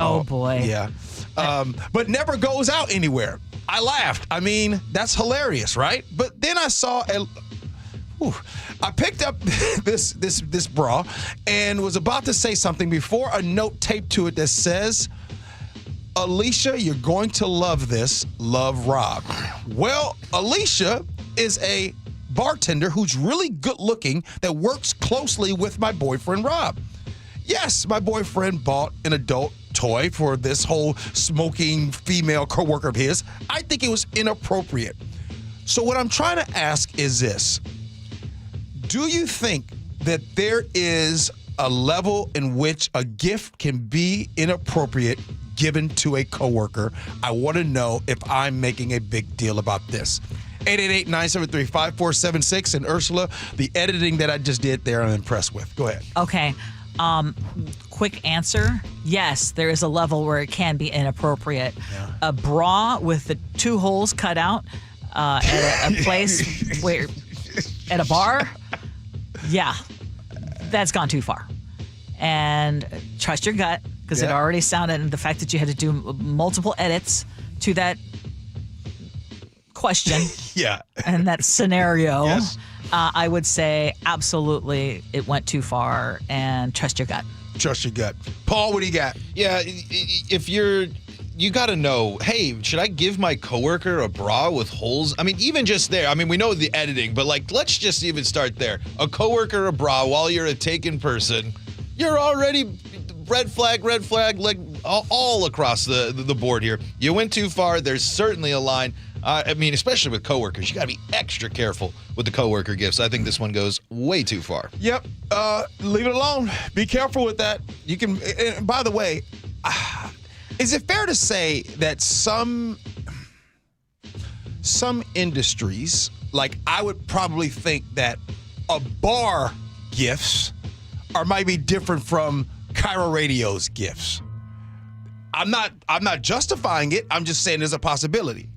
Oh, boy. Yeah. But never goes out anywhere. I laughed. I mean, that's hilarious, right? But then I saw I picked up this bra and was about to say something before a note taped to it that says, Alicia, you're going to love this. Love, Rob. Well, Alicia is a bartender who's really good looking that works closely with my boyfriend, Rob. Yes, my boyfriend bought an adult toy for this whole smoking female coworker of his. I think it was inappropriate. So what I'm trying to ask is this. Do you think that there is a level in which a gift can be inappropriate given to a coworker? I want to know if I'm making a big deal about this. 888-973-5476. And Ursula, the editing that I just did there, I'm impressed with. Go ahead. Okay. Quick answer. Yes, there is a level where it can be inappropriate. Yeah. A bra with the 2 holes cut out at a place where, at a bar, yeah, that's gone too far. And trust your gut, because it already sounded, and the fact that you had to do multiple edits to that question and that scenario, I would say absolutely it went too far, and trust your gut. Trust your gut. Paul, what do you got? Yeah, if you got to know, hey, should I give my coworker a bra with holes? I mean, even just there. I mean, we know the editing, but like, let's just even start there. A coworker a bra while you're a taken person, you're already red flag, like all across the board here. You went too far. There's certainly a line. I mean, especially with coworkers, you got to be extra careful with the coworker gifts. I think this one goes way too far. Yep. Leave it alone. Be careful with that. You can. And by the way, is it fair to say that some industries, like I would probably think that a bar gifts might be different from KIRO Radio's gifts? I'm not justifying it. I'm just saying there's a possibility.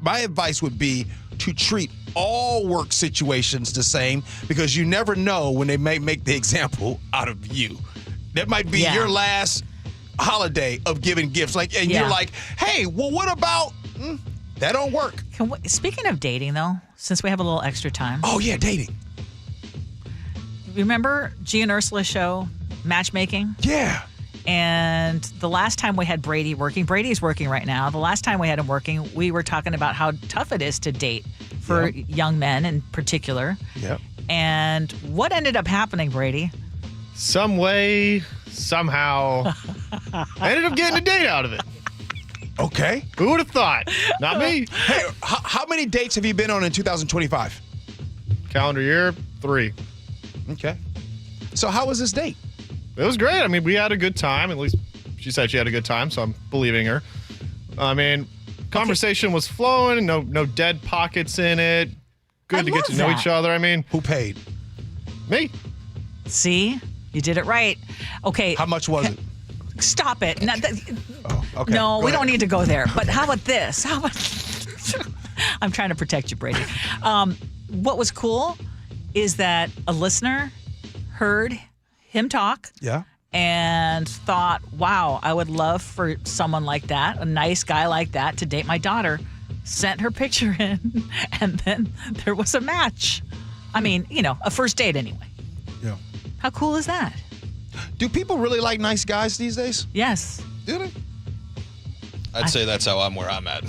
My advice would be to treat all work situations the same, because you never know when they may make the example out of you. That might be your last holiday of giving gifts. You're like, hey, well, what about that? Don't work. Speaking of dating, though, since we have a little extra time. Oh yeah, dating. Remember Gee and Ursula Show, matchmaking? Yeah. And the last time we had Brady working, Brady's working right now. The last time we had him working, we were talking about how tough it is to date for young men in particular. Yep. And what ended up happening, Brady? Some way, somehow, I ended up getting a date out of it. Okay. Who would have thought? Not me. Hey, how many dates have you been on in 2025? Calendar year, 3. Okay. So how was this date? It was great. I mean, we had a good time. At least she said she had a good time, so I'm believing her. I mean, Conversation was flowing. No dead pockets in it. Good to get to know each other. I mean, who paid? Me. See, you did it right. Okay. How much was it? Stop it. Okay. No, Go we don't ahead. need to go there. But how about this? I'm trying to protect you, Brady. What was cool is that a listener heard him talk. Yeah. And thought, wow, I would love for someone like that, a nice guy like that, to date my daughter. Sent her picture in, and then there was a match. I mean, a first date anyway. Yeah. How cool is that? Do people really like nice guys these days? Yes. Do they? I'd say that's how I'm where I'm at.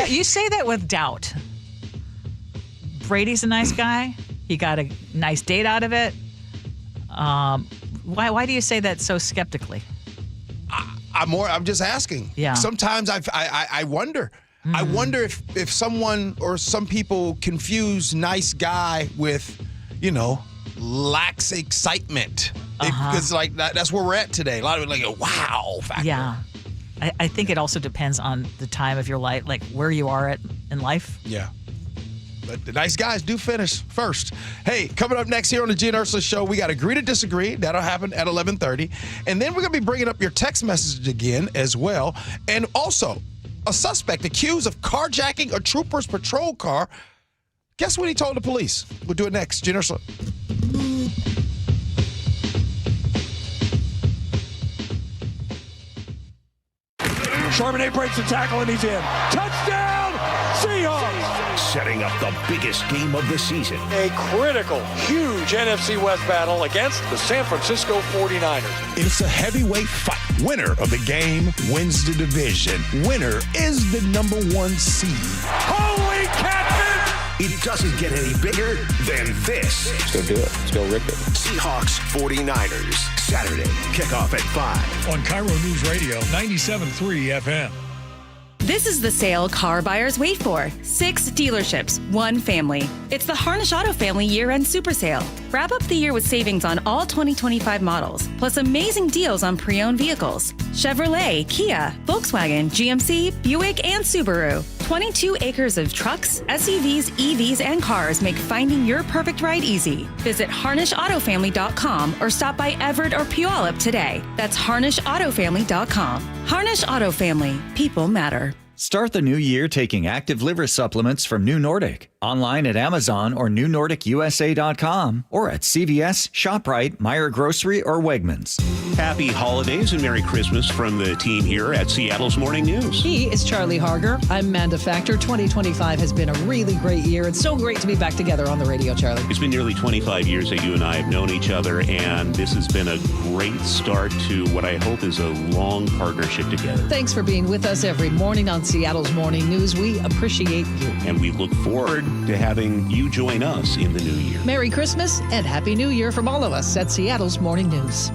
You say that with doubt. Brady's a nice guy. He got a nice date out of it. Why do you say that so skeptically? I'm just asking. Yeah. Sometimes I wonder. I wonder if someone or some people confuse nice guy with, lax excitement. Because that's where we're at today. A lot of it like a wow factor. Yeah. I think it also depends on the time of your life, like where you are in life. Yeah. But the nice guys do finish first. Hey, coming up next here on the Gee and Ursula Show, we got Agree to Disagree. That'll happen at 11:30. And then we're going to be bringing up your text message again as well. And also, a suspect accused of carjacking a trooper's patrol car. Guess what he told the police? We'll do it next. Gee and Ursula. Charbonnet breaks the tackle and he's in. Touchdown, Seahawks! Setting up the biggest game of the season. A critical, huge NFC West battle against the San Francisco 49ers. It's a heavyweight fight. Winner of the game wins the division. Winner is the number 1 seed. Holy catfish! It doesn't get any bigger than this. Let's go do it. Let's go rip it. Seahawks 49ers. Saturday, kickoff at 5. On KIRO News Radio, 97.3 FM. This is the sale car buyers wait for. 6 dealerships, 1 family. It's the Harnish Auto Family Year-End Super Sale. Wrap up the year with savings on all 2025 models, plus amazing deals on pre-owned vehicles. Chevrolet, Kia, Volkswagen, GMC, Buick, and Subaru. 22 acres of trucks, SUVs, EVs, and cars make finding your perfect ride easy. Visit HarnishAutoFamily.com or stop by Everett or Puyallup today. That's HarnishAutoFamily.com. Harnish Auto Family. People matter. Start the new year taking active liver supplements from New Nordic. Online at Amazon or NewNordicUSA.com or at CVS, ShopRite, Meijer Grocery, or Wegmans. Happy holidays and Merry Christmas from the team here at Seattle's Morning News. He is Charlie Harger. I'm Amanda Factor. 2025 has been a really great year. It's so great to be back together on the radio, Charlie. It's been nearly 25 years that you and I have known each other, and this has been a great start to what I hope is a long partnership together. Thanks for being with us every morning on Seattle's Morning News. We appreciate you. And we look forward to having you join us in the new year. Merry Christmas and Happy New Year from all of us at Seattle's Morning News.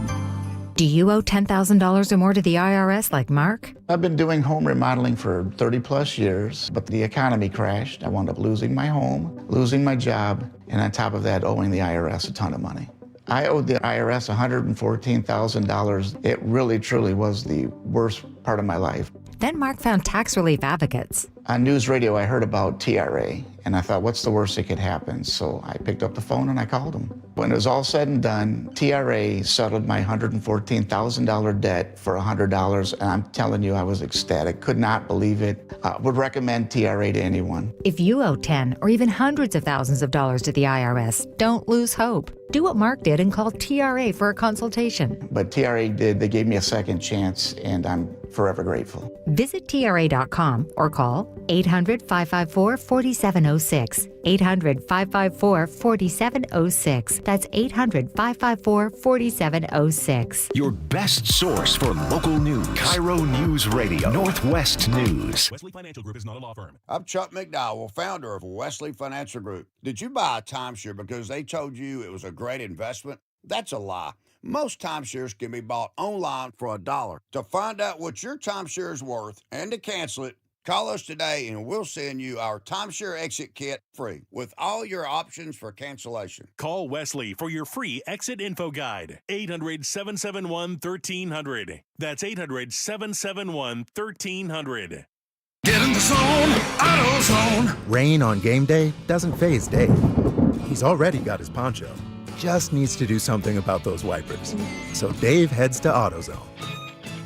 Do you owe $10,000 or more to the IRS like Mark? I've been doing home remodeling for 30 plus years, but the economy crashed. I wound up losing my home, losing my job, and on top of that, owing the IRS a ton of money. I owed the IRS $114,000. It really, truly was the worst part of my life. Then Mark found tax relief advocates. On news radio, I heard about TRA, and I thought, what's the worst that could happen? So I picked up the phone and I called them. When it was all said and done, TRA settled my $114,000 debt for $100, and I'm telling you, I was ecstatic. Could not believe it. Would recommend TRA to anyone. If you owe 10 or even hundreds of thousands of dollars to the IRS, don't lose hope. Do what Mark did and call TRA for a consultation. But TRA did. They gave me a second chance, and I'm forever grateful. Visit TRA.com or call 800-554-4706. 800-554-4706. That's 800-554-4706. Your best source for local news. KIRO News Radio. Northwest News. Wesley Financial Group is not a law firm. I'm Chuck McDowell, founder of Wesley Financial Group. Did you buy a timeshare because they told you it was a great investment? That's a lie. Most timeshares can be bought online for $1. To find out what your timeshare is worth and to cancel it, Call us today and we'll send you our timeshare exit kit free with all your options for cancellation. Call Wesley for your free exit info guide. 800-771-1300. That's 800-771-1300. Get in the zone, AutoZone. Rain on game day doesn't faze Dave. He's already got his poncho. Just needs to do something about those wipers. So Dave heads to AutoZone,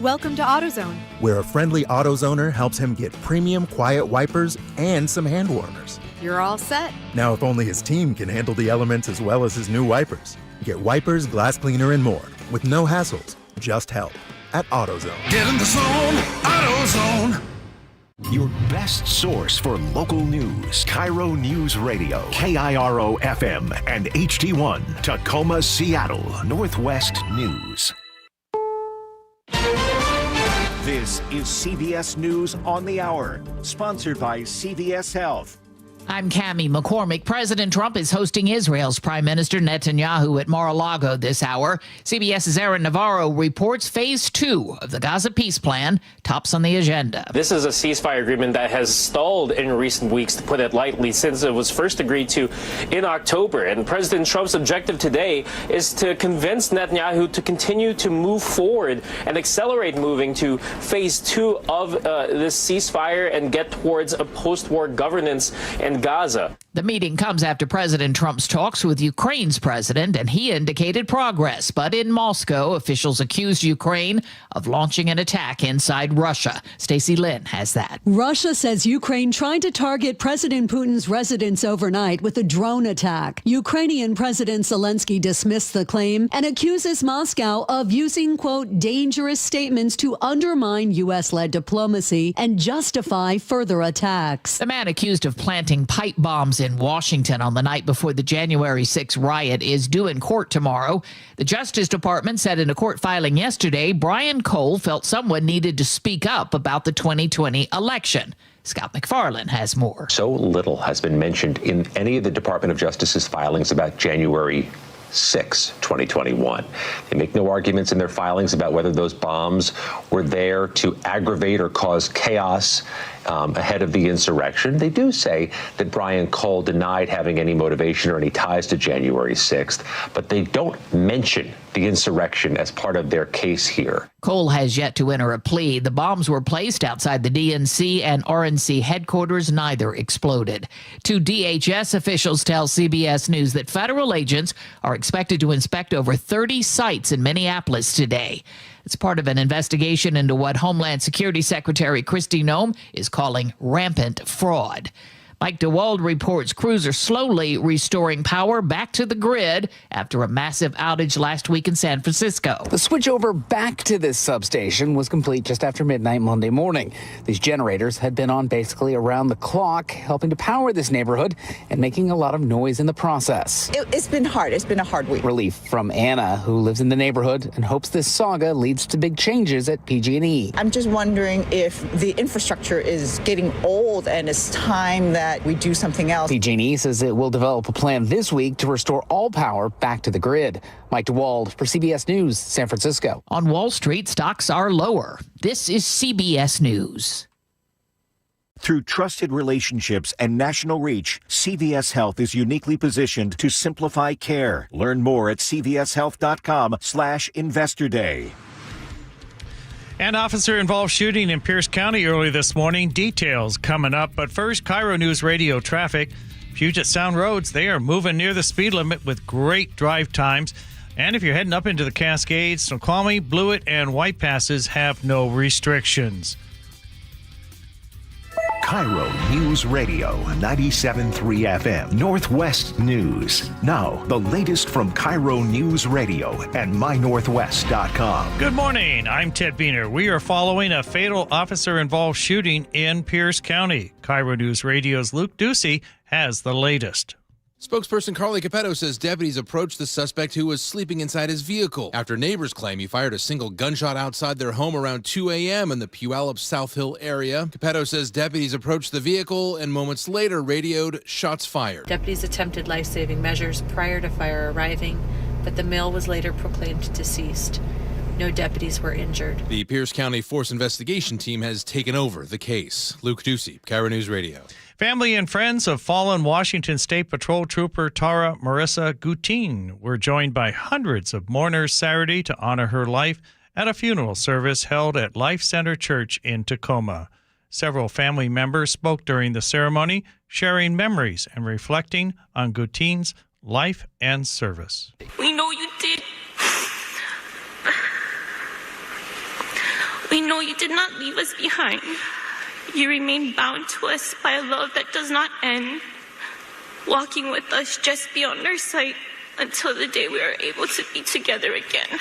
Welcome to AutoZone. where a friendly AutoZoner helps him get premium quiet wipers and some hand warmers. You're all set. Now, if only his team can handle the elements as well as his new wipers. Get wipers, glass cleaner, and more with no hassles, just help at AutoZone. Get in the zone, AutoZone. Your best source for local news. KIRO News Radio. KIRO FM and HD1. Tacoma, Seattle. Northwest News. This is CBS News on the Hour, sponsored by CVS Health. I'm Cammie McCormick. President Trump is hosting Israel's Prime Minister Netanyahu at Mar-a-Lago this hour. CBS's Aaron Navarro reports Phase 2 of the Gaza peace plan tops on the agenda. This is a ceasefire agreement that has stalled in recent weeks, to put it lightly, since it was first agreed to in October. And President Trump's objective today is to convince Netanyahu to continue to move forward and accelerate moving to Phase 2 of this ceasefire and get towards a post-war governance in Gaza. The meeting comes after President Trump's talks with Ukraine's president, and he indicated progress. But in Moscow, officials accused Ukraine of launching an attack inside Russia. Stacey Lynn has that. Russia says Ukraine tried to target President Putin's residence overnight with a drone attack. Ukrainian President Zelensky dismissed the claim and accuses Moscow of using, quote, dangerous statements to undermine U.S.-led diplomacy and justify further attacks. The man accused of planting pipe bombs in Washington on the night before the January 6 riot is due in court tomorrow. The Justice Department said in a court filing yesterday, Brian Cole felt someone needed to speak up about the 2020 election. Scott McFarlane has more. So little has been mentioned in any of the Department of Justice's filings about January 6, 2021. They make no arguments in their filings about whether those bombs were there to aggravate or cause chaos ahead of the insurrection. They do say that Brian Cole denied having any motivation or any ties to January 6th, but they don't mention the insurrection as part of their case here. Cole has yet to enter a plea. The bombs were placed outside the DNC and RNC headquarters. Neither exploded. Two DHS officials tell CBS News that federal agents are expected to inspect over 30 sites in Minneapolis today. It's part of an investigation into what Homeland Security Secretary Kristi Noem is calling rampant fraud. Mike DeWald reports crews are slowly restoring power back to the grid after a massive outage last week in San Francisco. The switchover back to this substation was complete just after midnight Monday morning. These generators had been on basically around the clock, helping to power this neighborhood and making a lot of noise in the process. It's been hard. It's been a hard week. Relief from Anna, who lives in the neighborhood and hopes this saga leads to big changes at PG&E. I'm just wondering if the infrastructure is getting old and it's time that we do something else. PG&E says it will develop a plan this week to restore all power back to the grid. Mike DeWald for CBS News, San Francisco. On Wall Street, stocks are lower. This is CBS News. Through trusted relationships and national reach, CVS Health is uniquely positioned to simplify care. Learn more at cvshealth.com/Investor Day. An officer-involved shooting in Pierce County early this morning. Details coming up. But first, KIRO News Radio traffic. Puget Sound roads, they are moving near the speed limit with great drive times. And if you're heading up into the Cascades, Snoqualmie, Blewett, and White Passes have no restrictions. KIRO News Radio 97.3 FM Northwest News. Now, the latest from KIRO News Radio and mynorthwest.com. Good morning. I'm Ted Beener. We are following a fatal officer-involved shooting in Pierce County. KIRO News Radio's Luke Ducey has the latest. Spokesperson Carly Capetto says deputies approached the suspect who was sleeping inside his vehicle after neighbors claim he fired a single gunshot outside their home around 2 a.m. in the Puyallup South Hill area. Capetto says deputies approached the vehicle and moments later radioed shots fired. Deputies attempted life-saving measures prior to fire arriving, but the male was later proclaimed deceased. No deputies were injured. The Pierce County Force Investigation Team has taken over the case. Luke Ducey, KIRO News Radio. Family and friends of fallen Washington State Patrol Trooper Tara Marissa Reutin were joined by hundreds of mourners Saturday to honor her life at a funeral service held at Life Center Church in Tacoma. Several family members spoke during the ceremony, sharing memories and reflecting on Reutin's life and service. We know you did. We know you did not leave us behind. You remain bound to us by a love that does not end, walking with us just beyond our sight until the day we are able to be together again.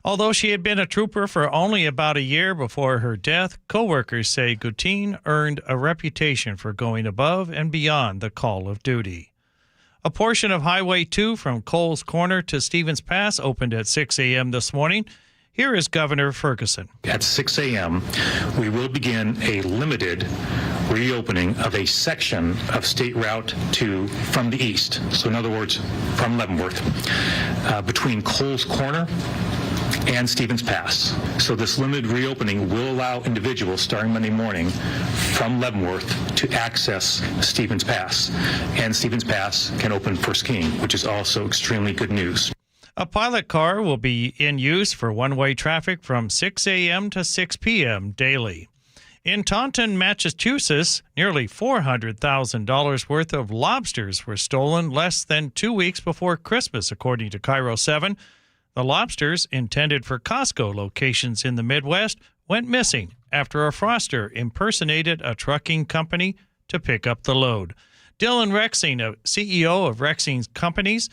Although she had been a trooper for only about a year before her death, co-workers say Reutin earned a reputation for going above and beyond the call of duty. A portion of Highway 2 from Coles Corner to Stevens Pass opened at 6 a.m. this morning. Here is Governor Ferguson. At 6 a.m., we will begin a limited reopening of a section of State Route 2 from the east. So in other words, from Leavenworth, between Coles Corner and Stevens Pass. So this limited reopening will allow individuals starting Monday morning from Leavenworth to access Stevens Pass. And Stevens Pass can open for skiing, which is also extremely good news. A pilot car will be in use for one-way traffic from 6 a.m. to 6 p.m. daily. In Taunton, Massachusetts, nearly $400,000 worth of lobsters were stolen less than 2 weeks before Christmas, according to KIRO 7. The lobsters, intended for Costco locations in the Midwest, went missing after a froster impersonated a trucking company to pick up the load. Dylan Rexing, a CEO of Rexing's Companies,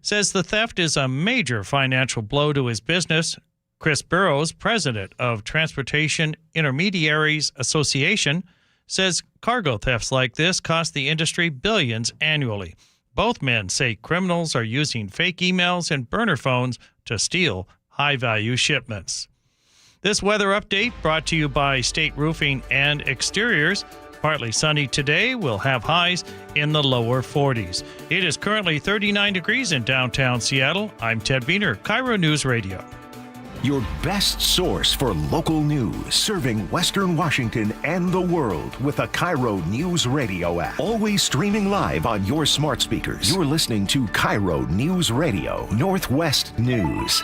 says the theft is a major financial blow to his business. Chris Burrows, president of Transportation Intermediaries Association, says cargo thefts like this cost the industry billions annually. Both men say criminals are using fake emails and burner phones to steal high-value shipments. This weather update brought to you by State Roofing and Exteriors. Partly sunny today. We'll have highs in the lower 40s. It is currently 39 degrees in downtown Seattle. I'm Ted Wiener, KIRO News Radio. Your best source for local news, serving Western Washington and the world with a KIRO News Radio app. Always streaming live on your smart speakers. You're listening to KIRO News Radio, Northwest News.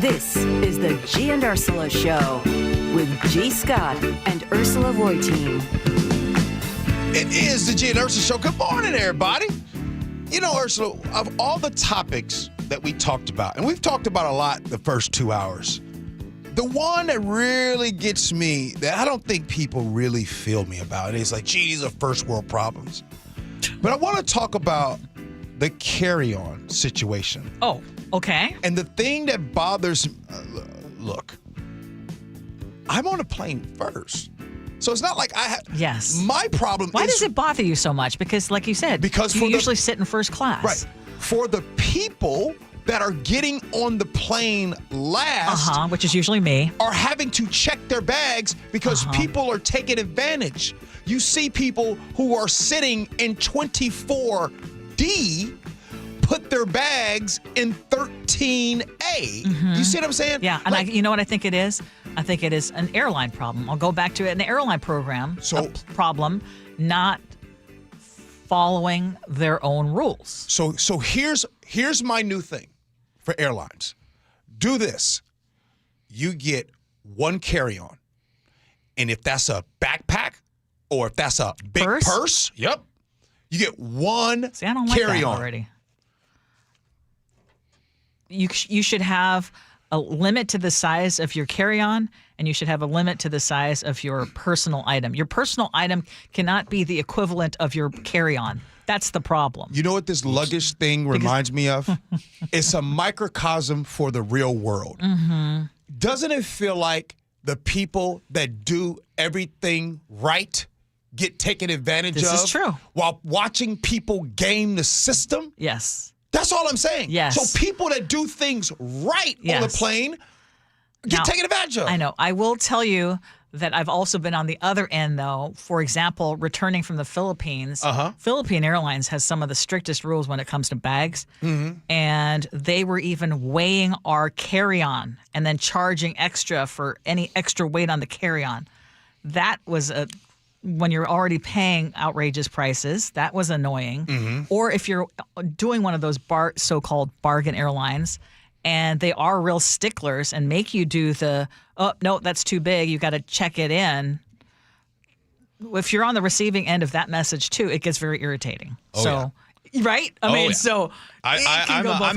This is the Gee and Ursula Show with G. Scott and Ursula Reutin. It is the Gee and Ursula Show. Good morning, everybody. You know, Ursula, of all the topics that we talked about, and we've talked about a lot the first 2 hours, the one that really gets me, that I don't think people really feel me about, is like, gee, these are first world problems. But I want to talk about the carry-on situation. Oh, okay. And the thing that bothers, look, I'm on a plane first. So it's not like I have. Yes. My problem Why is. does it bother you so much? Because, like you said, because you usually sit in first class. Right. For the people that are getting on the plane last, which is usually me, are having to check their bags because people are taking advantage. You see people who are sitting in 24D put their bags in 13A. You see what I'm saying? Yeah, and you know what I think it is? I think it is an airline problem. I'll go back to it. An airline program, problem, not following their own rules. So here's my new thing for airlines. Do this. You get one carry-on. And if that's a backpack or if that's a big purse, you get one See, I don't like carry-on. that already. You should have a limit to the size of your carry-on, and you should have a limit to the size of your personal item. Your personal item cannot be the equivalent of your carry-on. That's the problem. You know what this luggage thing reminds me of? It's a microcosm for the real world. Doesn't it feel like the people that do everything right get taken advantage of? This is true. While watching people game the system? Yes. That's all I'm saying. Yes. So people that do things right on the plane get taken advantage of. I know. I will tell you that I've also been on the other end, though. For example, returning from the Philippines, Philippine Airlines has some of the strictest rules when it comes to bags. And they were even weighing our carry-on and then charging extra for any extra weight on the carry-on. That was when you're already paying outrageous prices, that was annoying. Or if you're doing one of those so-called bargain airlines, and they are real sticklers and make you do no, that's too big, you got to check it in. If you're on the receiving end of that message too, it gets very irritating. Right? I'm a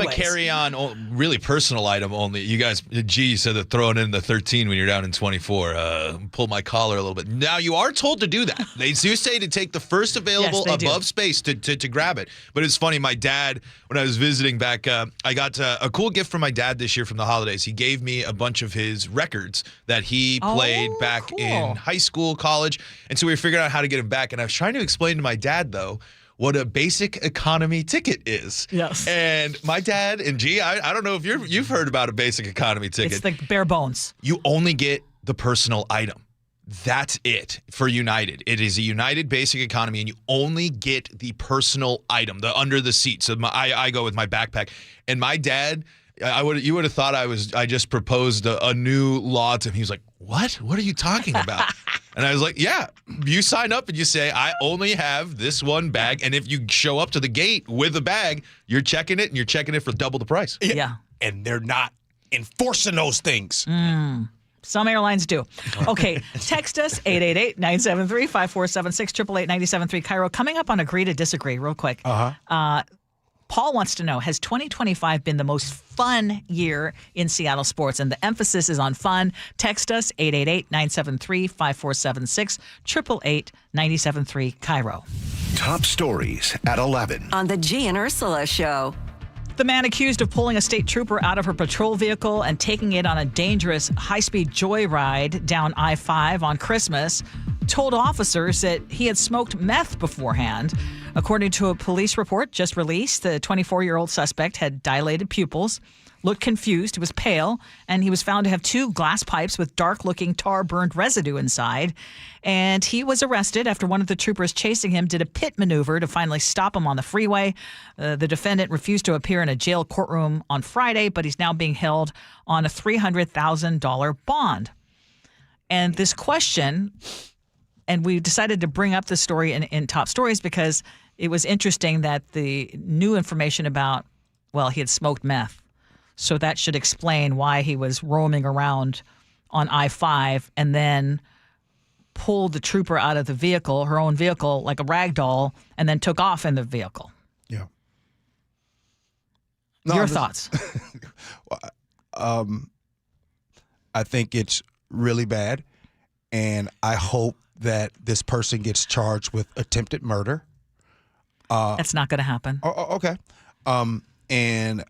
carry-on, really personal item only. You guys, G said that throwing in the 13 when you're down in 24, pull my collar a little bit. Now, you are told to do that. They do say to take the first available above space to grab it. But it's funny, my dad, when I was visiting back, I got a cool gift from my dad this year from the holidays. He gave me a bunch of his records that he played back in high school, college. And so we were figuring out how to get him back. And I was trying to explain to my dad, though, what a basic economy ticket is. Yes. And my dad and G, I don't know if you've heard about a basic economy ticket. It's like bare bones. You only get the personal item. That's it for United. It is a United basic economy, and you only get the personal item, the under the seat. So I go with my backpack. And my dad, you would have thought I just proposed a new law to him. He was like, "What? What are you talking about?" And I was like, yeah, you sign up and you say, I only have this one bag. And if you show up to the gate with a bag, you're checking it, and you're checking it for double the price. Yeah. And they're not enforcing those things. Some airlines do. Okay, text us, 888-973-5476, 888-973 KIRO. Coming up on Agree to Disagree real quick. Paul wants to know, has 2025 been the most fun year in Seattle sports? And the emphasis is on fun. Text us, 888-973-5476, 888-973 KIRO. Top stories at 11. On the Gee and Ursula Show. The man accused of pulling a state trooper out of her patrol vehicle and taking it on a dangerous high-speed joyride down I-5 on Christmas told officers that he had smoked meth beforehand. According to a police report just released, the 24-year-old suspect had dilated pupils, looked confused, he was pale, and he was found to have 2 glass pipes with dark-looking tar-burned residue inside. And he was arrested after one of the troopers chasing him did a pit maneuver to finally stop him on the freeway. The defendant refused to appear in a jail courtroom on Friday, but he's now being held on a $300,000 bond. And this question, and we decided to bring up the story in Top Stories because it was interesting that the new information about, he had smoked meth. So that should explain why he was roaming around on I-5 and then pulled the trooper out of the vehicle, her own vehicle, like a rag doll, and then took off in the vehicle. Yeah. Your thoughts? I think it's really bad, and I hope that this person gets charged with attempted murder. That's not going to happen. Okay. And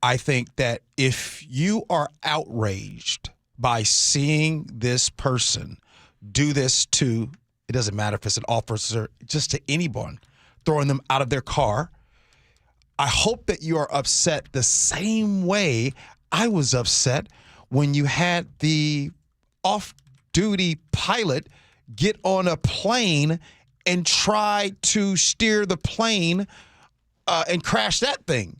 I think that if you are outraged by seeing this person do this to, it doesn't matter if it's an officer, just to anyone, throwing them out of their car, I hope that you are upset the same way I was upset when you had the off-duty pilot get on a plane and try to steer the plane and crash that thing.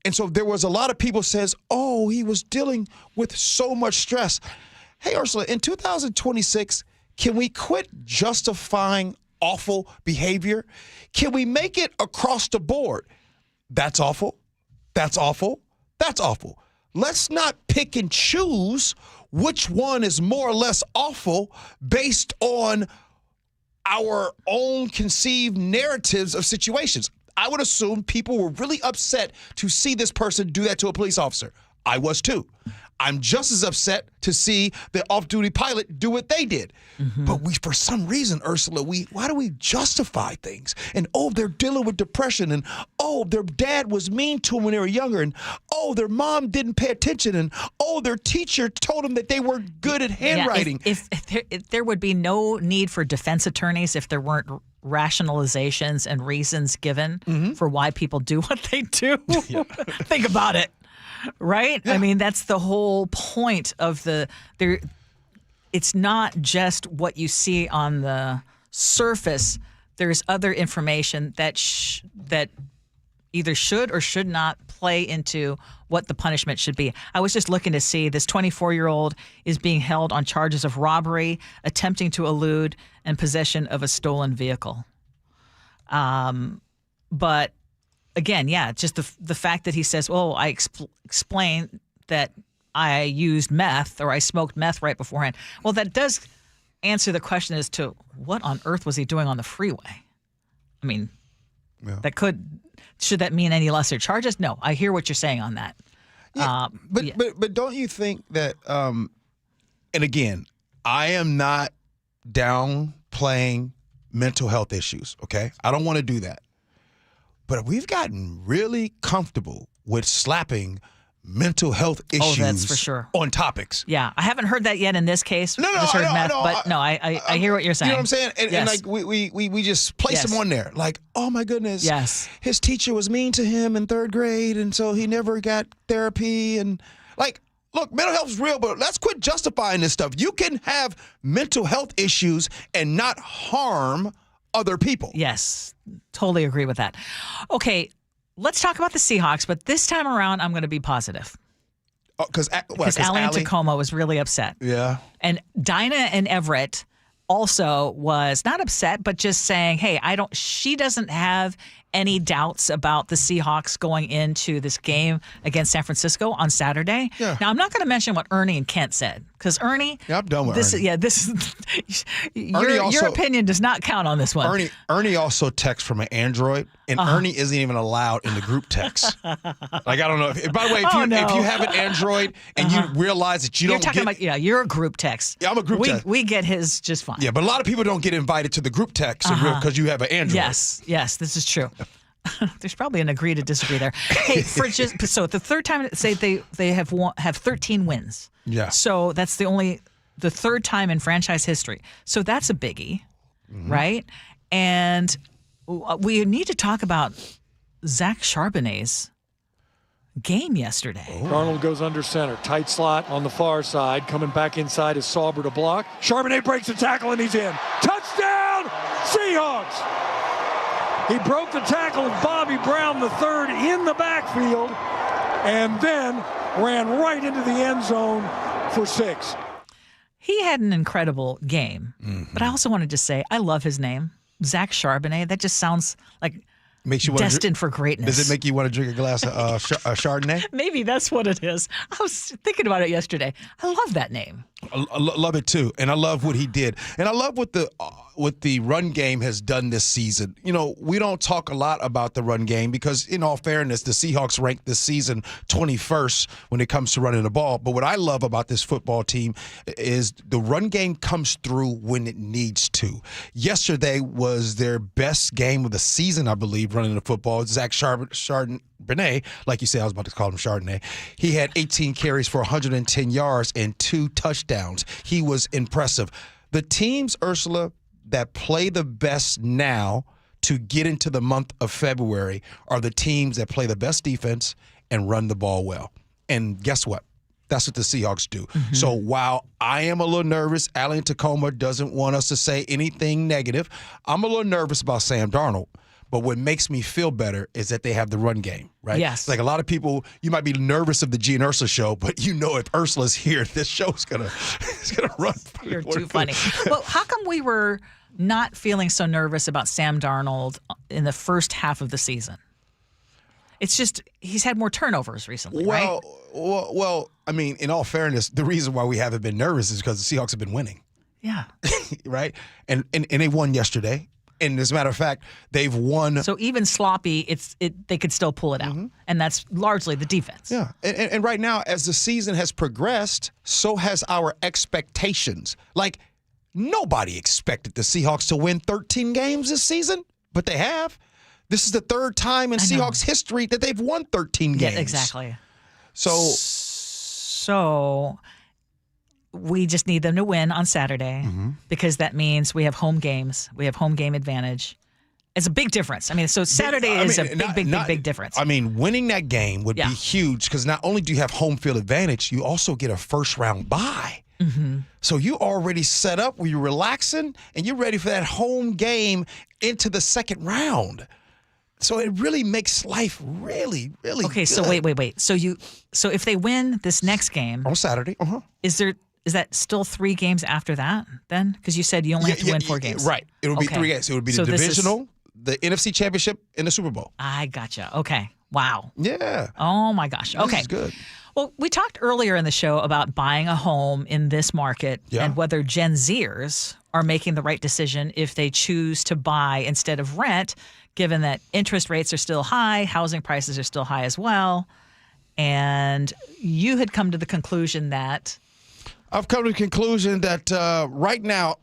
And so there was a lot of people says, oh, he was dealing with so much stress. Hey, Ursula, in 2026, can we quit justifying awful behavior? Can we make it across the board? That's awful. That's awful. That's awful. Let's not pick and choose which one is more or less awful based on our own conceived narratives of situations. I would assume people were really upset to see this person do that to a police officer. I was too. I'm just as upset to see the off-duty pilot do what they did. But we, for some reason, Ursula, why do we justify things? And, oh, they're dealing with depression. And, oh, their dad was mean to them when they were younger. And, oh, their mom didn't pay attention. And, oh, their teacher told them that they weren't good at handwriting. Yeah, if there would be no need for defense attorneys if there weren't rationalizations and reasons given for why people do what they do. Think about it. Right? Yeah. I mean, that's the whole point of it's not just what you see on the surface. There's other information that that either should or should not play into what the punishment should be. I was just looking to see this 24-year-old is being held on charges of robbery, attempting to elude, and possession of a stolen vehicle. But again, yeah, just the fact that he says, "Oh, I explained that I used meth or I smoked meth right beforehand." Well, that does answer the question as to what on earth was he doing on the freeway? I mean, should that mean any lesser charges? No, I hear what you're saying on that. Yeah, but don't you think that? And again, I am not downplaying mental health issues. Okay, I don't want to do that. But we've gotten really comfortable with slapping mental health issues that's for sure. on topics. Yeah, I haven't heard that yet in this case. No, just heard meth, but I hear what you're saying. You know what I'm saying? And, yes. and like we just place him on there. Like, oh my goodness. Yes. His teacher was mean to him in 3rd grade, and so he never got therapy. And like, look, mental health is real, but let's quit justifying this stuff. You can have mental health issues and not harm other people. Yes, totally agree with that. Okay. Let's talk about the Seahawks, but this time around, I'm going to be positive. Because Allie in Tacoma was really upset. Yeah. And Dinah in Everett also was not upset, but just saying, hey, she doesn't have any doubts about the Seahawks going into this game against San Francisco on Saturday. Yeah. Now, I'm not going to mention what Ernie and Kent said, because Ernie, I'm done with Ernie. Your opinion does not count on this one. Ernie also texts from an Android, and Ernie isn't even allowed in the group text. Like, I don't know. By the way, if you have an Android and you realize that you're talking about you're a group text. Yeah, I'm a group text. We get his just fine. Yeah, but a lot of people don't get invited to the group text because you have an Android. Yes, this is true. There's probably an agree to disagree there. Hey, so the third time say they have 13 wins. Yeah. So that's the third time in franchise history. So that's a biggie, right? And we need to talk about Zach Charbonnet's game yesterday. Darnold goes under center. Tight slot on the far side. Coming back inside is Sauber to block. Charbonnet breaks the tackle and he's in. Touchdown, Seahawks! He broke the tackle of Bobby Brown III in the backfield and then ran right into the end zone for 6. He had an incredible game, but I also wanted to say I love his name, Zach Charbonnet. That just sounds like destined for greatness. Does it make you want to drink a glass of Chardonnay? Maybe that's what it is. I was thinking about it yesterday. I love that name. I love it too, and I love what he did, and I love what the run game has done this season. You know, we don't talk a lot about the run game because, in all fairness, the Seahawks ranked this season 21st when it comes to running the ball. But what I love about this football team is the run game comes through when it needs to. Yesterday was their best game of the season, I believe, running the football. Zach Charbonnet, like you said, I was about to call him Chardonnay. He had 18 carries for 110 yards and 2 touchdowns. He was impressive. The teams, Ursula, that play the best now to get into the month of February are the teams that play the best defense and run the ball well. And guess what? That's what the Seahawks do. Mm-hmm. So while I am a little nervous, Allie in Tacoma doesn't want us to say anything negative. I'm a little nervous about Sam Darnold. But what makes me feel better is that they have the run game, right? Yes. Like a lot of people, you might be nervous of the Gee and Ursula show, but you know if Ursula's here, this show's gonna run. You're too funny. Well, how come we were not feeling so nervous about Sam Darnold in the first half of the season? It's just he's had more turnovers recently, right? Well, I mean, in all fairness, the reason why we haven't been nervous is because the Seahawks have been winning. Yeah. Right? And they won yesterday. And as a matter of fact, they've won. So even sloppy, they could still pull it out. And that's largely the defense. Yeah. And right now, as the season has progressed, so has our expectations. Like, nobody expected the Seahawks to win 13 games this season, but they have. This is the third time in Seahawks history that they've won 13 games. Yeah, exactly. So we just need them to win on Saturday because that means we have home games. We have home game advantage. It's a big difference. I mean, so Saturday is a big difference. I mean, winning that game would be huge because not only do you have home field advantage, you also get a first-round bye. Mm-hmm. So you already set up where you're relaxing and you're ready for that home game into the second round. So it really makes life really, really okay. good. So wait. So if they win this next game on Saturday, is that still 3 games after that then? Because you said you only have to win 4 games. Right. It would be 3 games. It would be the divisional, the NFC Championship, and the Super Bowl. I gotcha. Okay. Wow. Yeah. Oh my gosh. Okay. This is good. Well, we talked earlier in the show about buying a home in this market and whether Gen Zers are making the right decision if they choose to buy instead of rent, given that interest rates are still high, housing prices are still high as well. And you had come to the conclusion that... I've come to the conclusion that right now,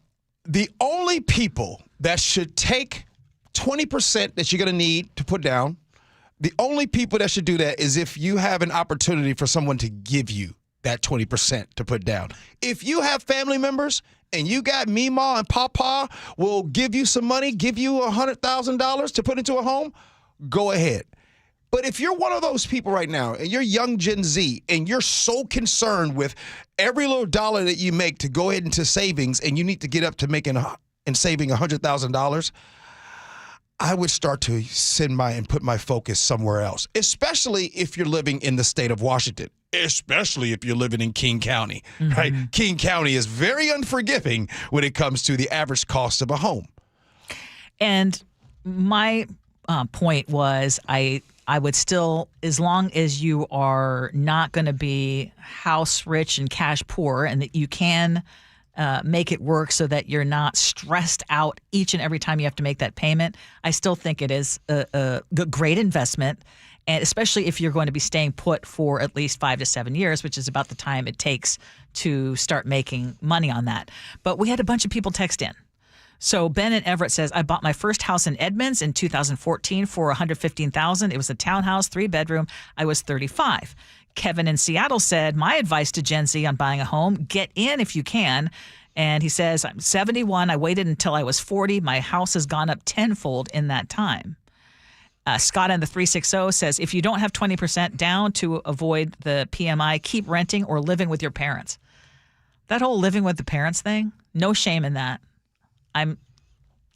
the only people that should take 20% that you're going to need to put down, the only people that should do that is if you have an opportunity for someone to give you that 20% to put down. If you have family members and you got Meemaw and Papa will give you some money, give you $100,000 to put into a home, go ahead. But if you're one of those people right now and you're young Gen Z and you're so concerned with every little dollar that you make to go ahead into savings and you need to get up to making and saving $100,000, I would start to put my focus somewhere else, especially if you're living in the state of Washington, especially if you're living in King County, right? King County is very unforgiving when it comes to the average cost of a home. And my point was I would still, as long as you are not going to be house rich and cash poor and that you can make it work so that you're not stressed out each and every time you have to make that payment, I still think it is a great investment, and especially if you're going to be staying put for at least 5 to 7 years, which is about the time it takes to start making money on that. But we had a bunch of people text in. So Ben in Everett says, I bought my first house in Edmonds in 2014 for $115,000. It was a townhouse, 3-bedroom. I was 35. Kevin in Seattle said, my advice to Gen Z on buying a home, get in if you can. And he says, I'm 71. I waited until I was 40. My house has gone up tenfold in that time. Scott in the 360 says, if you don't have 20% down to avoid the PMI, keep renting or living with your parents. That whole living with the parents thing, no shame in that. I'm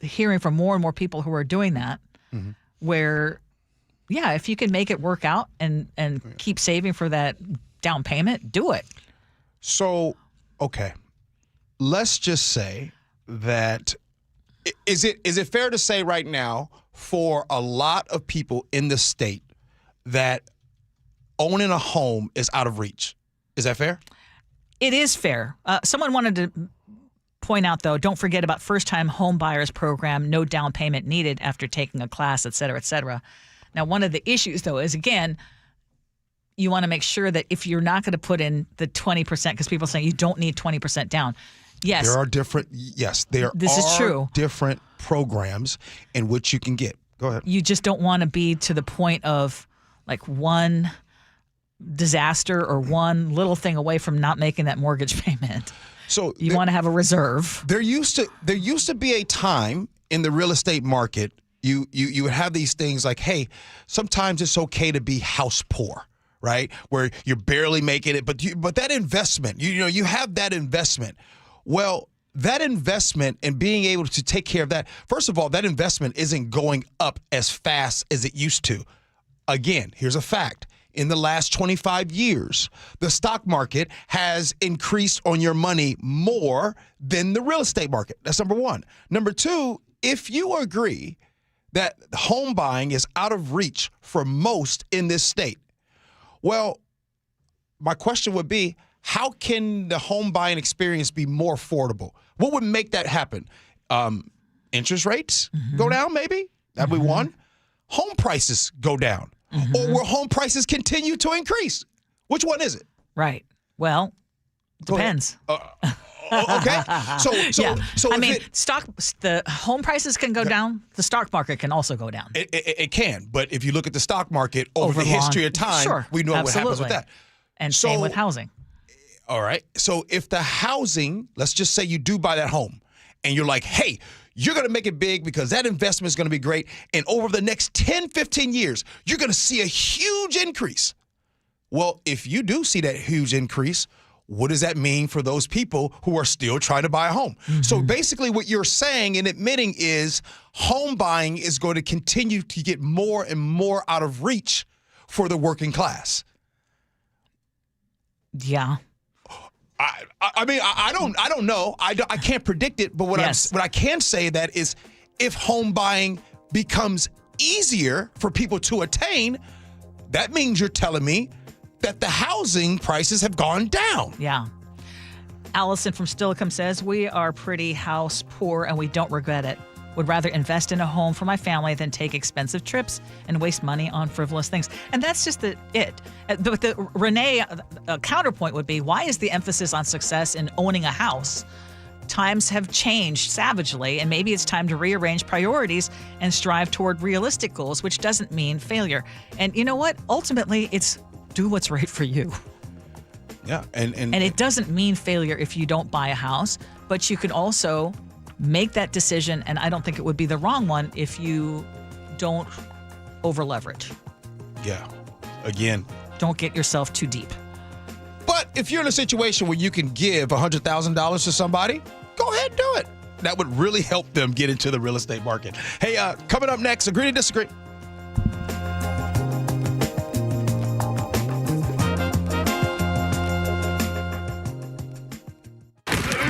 hearing from more and more people who are doing that, where, yeah, if you can make it work out and keep saving for that down payment, do it. So, okay, let's just say that, is it fair to say right now for a lot of people in the state that owning a home is out of reach? Is that fair? It is fair. Someone wanted to point out, though, don't forget about first-time home buyers program, no down payment needed after taking a class, et cetera, et cetera. Now, one of the issues, though, is, again, you want to make sure that if you're not going to put in the 20%, because people are saying you don't need 20% down. Yes. There are different different programs in which you can get. Go ahead. You just don't want to be to the point of like one disaster or one little thing away from not making that mortgage payment. So you want to have a reserve. There used to be a time in the real estate market you would have these things like, hey, sometimes it's okay to be house poor, right? Where you're barely making it, but that investment, you have that investment. Well, that investment and being able to take care of that, first of all, that investment isn't going up as fast as it used to. Again, here's a fact. In the last 25 years, the stock market has increased on your money more than the real estate market. That's number one. Number two, if you agree that home buying is out of reach for most in this state, well, my question would be, how can the home buying experience be more affordable? What would make that happen? Interest rates go down, maybe? That'd be one. Home prices go down. Or will home prices continue to increase? Which one is it? Right. Well, depends. Okay. So I mean, the home prices can go down. The stock market can also go down. It can, but if you look at the stock market over the history of time, we know what happens with that. And same with housing. All right. So if the housing, let's just say you do buy that home, and you're like, hey, you're going to make it big because that investment is going to be great. And over the next 10, 15 years, you're going to see a huge increase. Well, if you do see that huge increase, what does that mean for those people who are still trying to buy a home? So basically what you're saying and admitting is home buying is going to continue to get more and more out of reach for the working class. Yeah. I mean, I don't know. I can't predict it, but what I can say that is if home buying becomes easier for people to attain, that means you're telling me that the housing prices have gone down. Yeah. Allison from Stillicum says, we are pretty house poor and we don't regret it. Would rather invest in a home for my family than take expensive trips and waste money on frivolous things. And that's just it. Renee, a counterpoint would be, why is the emphasis on success in owning a house? Times have changed savagely, and maybe it's time to rearrange priorities and strive toward realistic goals, which doesn't mean failure. And you know what? Ultimately, it's do what's right for you. Yeah. And it doesn't mean failure if you don't buy a house, but you can also make that decision, and I don't think it would be the wrong one if you don't over-leverage. Yeah. Again. Don't get yourself too deep. But if you're in a situation where you can give $100,000 to somebody, go ahead and do it. That would really help them get into the real estate market. Hey, coming up next, Agree to Disagree.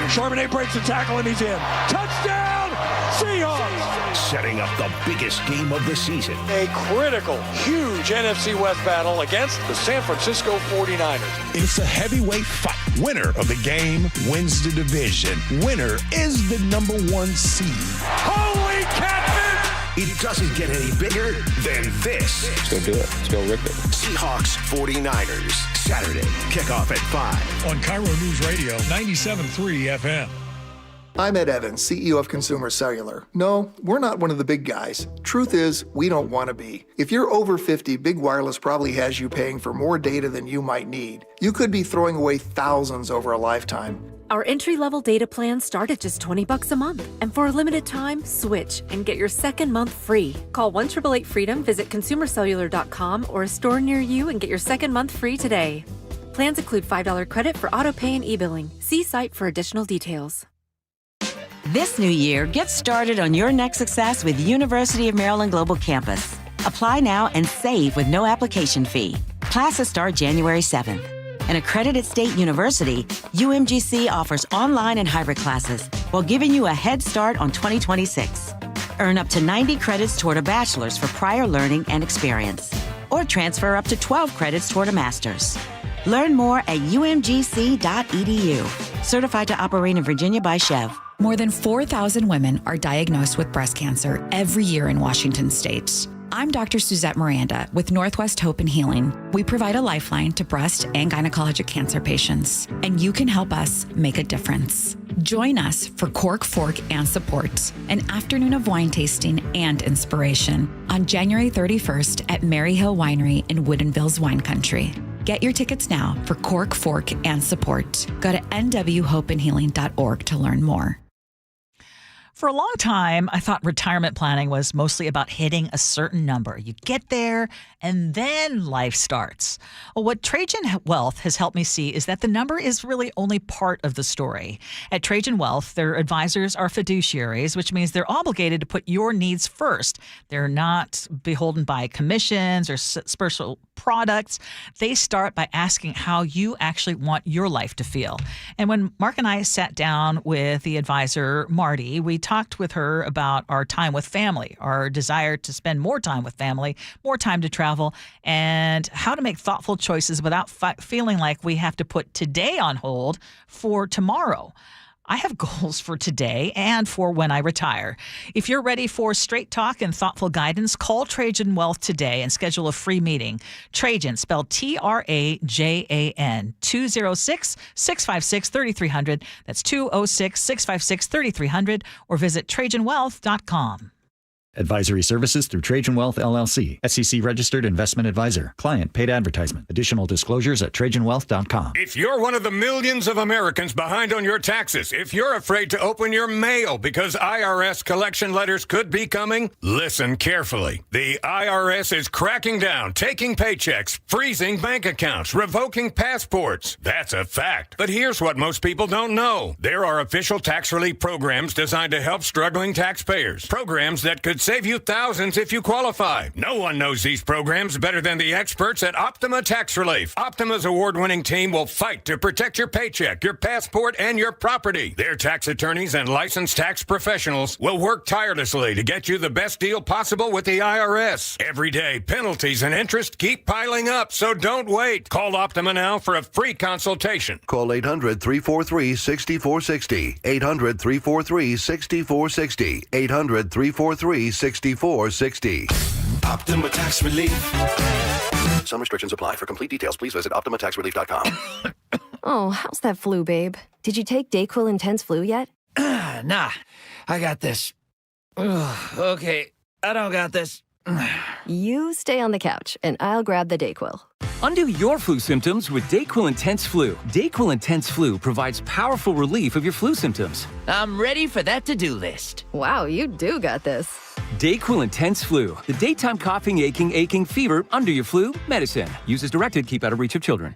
Charbonnet breaks the tackle and he's in. Touchdown, Seahawks! Setting up the biggest game of the season. A critical, huge NFC West battle against the San Francisco 49ers. It's a heavyweight fight. Winner of the game wins the division. Winner is the #1 seed. Holy catfish! It doesn't get any bigger than this. Let's go do it. Let's go rip it. Seahawks 49ers. Saturday, kickoff at 5. On KIRO Newsradio 97.3 FM. I'm Ed Evans, CEO of Consumer Cellular. No, we're not one of the big guys. Truth is, we don't want to be. If you're over 50, Big Wireless probably has you paying for more data than you might need. You could be throwing away thousands over a lifetime. Our entry-level data plans start at just $20 a month. And for a limited time, switch and get your second month free. Call 1-888-FREEDOM, visit consumercellular.com or a store near you and get your second month free today. Plans include $5 credit for auto pay and e-billing. See site for additional details. This new year, get started on your next success with University of Maryland Global Campus. Apply now and save with no application fee. Classes start January 7th. An accredited state university, UMGC offers online and hybrid classes while giving you a head start on 2026. Earn up to 90 credits toward a bachelor's for prior learning and experience, or transfer up to 12 credits toward a master's. Learn more at umgc.edu. Certified to operate in Virginia by Chev. More than 4,000 women are diagnosed with breast cancer every year in Washington state. I'm Dr. Suzette Miranda with Northwest Hope and Healing. We provide a lifeline to breast and gynecologic cancer patients, and you can help us make a difference. Join us for Cork, Fork, and Support, an afternoon of wine tasting and inspiration on January 31st at Mary Hill Winery in Woodinville's Wine Country. Get your tickets now for Cork, Fork, and Support. Go to nwhopeandhealing.org to learn more. For a long time, I thought retirement planning was mostly about hitting a certain number. You get there, and then life starts. Well, what Trajan Wealth has helped me see is that the number is really only part of the story. At Trajan Wealth, their advisors are fiduciaries, which means they're obligated to put your needs first. They're not beholden by commissions or special products. They start by asking how you actually want your life to feel. And when Mark and I sat down with the advisor, Marty, we talked with her about our time with family, our desire to spend more time with family, more time to travel, and how to make thoughtful choices without feeling like we have to put today on hold for tomorrow. I have goals for today and for when I retire. If you're ready for straight talk and thoughtful guidance, call Trajan Wealth today and schedule a free meeting. Trajan, spelled Trajan, 206-656-3300. That's 206-656-3300, or visit TrajanWealth.com. Advisory services through Trajan Wealth, LLC. SEC registered investment advisor. Client paid advertisement. Additional disclosures at TrajanWealth.com. If you're one of the millions of Americans behind on your taxes, if you're afraid to open your mail because IRS collection letters could be coming, listen carefully. The IRS is cracking down, taking paychecks, freezing bank accounts, revoking passports. That's a fact. But here's what most people don't know. There are official tax relief programs designed to help struggling taxpayers. Programs that could save you thousands if you qualify. No one knows these programs better than the experts at Optima Tax Relief. Optima's award-winning team will fight to protect your paycheck, your passport, and your property. Their tax attorneys and licensed tax professionals will work tirelessly to get you the best deal possible with the IRS. Every day, penalties and interest keep piling up, so don't wait. Call Optima now for a free consultation. Call 800-343-6460. 800-343-6460. 800-343-6460. Optima Tax Relief. Some restrictions apply. For complete details, please visit OptimaTaxRelief.com. Oh, how's that flu, babe? Did you take Dayquil Intense Flu yet? Nah, I got this. Ugh, okay, I don't got this. You stay on the couch, and I'll grab the Dayquil. Undo your flu symptoms with Dayquil Intense Flu. Dayquil Intense Flu provides powerful relief of your flu symptoms. I'm ready for that to-do list. Wow, you do got this. Dayquil Intense Flu, the daytime coughing, aching, fever, under your flu medicine. Use as directed, keep out of reach of children.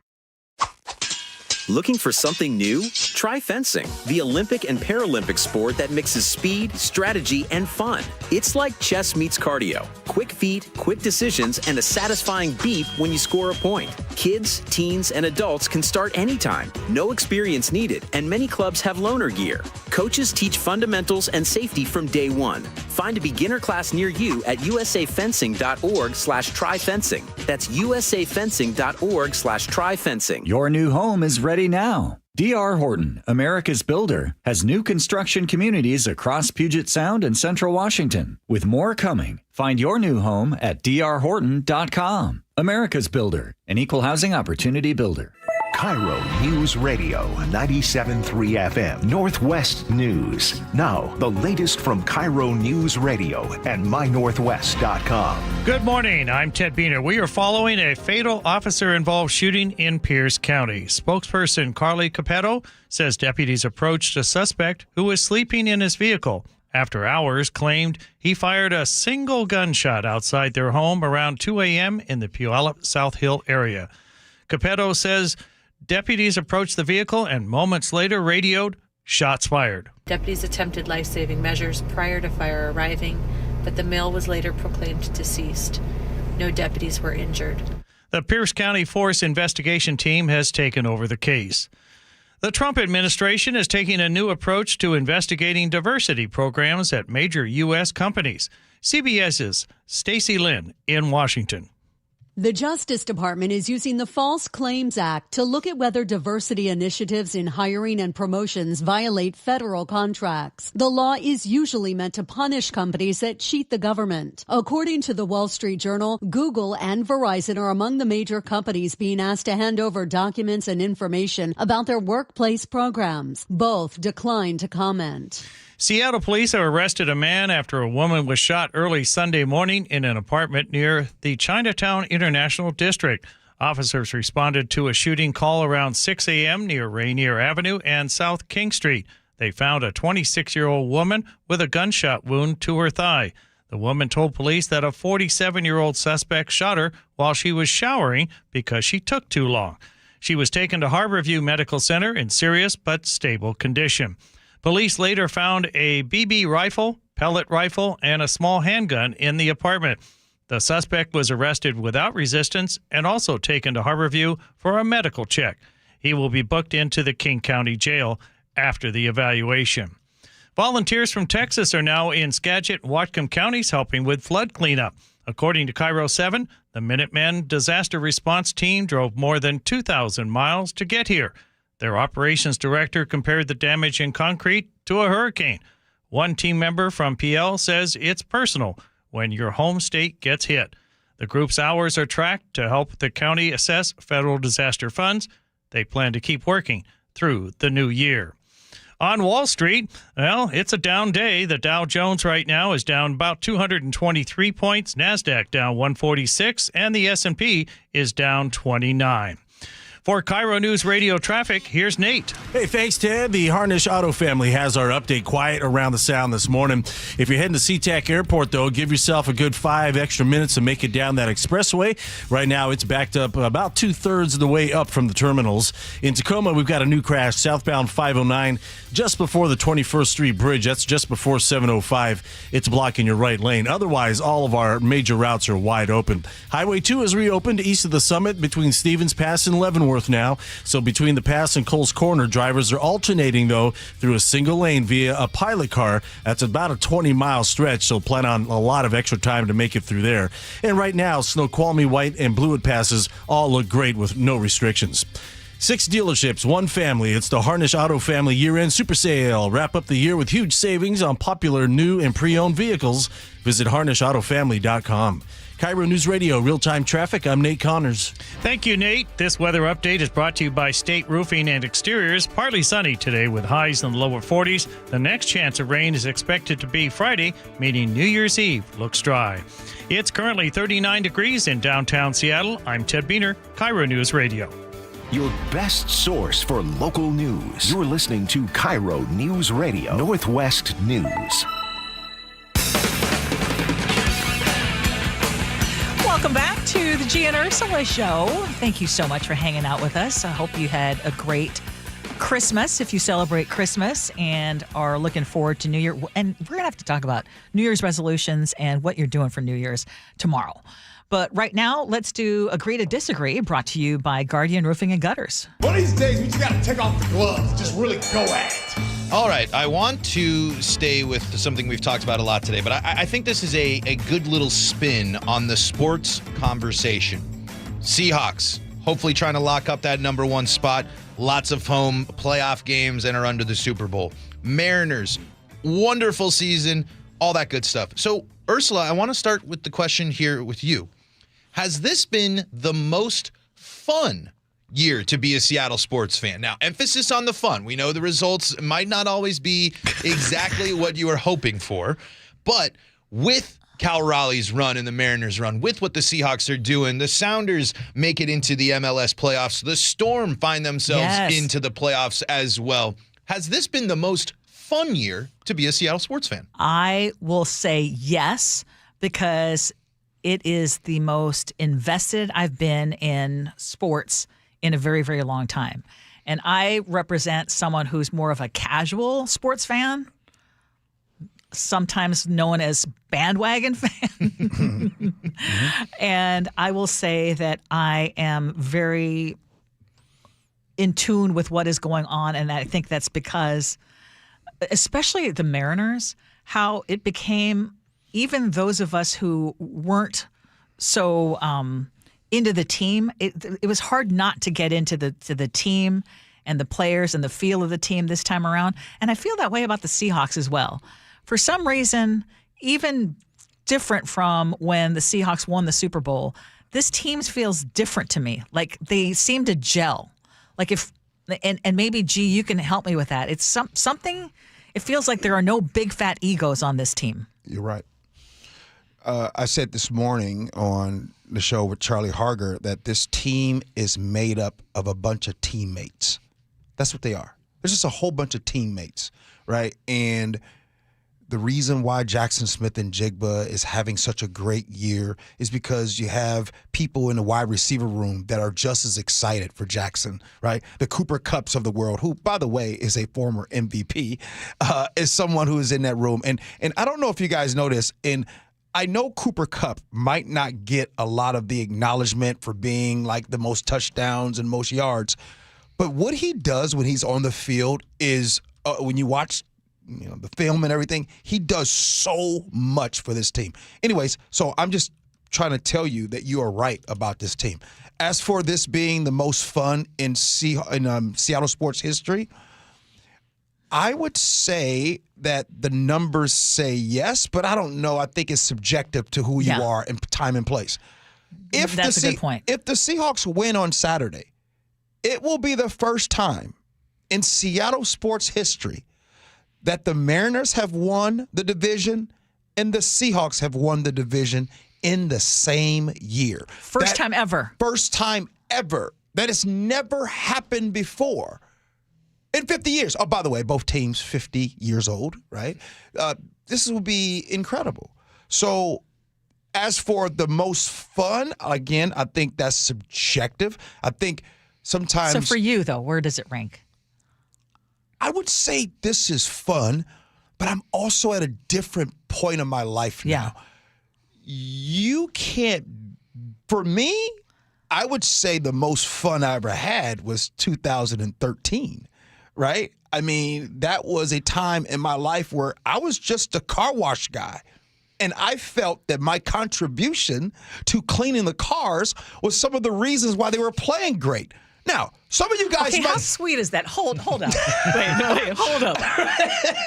Looking for something new? Try fencing, the Olympic and Paralympic sport that mixes speed, strategy, and fun. It's like chess meets cardio. Quick feet, quick decisions, and a satisfying beat when you score a point. Kids, teens, and adults can start anytime. No experience needed, and many clubs have loaner gear. Coaches teach fundamentals and safety from day one. Find a beginner class near you at usafencing.org/tryfencing. That's usafencing.org/tryfencing. Your new home is ready now. D.R. Horton, America's builder, has new construction communities across Puget Sound and Central Washington, with more coming. Find your new home at drhorton.com. America's builder, an equal housing opportunity builder. KIRO News Radio 97.3 FM Northwest News. Now, the latest from KIRO News Radio and mynorthwest.com. Good morning. I'm Ted Beener. We are following a fatal officer-involved shooting in Pierce County. Spokesperson Carly Capetto says deputies approached a suspect who was sleeping in his vehicle. After hours, claimed he fired a single gunshot outside their home around 2 a.m. in the Puyallup South Hill area. Capetto says deputies approached the vehicle and moments later radioed, "Shots fired." Deputies attempted life-saving measures prior to fire arriving, but the male was later proclaimed deceased. No deputies were injured. The Pierce County Force Investigation Team has taken over the case. The Trump administration is taking a new approach to investigating diversity programs at major U.S. companies. CBS's Stacey Lynn in Washington. The Justice Department is using the False Claims Act to look at whether diversity initiatives in hiring and promotions violate federal contracts. The law is usually meant to punish companies that cheat the government. According to the Wall Street Journal, Google and Verizon are among the major companies being asked to hand over documents and information about their workplace programs. Both declined to comment. Seattle police have arrested a man after a woman was shot early Sunday morning in an apartment near the Chinatown International District. Officers responded to a shooting call around 6 a.m. near Rainier Avenue and South King Street. They found a 26-year-old woman with a gunshot wound to her thigh. The woman told police that a 47-year-old suspect shot her while she was showering because she took too long. She was taken to Harborview Medical Center in serious but stable condition. Police later found a BB rifle, pellet rifle, and a small handgun in the apartment. The suspect was arrested without resistance and also taken to Harborview for a medical check. He will be booked into the King County Jail after the evaluation. Volunteers from Texas are now in Skagit and Whatcom counties helping with flood cleanup. According to KIRO 7, the Minutemen disaster response team drove more than 2,000 miles to get here. Their operations director compared the damage in concrete to a hurricane. One team member from PL says it's personal when your home state gets hit. The group's hours are tracked to help the county assess federal disaster funds. They plan to keep working through the new year. On Wall Street, well, it's a down day. The Dow Jones right now is down about 223 points, NASDAQ down 146, and the S&P is down 29. For KIRO News Radio traffic, here's Nate. Hey, thanks, Ted. The Harnish Auto family has our update quiet around the sound this morning. If you're heading to SeaTac Airport, though, give yourself a good 5 extra minutes to make it down that expressway. Right now, it's backed up about 2/3 of the way up from the terminals. In Tacoma, we've got a new crash, southbound 509, just before the 21st Street Bridge. That's just before 705. It's blocking your right lane. Otherwise, all of our major routes are wide open. Highway 2 is reopened east of the Summit between Stevens Pass and Leavenworth now. So between the pass and Coles Corner, drivers are alternating, though, through a single lane via a pilot car. That's about a 20-mile stretch, so plan on a lot of extra time to make it through there. And right now, Snoqualmie White and Blewett passes all look great with no restrictions. 6 dealerships, 1 family. It's the Harnish Auto Family Year-End Super Sale. Wrap up the year with huge savings on popular new and pre-owned vehicles. Visit harnishautofamily.com. KIRO News Radio, real-time traffic. I'm Nate Connors. Thank you, Nate. This weather update is brought to you by State Roofing and Exteriors. Partly sunny today with highs in the lower 40s. The next chance of rain is expected to be Friday, meaning New Year's Eve looks dry. It's currently 39 degrees in downtown Seattle. I'm Ted Beener, KIRO News Radio. Your best source for local news. You're listening to KIRO News Radio, Northwest News. Welcome back to the Gee and Ursula Show. Thank you so much for hanging out with us. I hope you had a great Christmas if you celebrate Christmas and are looking forward to New Year. And we're going to have to talk about New Year's resolutions and what you're doing for New Year's tomorrow. But right now, let's do Agree to Disagree, brought to you by Guardian Roofing and Gutters. One of these days, we just got to take off the gloves, just really go at it. All right, I want to stay with something we've talked about a lot today, but I think this is a good little spin on the sports conversation. Seahawks, hopefully trying to lock up that number 1 spot. Lots of home playoff games and are under the Super Bowl. Mariners, wonderful season, all that good stuff. So, Ursula, I want to start with the question here with you. Has this been the most fun year to be a Seattle sports fan? Now, emphasis on the fun. We know the results might not always be exactly what you were hoping for, but with Cal Raleigh's run and the Mariners' run, with what the Seahawks are doing, the Sounders make it into the MLS playoffs, the Storm find themselves into the playoffs as well. Has this been the most fun year to be a Seattle sports fan? I will say yes, because it is the most invested I've been in sports in a very, very long time. And I represent someone who's more of a casual sports fan, sometimes known as bandwagon fan. And I will say that I am very in tune with what is going on. And I think that's because, especially the Mariners, how it became, even those of us who weren't so into the team, it was hard not to get into the team and the players and the feel of the team this time around. And I feel that way about the Seahawks as well. For some reason, even different from when the Seahawks won the Super Bowl, this team feels different to me. Like they seem to gel. Like and maybe, Gee, you can help me with that. It's something, it feels like there are no big fat egos on this team. You're right. I said this morning on the show with Charlie Harger that this team is made up of a bunch of teammates. That's what they are. There's just a whole bunch of teammates, right? And the reason why Jackson Smith and Jigba is having such a great year is because you have people in the wide receiver room that are just as excited for Jackson, right? The Cooper Kupps of the world, who, by the way, is a former MVP, is someone who is in that room. And I don't know if you guys know this, I know Cooper Kupp might not get a lot of the acknowledgement for being like the most touchdowns and most yards, but what he does when he's on the field is when you watch the film and everything, he does so much for this team. Anyways, so I'm just trying to tell you that you are right about this team. As for this being the most fun in Seattle sports history, I would say that the numbers say yes, but I don't know. I think it's subjective to who you are and time and place. That's a good point. If the Seahawks win on Saturday, it will be the first time in Seattle sports history that the Mariners have won the division and the Seahawks have won the division in the same year. First time ever. First time ever. That has never happened before in 50 years. Oh, by the way, both teams 50 years old, right? This will be incredible. So as for the most fun, again, I think that's subjective. I think sometimes. So for you, though, where does it rank? I would say this is fun, but I'm also at a different point in my life now. Yeah. You can't, for me, I would say the most fun I ever had was 2013, right? I mean, that was a time in my life where I was just a car wash guy. And I felt that my contribution to cleaning the cars was some of the reasons why they were playing great. Now, some of you guys how sweet is that? Hold up. Wait, hold up.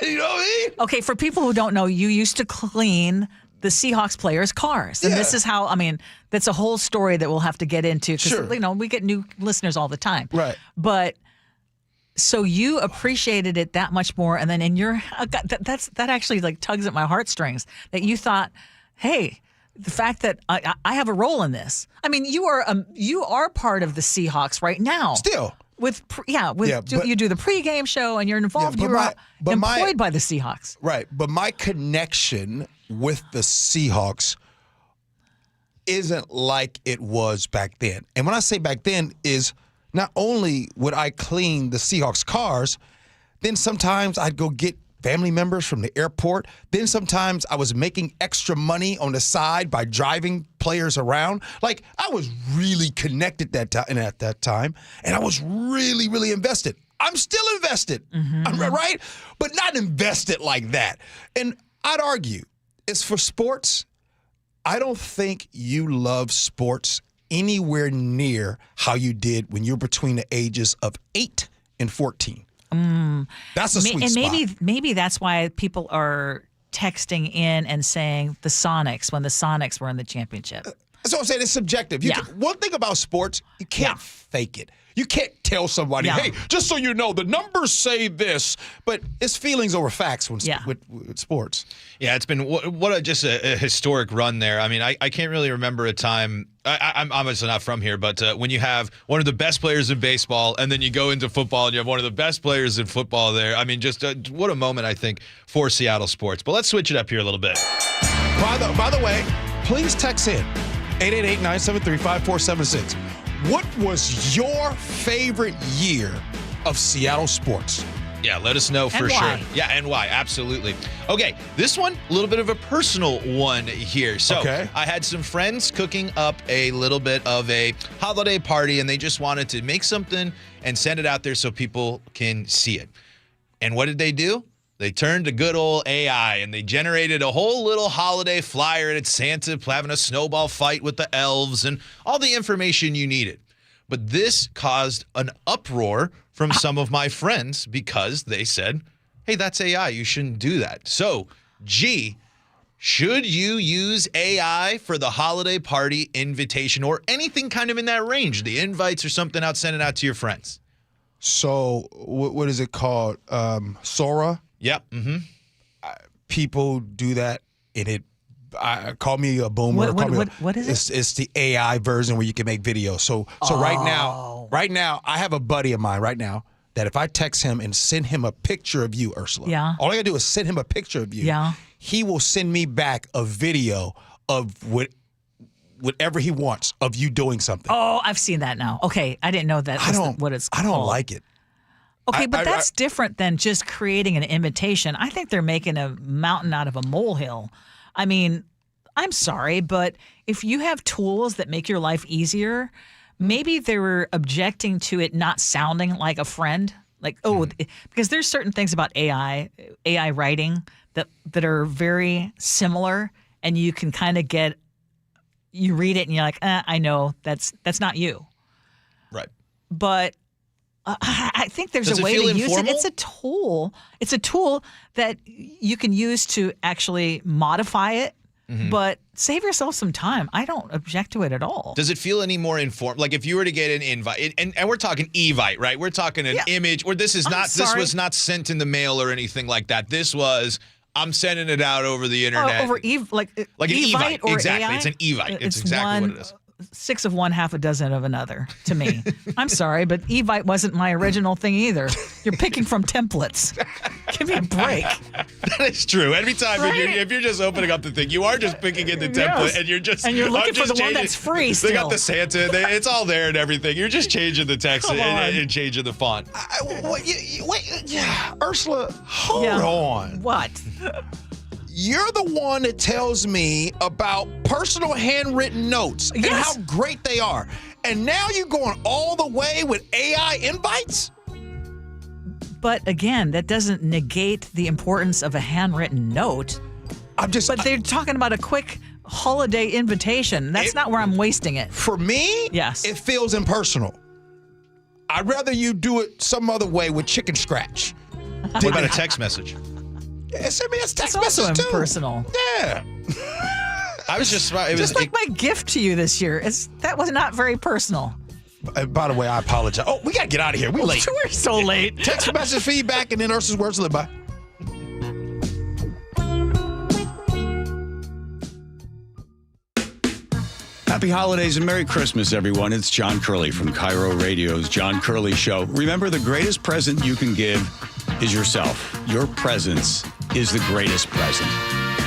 You know what I mean? Okay, for people who don't know, you used to clean the Seahawks players' cars. And this is how, that's a whole story that we'll have to get into. Because, we get new listeners all the time. Right. But, so you appreciated it that much more. And then that actually like tugs at my heartstrings that you thought, hey, the fact that I have a role in this. I mean, you are part of the Seahawks right now. Still. You do the pregame show and you're involved. You're employed by the Seahawks. Right. But my connection with the Seahawks isn't like it was back then. And when I say back then is not only would I clean the Seahawks cars, then sometimes I'd go get family members from the airport. Then sometimes I was making extra money on the side by driving players around. Like, I was really connected at that time, and I was really, really invested. I'm still invested, right? But not invested like that. And I'd argue, it's for sports. I don't think you love sports anywhere near how you did when you're between the ages of 8 and 14. That's a sweet spot. And maybe that's why people are texting in and saying the Sonics when the Sonics were in the championship. That's what I'm saying. It's subjective. One thing about sports, you can't fake it. You can't tell somebody, hey, just so you know, the numbers say this, but it's feelings over facts with sports. Yeah, it's been just a historic run there. I mean, I can't really remember a time. I'm obviously not from here, but when you have one of the best players in baseball and then you go into football and you have one of the best players in football there. I mean, just what a moment, I think, for Seattle sports. But let's switch it up here a little bit. By the way, please text in 888-973-5476. What was your favorite year of Seattle sports? Yeah, let us know for sure. Yeah, and why. Absolutely. Okay, this one, a little bit of a personal one here. So I had some friends cooking up a little bit of a holiday party, and they just wanted to make something and send it out there so people can see it. And what did they do? They turned to good old AI, and they generated a whole little holiday flyer, and it's Santa having a snowball fight with the elves and all the information you needed. But this caused an uproar from some of my friends because they said, hey, that's AI. You shouldn't do that. So, Gee, should you use AI for the holiday party invitation or anything kind of in that range, the invites or something out, send it out to your friends? So, what is it called? Sora? Yep. Mm-hmm. People do that, and it call me a boomer. What is it? It's the AI version where you can make videos. So right now, I have a buddy of mine right now that if I text him and send him a picture of you, Ursula, all I gotta do is send him a picture of you. Yeah. He will send me back a video of whatever he wants of you doing something. Oh, I've seen that now. Okay, I didn't know that. What it's called. I don't like it. Okay, but that's different than just creating an imitation. I think they're making a mountain out of a molehill. I mean, I'm sorry, but if you have tools that make your life easier, maybe they were objecting to it not sounding like a friend. Like, because there's certain things about AI writing that are very similar, and you can kind of you read it and you're like, I know that's not you. Right. But I think there's Does a way it feel to use informal? it. It's a tool. It's a tool that you can use to actually modify it but save yourself some time. I don't object to it at all. Does it feel any more informed? Like if you were to get an invite, and we're talking Evite, right? We're talking an image, or this was not sent in the mail or anything like that. This was, I'm sending it out over the internet. Over like an Evite or exactly. AI? It's an Evite. It's exactly what it is. 6 of one, half a dozen of another to me. I'm sorry, but Evite wasn't my original thing either. You're picking from templates. Give me a break. That is true. Every time if you're just opening up the thing, you are just picking in the template, and you're looking for the one that's free. They got the Santa. It's all there and everything. You're just changing the text and changing the font. Ursula, hold on. What? You're the one that tells me about personal handwritten notes and how great they are. And now you're going all the way with AI invites? But again, that doesn't negate the importance of a handwritten note. But they're talking about a quick holiday invitation. That's not where I'm wasting it. For me, it feels impersonal. I'd rather you do it some other way with chicken scratch. What about a text message? Yeah, send me a text It's also message too. impersonal. Yeah. I was just like my gift to you this year. That was not very personal. By the way, I apologize. Oh, we got to get out of here. We're late. We're so late. Text message feedback and then Ursula's words to live by. Happy holidays and Merry Christmas, everyone. It's John Curley from KIRO Radio's John Curley Show. Remember, the greatest present you can give is yourself. Your presence is the greatest present.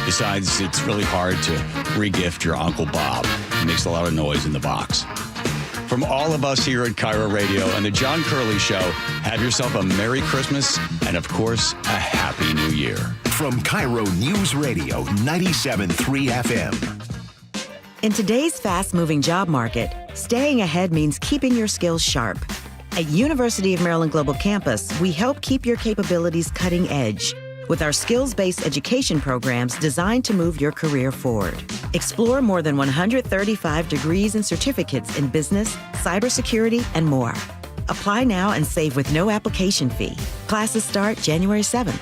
Besides, it's really hard to re-gift your Uncle Bob. It makes a lot of noise in the box. From all of us here at KIRO Radio and the John Curley Show, have yourself a Merry Christmas and, of course, a Happy New Year. From KIRO Newsradio 97.3 FM. In today's fast-moving job market, staying ahead means keeping your skills sharp. At University of Maryland Global Campus, we help keep your capabilities cutting edge with our skills-based education programs designed to move your career forward. Explore more than 135 degrees and certificates in business, cybersecurity, and more. Apply now and save with no application fee. Classes start January 7th.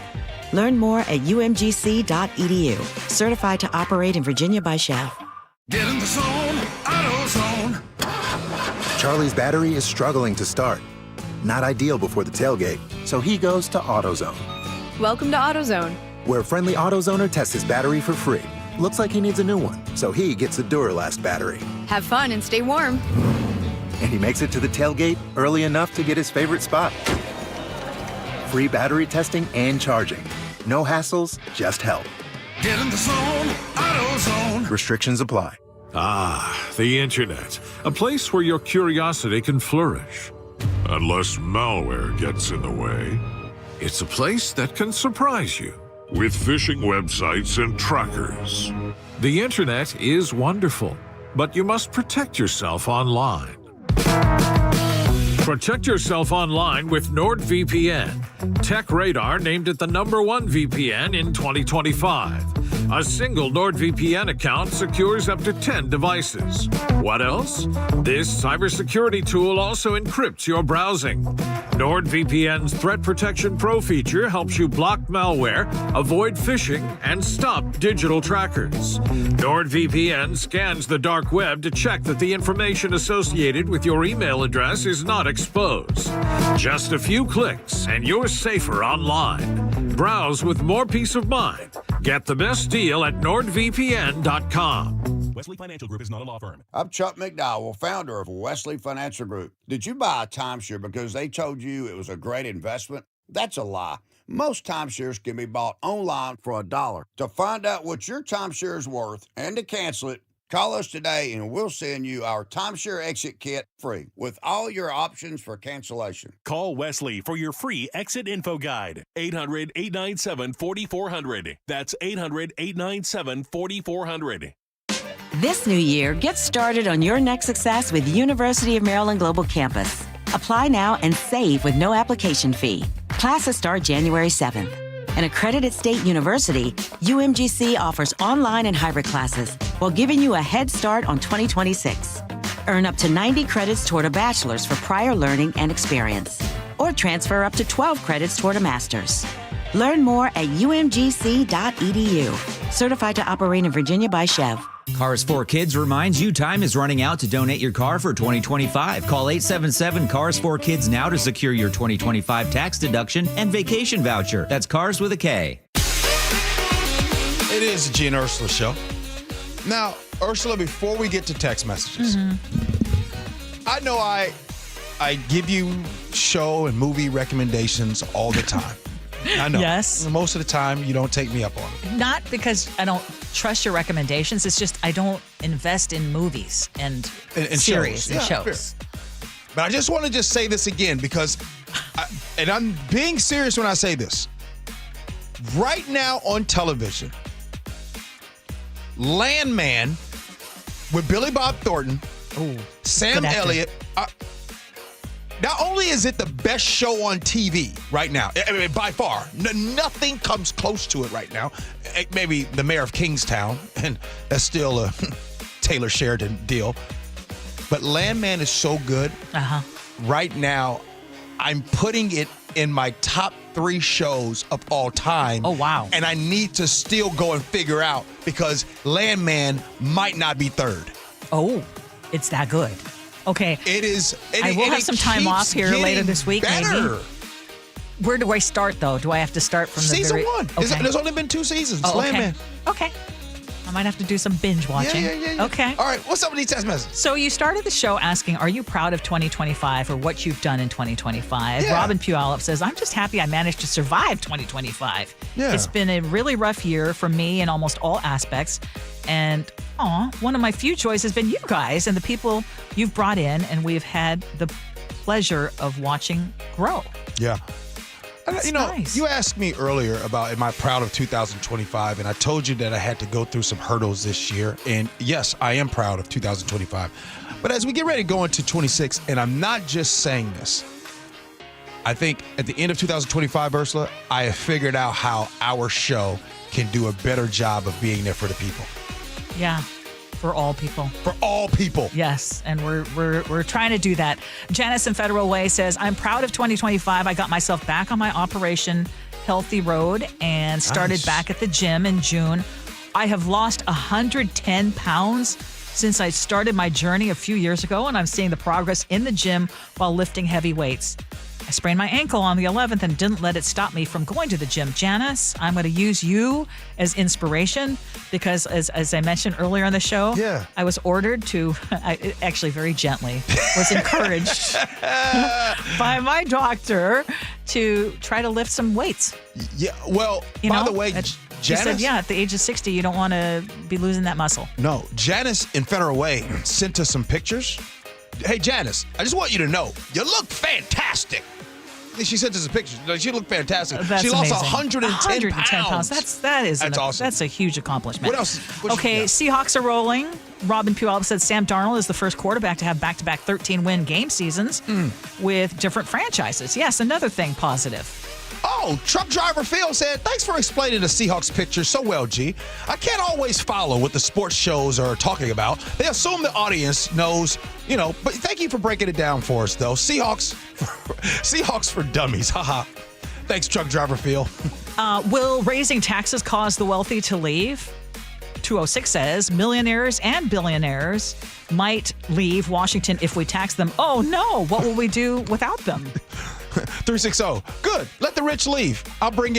Learn more at umgc.edu. Certified to operate in Virginia by Chev. Get in the zone, AutoZone. Charlie's battery is struggling to start. Not ideal before the tailgate, so he goes to AutoZone. Welcome to AutoZone, where a friendly AutoZoner tests his battery for free. Looks like he needs a new one, so he gets a Duralast battery. have fun and stay warm. And he makes it to the tailgate early enough to get his favorite spot. Free battery testing and charging. No hassles, just help. Get in the zone, AutoZone. Restrictions apply. Ah, the internet. A place where your curiosity can flourish. Unless malware gets in the way. It's a place that can surprise you with phishing websites and trackers. The internet is wonderful, but you must protect yourself online. Protect yourself online with NordVPN. Tech Radar named it the #1 VPN in 2025. A single NordVPN account secures up to 10 devices. What else? This cybersecurity tool also encrypts your browsing. NordVPN's Threat Protection Pro feature helps you block malware, avoid phishing, and stop digital trackers. NordVPN scans the dark web to check that the information associated with your email address is not exposed. Just a few clicks and you're safer online. Browse with more peace of mind. Get the best deal at NordVPN.com. Wesley Financial Group is not a law firm. I'm Chuck McDowell, founder of Wesley Financial Group. Did you buy a timeshare because they told you it was a great investment? That's a lie. Most timeshares can be bought online for $1. To find out what your timeshare is worth and to cancel it, call us today and we'll send you our timeshare exit kit free with all your options for cancellation. Call Wesley for your free exit info guide. 800-897-4400. That's 800-897-4400. This new year, get started on your next success with University of Maryland Global Campus. Apply now and save with no application fee. Classes start January 7th. An accredited state university, UMGC offers online and hybrid classes while giving you a head start on 2026. Earn up to 90 credits toward a bachelor's for prior learning and experience, or transfer up to 12 credits toward a master's. Learn more at umgc.edu. Certified to operate in Virginia by Chev. Cars for Kids reminds you time is running out to donate your car for 2025. Call 877-CARS4KIDS now to secure your 2025 tax deduction and vacation voucher. That's Cars with a K. It is the Gee and Ursula Show. Now, Ursula, before we get to text messages, I know I give you show and movie recommendations all the time. I know. Yes. Most of the time, you don't take me up on it. Not because I don't trust your recommendations. It's just I don't invest in movies and series and shows. But I just want to say this again because, and I'm being serious when I say this. Right now on television, Landman with Billy Bob Thornton, Sam Elliott. Not only is it the best show on TV right now, I mean, by far, nothing comes close to it right now. Maybe the mayor of Kingstown, and that's still a Taylor Sheridan deal. But Landman is so good. Right now, I'm putting it in my top 3 shows of all time. Oh, wow. And I need to still go and figure out because Landman might not be third. Oh, it's that good. Okay. It is. I will have some time off here later this week, better. maybe. Where do I start, though? Do I have to start from Season the 1. Okay. There's only been 2 seasons. Oh, okay. Landman. Okay. I might have to do some binge watching. Yeah. Okay. All right. What's up with these text messages? So you started the show asking, are you proud of 2025 or what you've done in 2025? Yeah. Robin Puyallup says, I'm just happy I managed to survive 2025. Yeah. It's been a really rough year for me in almost all aspects. And one of my few joys has been you guys and the people you've brought in, and we've had the pleasure of watching grow. Yeah. That's nice. You asked me earlier about am I proud of 2025, and I told you that I had to go through some hurdles this year. And yes, I am proud of 2025. But as we get ready to go into 26, and I'm not just saying this, I think at the end of 2025, Ursula, I have figured out how our show can do a better job of being there for the people. Yeah. For all people. For all people. Yes, and we're trying to do that. Janice in Federal Way says, I'm proud of 2025. I got myself back on my Operation Healthy Road and started back at the gym in June. I have lost 110 pounds since I started my journey a few years ago, and I'm seeing the progress in the gym while lifting heavy weights. I sprained my ankle on the 11th and didn't let it stop me from going to the gym. Janice, I'm going to use you as inspiration because, as I mentioned earlier on the show, I was ordered to, actually very gently, was encouraged by my doctor to try to lift some weights. Yeah, well, by the way, Janice, she said, at the age of 60, you don't want to be losing that muscle. No, Janice in Federal Way sent us some pictures. Hey, Janice, I just want you to know, you look fantastic. She sent us a picture. She looked fantastic. That's she lost amazing. 110 pounds. That's awesome. That's a huge accomplishment. What else? Okay, Seahawks are rolling. Robin Puyallup said Sam Darnold is the first quarterback to have back-to-back 13-win game seasons with different franchises. Yes, another thing positive. Oh, truck driver Phil said, thanks for explaining the Seahawks picture so well, G. I can't always follow what the sports shows are talking about. They assume the audience knows, but thank you for breaking it down for us, though. Seahawks for dummies. Haha. Thanks, truck driver Phil. Will raising taxes cause the wealthy to leave? 206 says millionaires and billionaires might leave Washington if we tax them. Oh, no. What will we do without them? 360. Good. Let the rich leave. I'll bring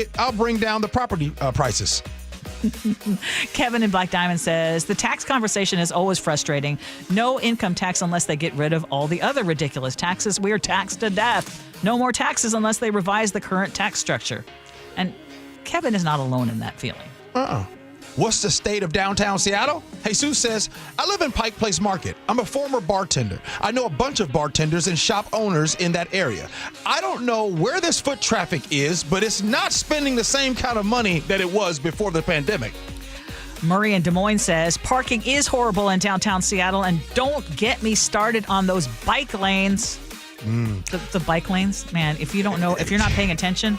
down the property prices. Kevin in Black Diamond says the tax conversation is always frustrating. No income tax unless they get rid of all the other ridiculous taxes. We are taxed to death. No more taxes unless they revise the current tax structure. And Kevin is not alone in that feeling. What's the state of downtown Seattle? Jesus says, I live in Pike Place Market. I'm a former bartender. I know a bunch of bartenders and shop owners in that area. I don't know where this foot traffic is, but it's not spending the same kind of money that it was before the pandemic. Murray in Des Moines says, parking is horrible in downtown Seattle, and don't get me started on those bike lanes. The bike lanes, man, if you don't know, if you're not paying attention.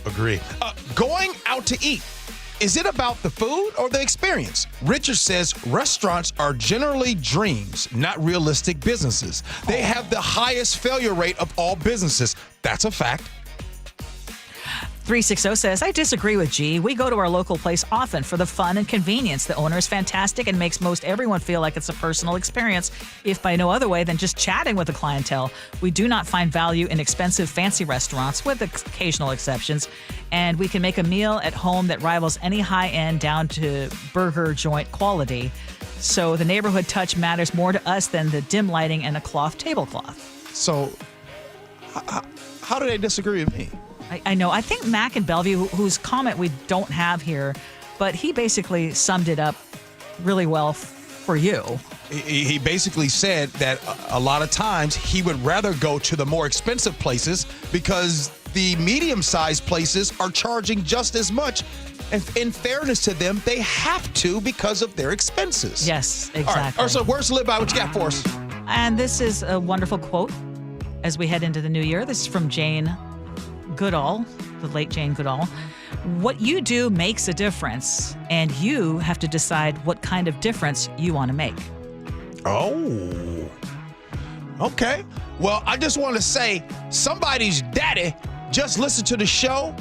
Agree. Going out to eat. Is it about the food or the experience? Richard says restaurants are generally dreams, not realistic businesses. They have the highest failure rate of all businesses. That's a fact. 360 says, I disagree with G. We go to our local place often for the fun and convenience. The owner is fantastic and makes most everyone feel like it's a personal experience, if by no other way than just chatting with the clientele. We do not find value in expensive, fancy restaurants, with occasional exceptions, and we can make a meal at home that rivals any high-end down to burger joint quality. So the neighborhood touch matters more to us than the dim lighting and a cloth tablecloth. So how do they disagree with me? I know. I think Mac in Bellevue, whose comment we don't have here, but he basically summed it up really well for you. He basically said that a lot of times he would rather go to the more expensive places because the medium-sized places are charging just as much. And in fairness to them, they have to because of their expenses. Yes, exactly. All right, Ursula, words to live by. What you got for us? And this is a wonderful quote as we head into the new year. This is from Jane Goodall, the late Jane Goodall. What you do makes a difference, and you have to decide what kind of difference you want to make. Oh, okay. Well, I just want to say somebody's daddy just listened to the show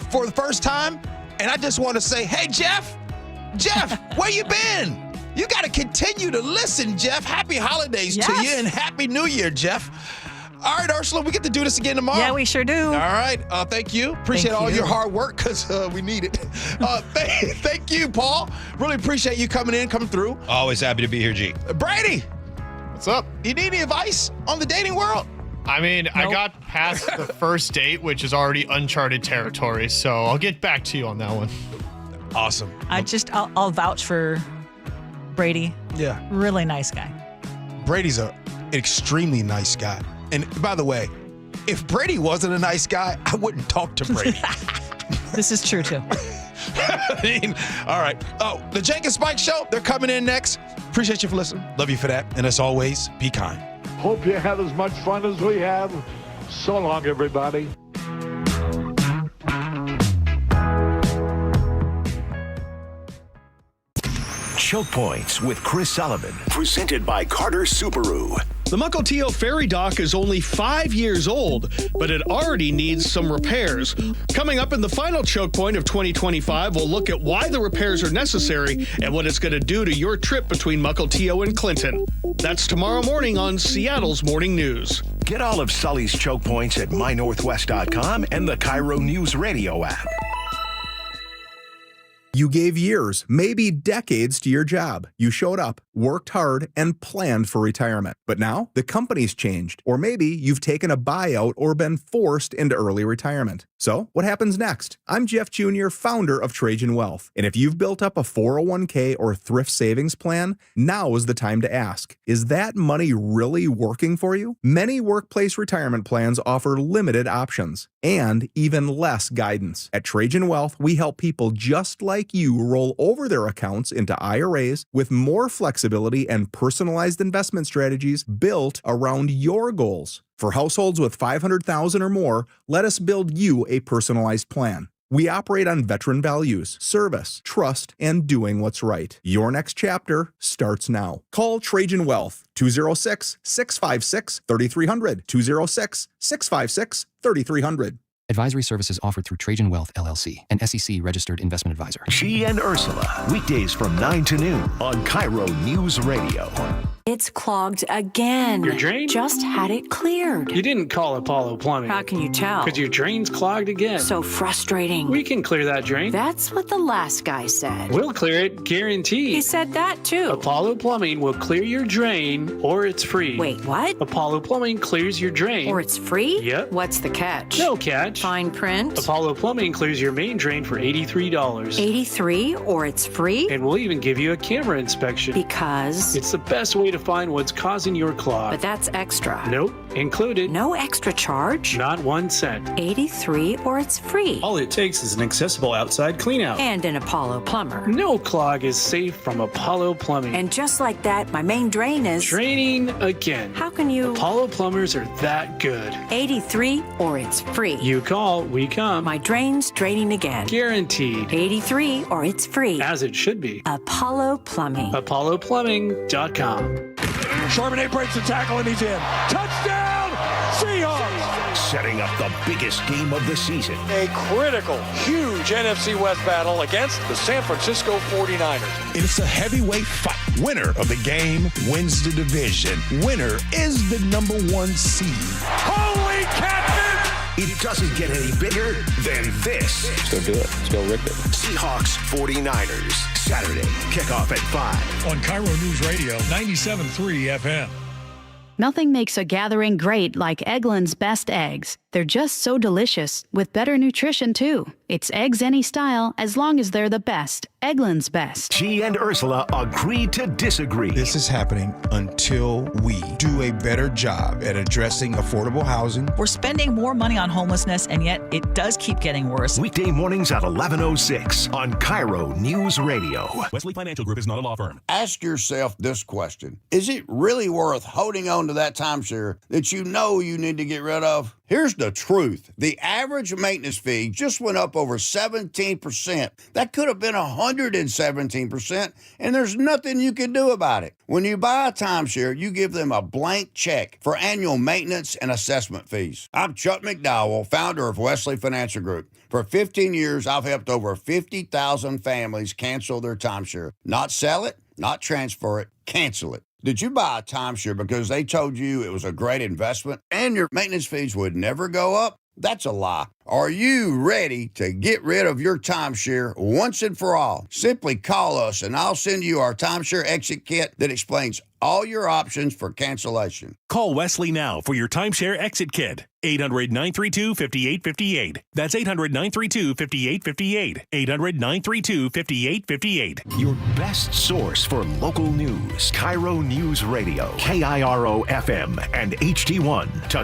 for the first time, and I just want to say, hey, Jeff, where you been? You got to continue to listen, Jeff. Happy holidays to you, and Happy New Year, Jeff. All right, Ursula, we get to do this again tomorrow. Yeah, we sure do. All right. Thank you. Appreciate all your hard work because we need it. Thank you, Paul. Really appreciate you coming through. Always happy to be here, G. Brady. What's up? You need any advice on the dating world? I mean, I got past the first date, which is already uncharted territory, so I'll get back to you on that one. Awesome. I'll vouch for Brady. Yeah. Really nice guy. Brady's an extremely nice guy. And by the way, if Brady wasn't a nice guy, I wouldn't talk to Brady. This is true, too. I mean, all right. Oh, the Jake and Spike Show, they're coming in next. Appreciate you for listening. Love you for that. And as always, be kind. Hope you had as much fun as we have. So long, everybody. Choke Points with Chris Sullivan. Presented by Carter Subaru. The Mukilteo Ferry Dock is only 5 years old, but it already needs some repairs. Coming up in the final Choke Point of 2025, we'll look at why the repairs are necessary and what it's going to do to your trip between Mukilteo and Clinton. That's tomorrow morning on Seattle's Morning News. Get all of Sully's Choke Points at mynorthwest.com and the KIRO Newsradio app. You gave years, maybe decades to your job. You showed up, worked hard, and planned for retirement. But now, the company's changed. Or maybe you've taken a buyout or been forced into early retirement. So, what happens next? I'm Jeff Jr., founder of Trajan Wealth. And if you've built up a 401k or thrift savings plan, now is the time to ask, is that money really working for you? Many workplace retirement plans offer limited options and even less guidance. At Trajan Wealth, we help people just like you roll over their accounts into IRAs with more flexibility and personalized investment strategies built around your goals. For households with $500,000 or more, let us build you a personalized plan. We operate on veteran values, service, trust, and doing what's right. Your next chapter starts now. Call Trajan Wealth, 206-656-3300, 206-656-3300. Advisory services offered through Trajan Wealth, LLC, an SEC-registered investment advisor. Gee and Ursula, weekdays from 9 to noon on KIRO News Radio. It's clogged again. Your drain? Just had it cleared. You didn't call Apollo Plumbing. How can you tell? Because your drain's clogged again. So frustrating. We can clear that drain. That's what the last guy said. We'll clear it, guaranteed. He said that too. Apollo Plumbing will clear your drain, or it's free. Wait, what? Apollo Plumbing clears your drain. Or it's free? Yep. What's the catch? No catch. Fine print? Apollo Plumbing clears your main drain for $83. $83, or it's free? And we'll even give you a camera inspection. Because? It's the best way to find what's causing your clog. But that's extra. Nope, included. No extra charge? Not 1 cent. $83, or it's free. All it takes is an accessible outside cleanout. And an Apollo plumber. No clog is safe from Apollo Plumbing. And just like that, my main drain is... Draining again. How can you... Apollo plumbers are that good. $83, or it's free. You call, we come. My drain's draining again. Guaranteed. $83, or it's free. As it should be. Apollo Plumbing. ApolloPlumbing.com. Charbonnet breaks the tackle and he's in. Touchdown, Seahawks! setting up the biggest game of the season. A critical, huge NFC West battle against the San Francisco 49ers. It's a heavyweight fight. Winner of the game wins the division. Winner is the number 1 seed. Holy catfish! It doesn't get any bigger than this. Let's go do it. Let's go rip it. Seahawks 49ers, Saturday, kickoff at 5. On KIRO Newsradio 97.3 FM. Nothing makes a gathering great like Eggland's Best Eggs. They're just so delicious, with better nutrition too. It's eggs any style, as long as they're the best. Eggland's Best. Gee and Ursula agree to disagree. This is happening until we do a better job at addressing affordable housing. We're spending more money on homelessness, and yet it does keep getting worse. Weekday mornings at 11:06 on KIRO News Radio. Wesley Financial Group is not a law firm. Ask yourself this question. Is it really worth holding on to that timeshare that you know you need to get rid of? Here's the truth. The average maintenance fee just went up over 17%. That could have been 117%, and there's nothing you can do about it. When you buy a timeshare, you give them a blank check for annual maintenance and assessment fees. I'm Chuck McDowell, founder of Wesley Financial Group. For 15 years, I've helped over 50,000 families cancel their timeshare. Not sell it, not transfer it, cancel it. Did you buy a timeshare because they told you it was a great investment and your maintenance fees would never go up? That's a lie. Are you ready to get rid of your timeshare once and for all? Simply call us and I'll send you our timeshare exit kit that explains all your options for cancellation. Call Wesley now for your timeshare exit kit. 800-932-5858. That's 800-932-5858. 800-932-5858. Your best source for local news. KIRO News Radio. KIRO FM and HD1 to